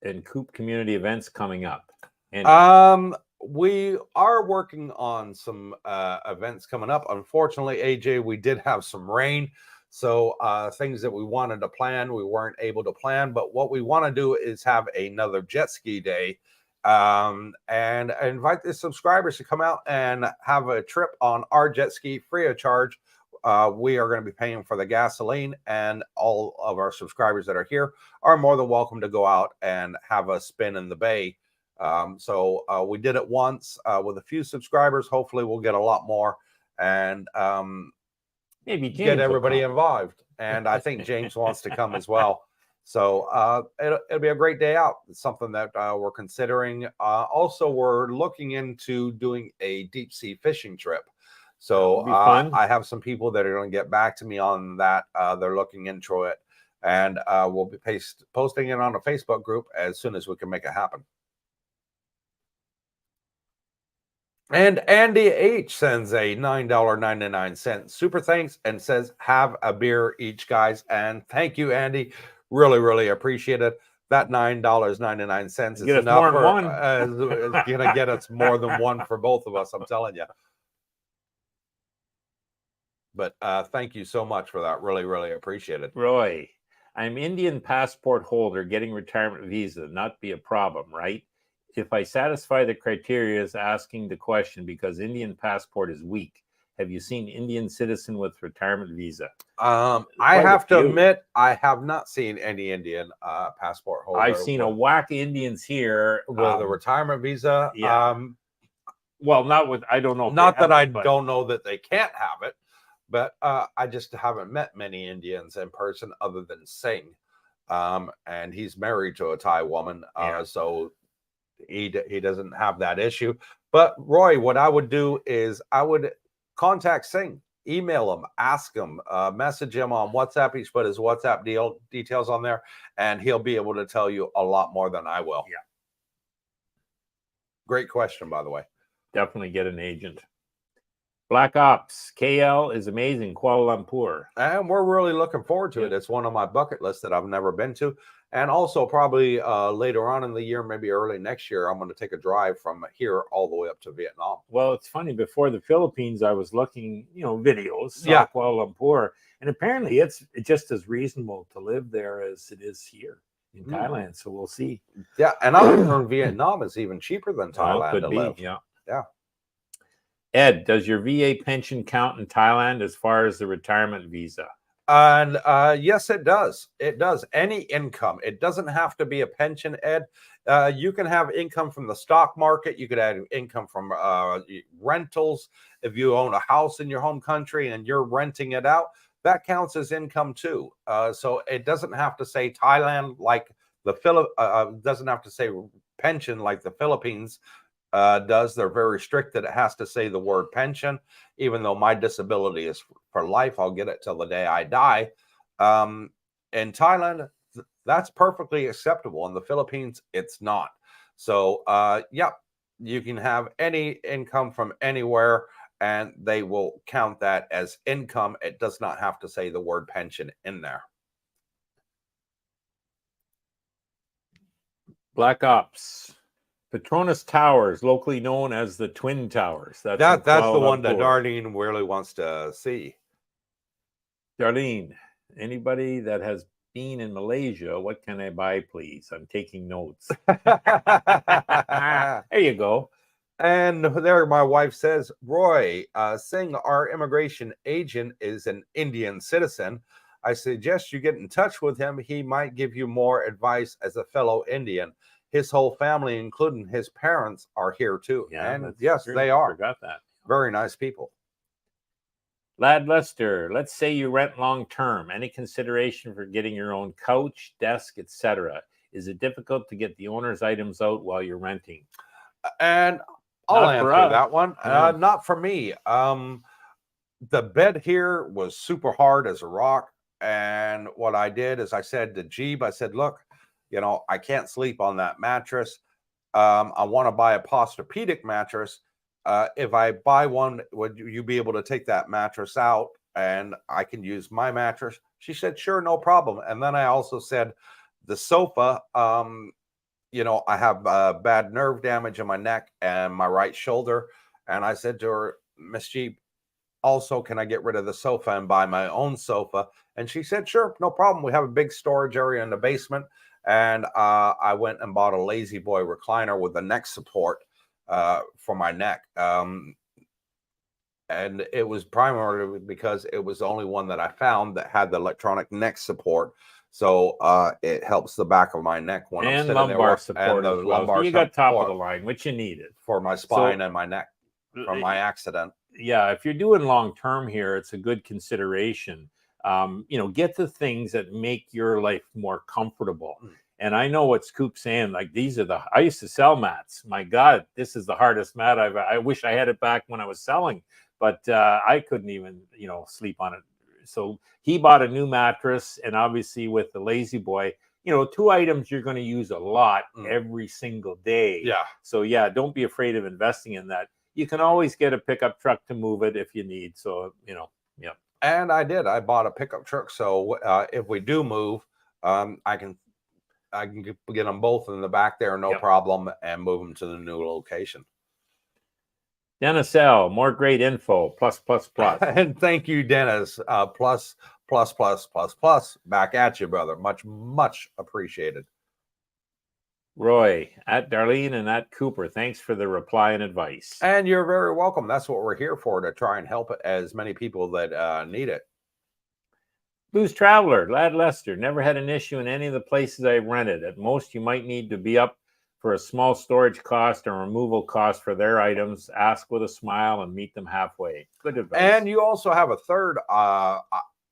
in Coop community events coming up. We are working on some events coming up. Unfortunately, AJ, we did have some rain, So things that we wanted to plan, we weren't able to plan. But what we want to do is have another jet ski day, and invite the subscribers to come out and have a trip on our jet ski free of charge. We are going to be paying for the gasoline, and all of our subscribers that are here are more than welcome to go out and have a spin in the bay. So we did it once with a few subscribers. Hopefully we'll get a lot more, and maybe James get everybody involved. And I think James wants to come as well. So it'll be a great day out. It's something that we're considering. Also, we're looking into doing a deep sea fishing trip. So I have some people that are going to get back to me on that. They're looking into it, and we'll be posting it on a Facebook group as soon as we can make it happen. And Andy H sends a $9.99 super thanks and says, have a beer each, guys. And thank you, Andy. Really, really appreciate it. That $9.99 is enough for one. It's going to get us more than one for both of us, I'm telling you. But thank you so much for that. Really, really appreciate it. Roy, I'm Indian passport holder. Getting retirement visa not be a problem, right? If I satisfy the criteria is asking the question because Indian passport is weak. Have you seen Indian citizen with retirement visa? I have to admit, I have not seen any Indian passport holder. I've seen a whack of Indians here with a retirement visa. Yeah. Well, not with, I don't know. Not that I don't know that they can't have it, but I just haven't met many Indians in person other than Singh. And he's married to a Thai woman. So he doesn't have that issue. But Roy, what I would do is I would contact Singh, email him, ask him, message him on WhatsApp. He's put his WhatsApp details on there, and he'll be able to tell you a lot more than I will. Yeah. Great question, by the way. Definitely get an agent. Black Ops, KL is amazing, Kuala Lumpur. And we're really looking forward to it. It's one on my bucket list that I've never been to. And also probably later on in the year, maybe early next year, I'm going to take a drive from here all the way up to Vietnam. Well, it's funny. Before the Philippines, I was looking, videos, yeah, Kuala Lumpur. And apparently it's just as reasonable to live there as it is here in Thailand. So we'll see. Yeah, and I'm hearing Vietnam is even cheaper than Thailand to live. Yeah. Yeah. Ed, does your VA pension count in Thailand as far as the retirement visa? And yes, it does. It does. Any income. It doesn't have to be a pension, Ed. You can have income from the stock market. You could have income from rentals. If you own a house in your home country and you're renting it out, that counts as income too. So it doesn't have to say Thailand like the doesn't have to say pension like the Philippines does. They're very strict that it has to say the word pension, even though my disability is for life. I'll get it till the day I die. In Thailand, that's perfectly acceptable. In the Philippines, it's not. So yeah, you can have any income from anywhere and they will count that as income. It does not have to say the word pension in there. Black Ops. Petronas Towers, locally known as the Twin Towers. That's the one that Darlene really wants to see. Darlene, anybody that has been in Malaysia, what can I buy, please? I'm taking notes. There you go. And there my wife says, Roy, Singh, our immigration agent, is an Indian citizen. I suggest you get in touch with him. He might give you more advice as a fellow Indian. His whole family, including his parents, are here too. Yeah, and yes, they are. Forgot that. Very nice people. Lad Lester, let's say you rent long term. Any consideration for getting your own couch, desk, etc.? Is it difficult to get the owner's items out while you're renting? And I'll answer that one. Not for me. The bed here was super hard as a rock. And what I did is I said to Jeeb, I said, look, I can't sleep on that mattress. I want to buy a Posturepedic mattress. If I buy one, would you be able to take that mattress out and I can use my mattress? She said, sure, no problem. And then I also said, the sofa, I have bad nerve damage in my neck and my right shoulder. And I said to her, Miss Jeep, also, can I get rid of the sofa and buy my own sofa? And she said, sure, no problem. We have a big storage area in the basement. And I went and bought a Lazy Boy recliner with a neck support for my neck. And it was primarily because it was the only one that I found that had the electronic neck support. So it helps the back of my neck when I'm And sitting lumbar there. support And the as well. lumbar So you got top of support the line, which you needed. for my spine and my neck from my accident. Yeah, if you're doing long term here, it's a good consideration. Get the things that make your life more comfortable. And I know what Scoop's saying. Like, I used to sell mats. My God, this is the hardest mat I wish I had it back when I was selling, but I couldn't even, sleep on it. So he bought a new mattress, and obviously with the Lazy Boy, 2 items you're going to use a lot every single day. Yeah. So yeah, don't be afraid of investing in that. You can always get a pickup truck to move it if you need. So, yeah. And I did. I bought a pickup truck. So if we do move, I can get them both in the back there, no problem, and move them to the new location. Dennis L, more great info. Plus. And thank you, Dennis. Plus. Back at you, brother. Much appreciated. Roy, at Darlene and at Cooper, thanks for the reply and advice. And you're very welcome. That's what we're here for, to try and help as many people that need it. Blues Traveler, Lad Lester, never had an issue in any of the places I've rented. At most, you might need to be up for a small storage cost or removal cost for their items. Ask with a smile and meet them halfway. Good advice. And you also have a third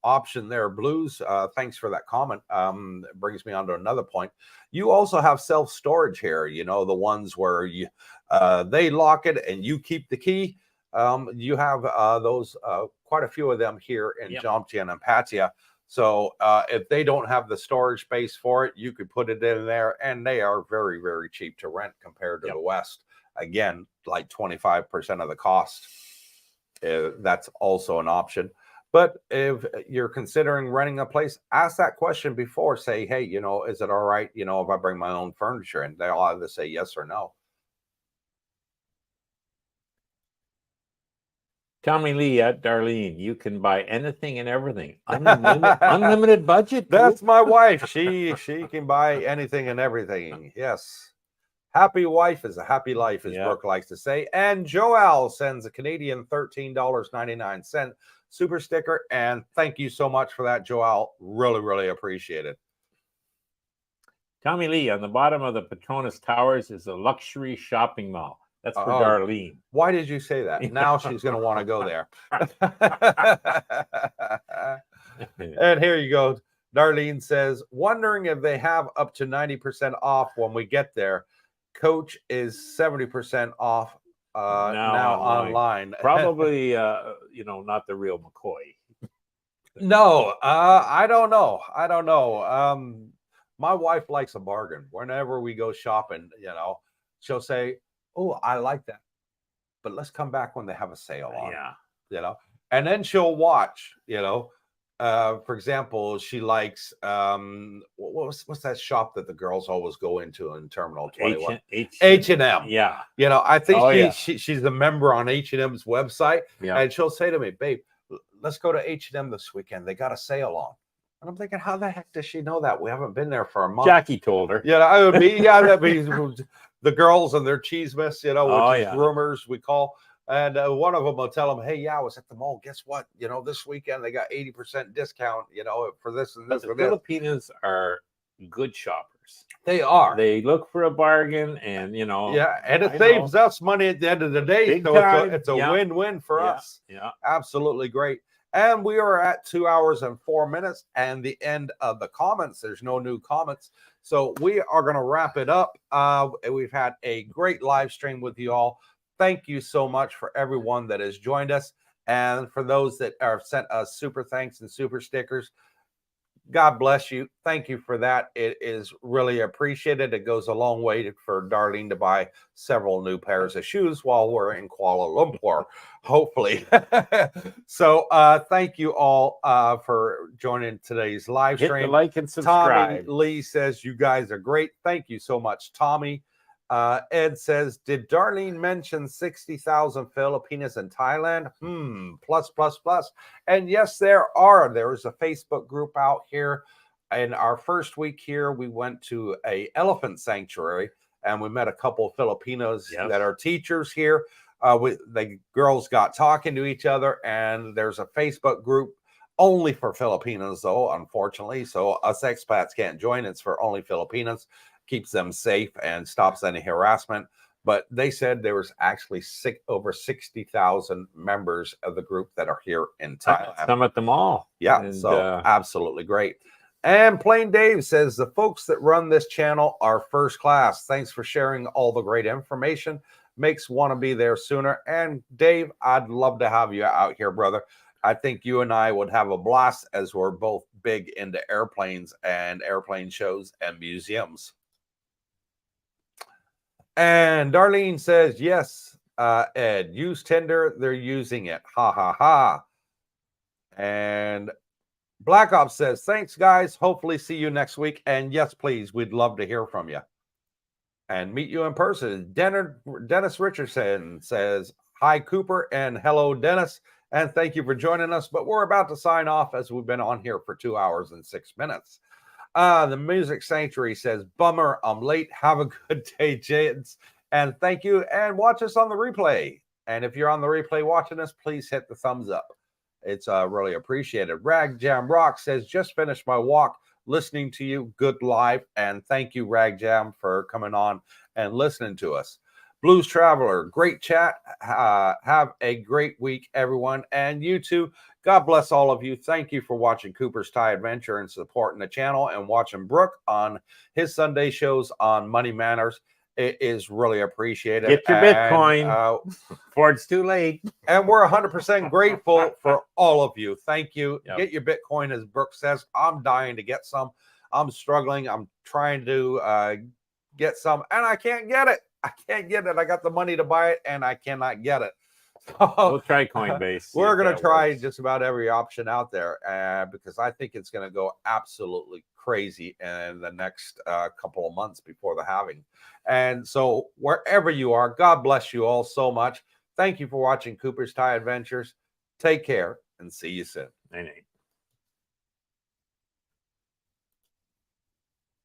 option there, Blues. Thanks for that comment. It brings me on to another point. You also have self-storage here, the ones where you they lock it and you keep the key. You have those, quite a few of them here in Jomtien and Pattaya. So if they don't have the storage space for it, you could put it in there, and they are very, very cheap to rent compared to the West. Again, like 25% of the cost. That's also an option. But if you're considering renting a place, ask that question before. Say, hey, is it all right, if I bring my own furniture? And they'll either say yes or no. Tommy Lee at Darlene, you can buy anything and everything. Unlimited budget. That's my wife. She can buy anything and everything. Yes. Happy wife is a happy life, as Brooke likes to say. And Joel sends a Canadian $13.99 super sticker. And thank you so much for that, Joel. Really, really appreciate it. Tommy Lee, on the bottom of the Petronas Towers is a luxury shopping mall. That's for Darlene. Why did you say that? Now she's going to want to go there. And here you go. Darlene says, wondering if they have up to 90% off when we get there. Coach is 70% off now online. Probably, not the real McCoy. No, I don't know. My wife likes a bargain. Whenever we go shopping, she'll say, oh, I like that, but let's come back when they have a sale on. And then she'll watch. For example, she likes what's that shop that the girls always go into in Terminal 21? H&M. Yeah. I think she's a member on H&M's website, and she'll say to me, babe, let's go to H&M this weekend. They got a sale on. And I'm thinking, how the heck does she know that? We haven't been there for a month. Jackie told her. That'd be the girls and their cheesemas, which is rumors we call. And one of them will tell them, hey, I was at the mall. Guess what? This weekend they got 80% discount, for this and this. The Filipinos are good shoppers. They are. They look for a bargain, and and it saves us money at the end of the day. So it's a win-win for us. Yeah, absolutely great. And we are at 2 hours and 4 minutes and the end of the comments. There's no new comments. So we are going to wrap it up. We've had a great live stream with you all. Thank you so much for everyone that has joined us. And for those that have sent us super thanks and super stickers, God bless you. Thank you for that. It is really appreciated. It goes a long way for Darlene to buy several new pairs of shoes while we're in Kuala Lumpur, hopefully. So thank you all for joining today's live stream. Hit the like and subscribe. Tommy Lee says, you guys are great. Thank you so much, Tommy. Ed says, did Darlene mention 60,000 Filipinos in Thailand? Plus, plus, plus. And yes, there are. There is a Facebook group out here. In our first week here, we went to a elephant sanctuary and we met a couple of Filipinos that are teachers here. The girls got talking to each other, and there's a Facebook group only for Filipinos, though, unfortunately. So us expats can't join. It's for only Filipinos. Keeps them safe and stops any harassment. But they said there was actually over 60,000 members of the group that are here in Thailand. Some at the mall. Yeah, and, so absolutely great. And Plain Dave says, the folks that run this channel are first class. Thanks for sharing all the great information. Makes want to be there sooner. And Dave, I'd love to have you out here, brother. I think you and I would have a blast, as we're both big into airplanes and airplane shows and museums. And Darlene says, yes, Ed, use Tinder. They're using it. Ha, ha, ha. And Black Ops says, thanks, guys. Hopefully see you next week. And yes, please, we'd love to hear from you and meet you in person. Dennis Richardson says, hi, Cooper, and hello, Dennis. And thank you for joining us. But we're about to sign off, as we've been on here for 2 hours and 6 minutes. The Music Sanctuary says, bummer, I'm late. Have a good day, James. And thank you. And watch us on the replay. And if you're on the replay watching us, please hit the thumbs up. It's really appreciated. Rag Jam Rock says, just finished my walk listening to you. Good live. And thank you, Rag Jam, for coming on and listening to us. Blues Traveler, great chat. Have a great week, everyone. And you too. God bless all of you. Thank you for watching Cooper's Thai Adventure and supporting the channel and watching Brooke on his Sunday shows on Money Manners. It is really appreciated. Get your Bitcoin before it's too late. And we're 100% grateful for all of you. Thank you. Yep. Get your Bitcoin, as Brooke says. I'm dying to get some. I'm struggling. I'm trying to get some, and I can't get it. I can't get it. I got the money to buy it, and I cannot get it. So, we'll try Coinbase. We're going to try just about every option out there because I think it's going to go absolutely crazy in the next couple of months before the halving. And so wherever you are, God bless you all so much. Thank you for watching Cooper's Thai Adventures. Take care and see you soon. Night-night.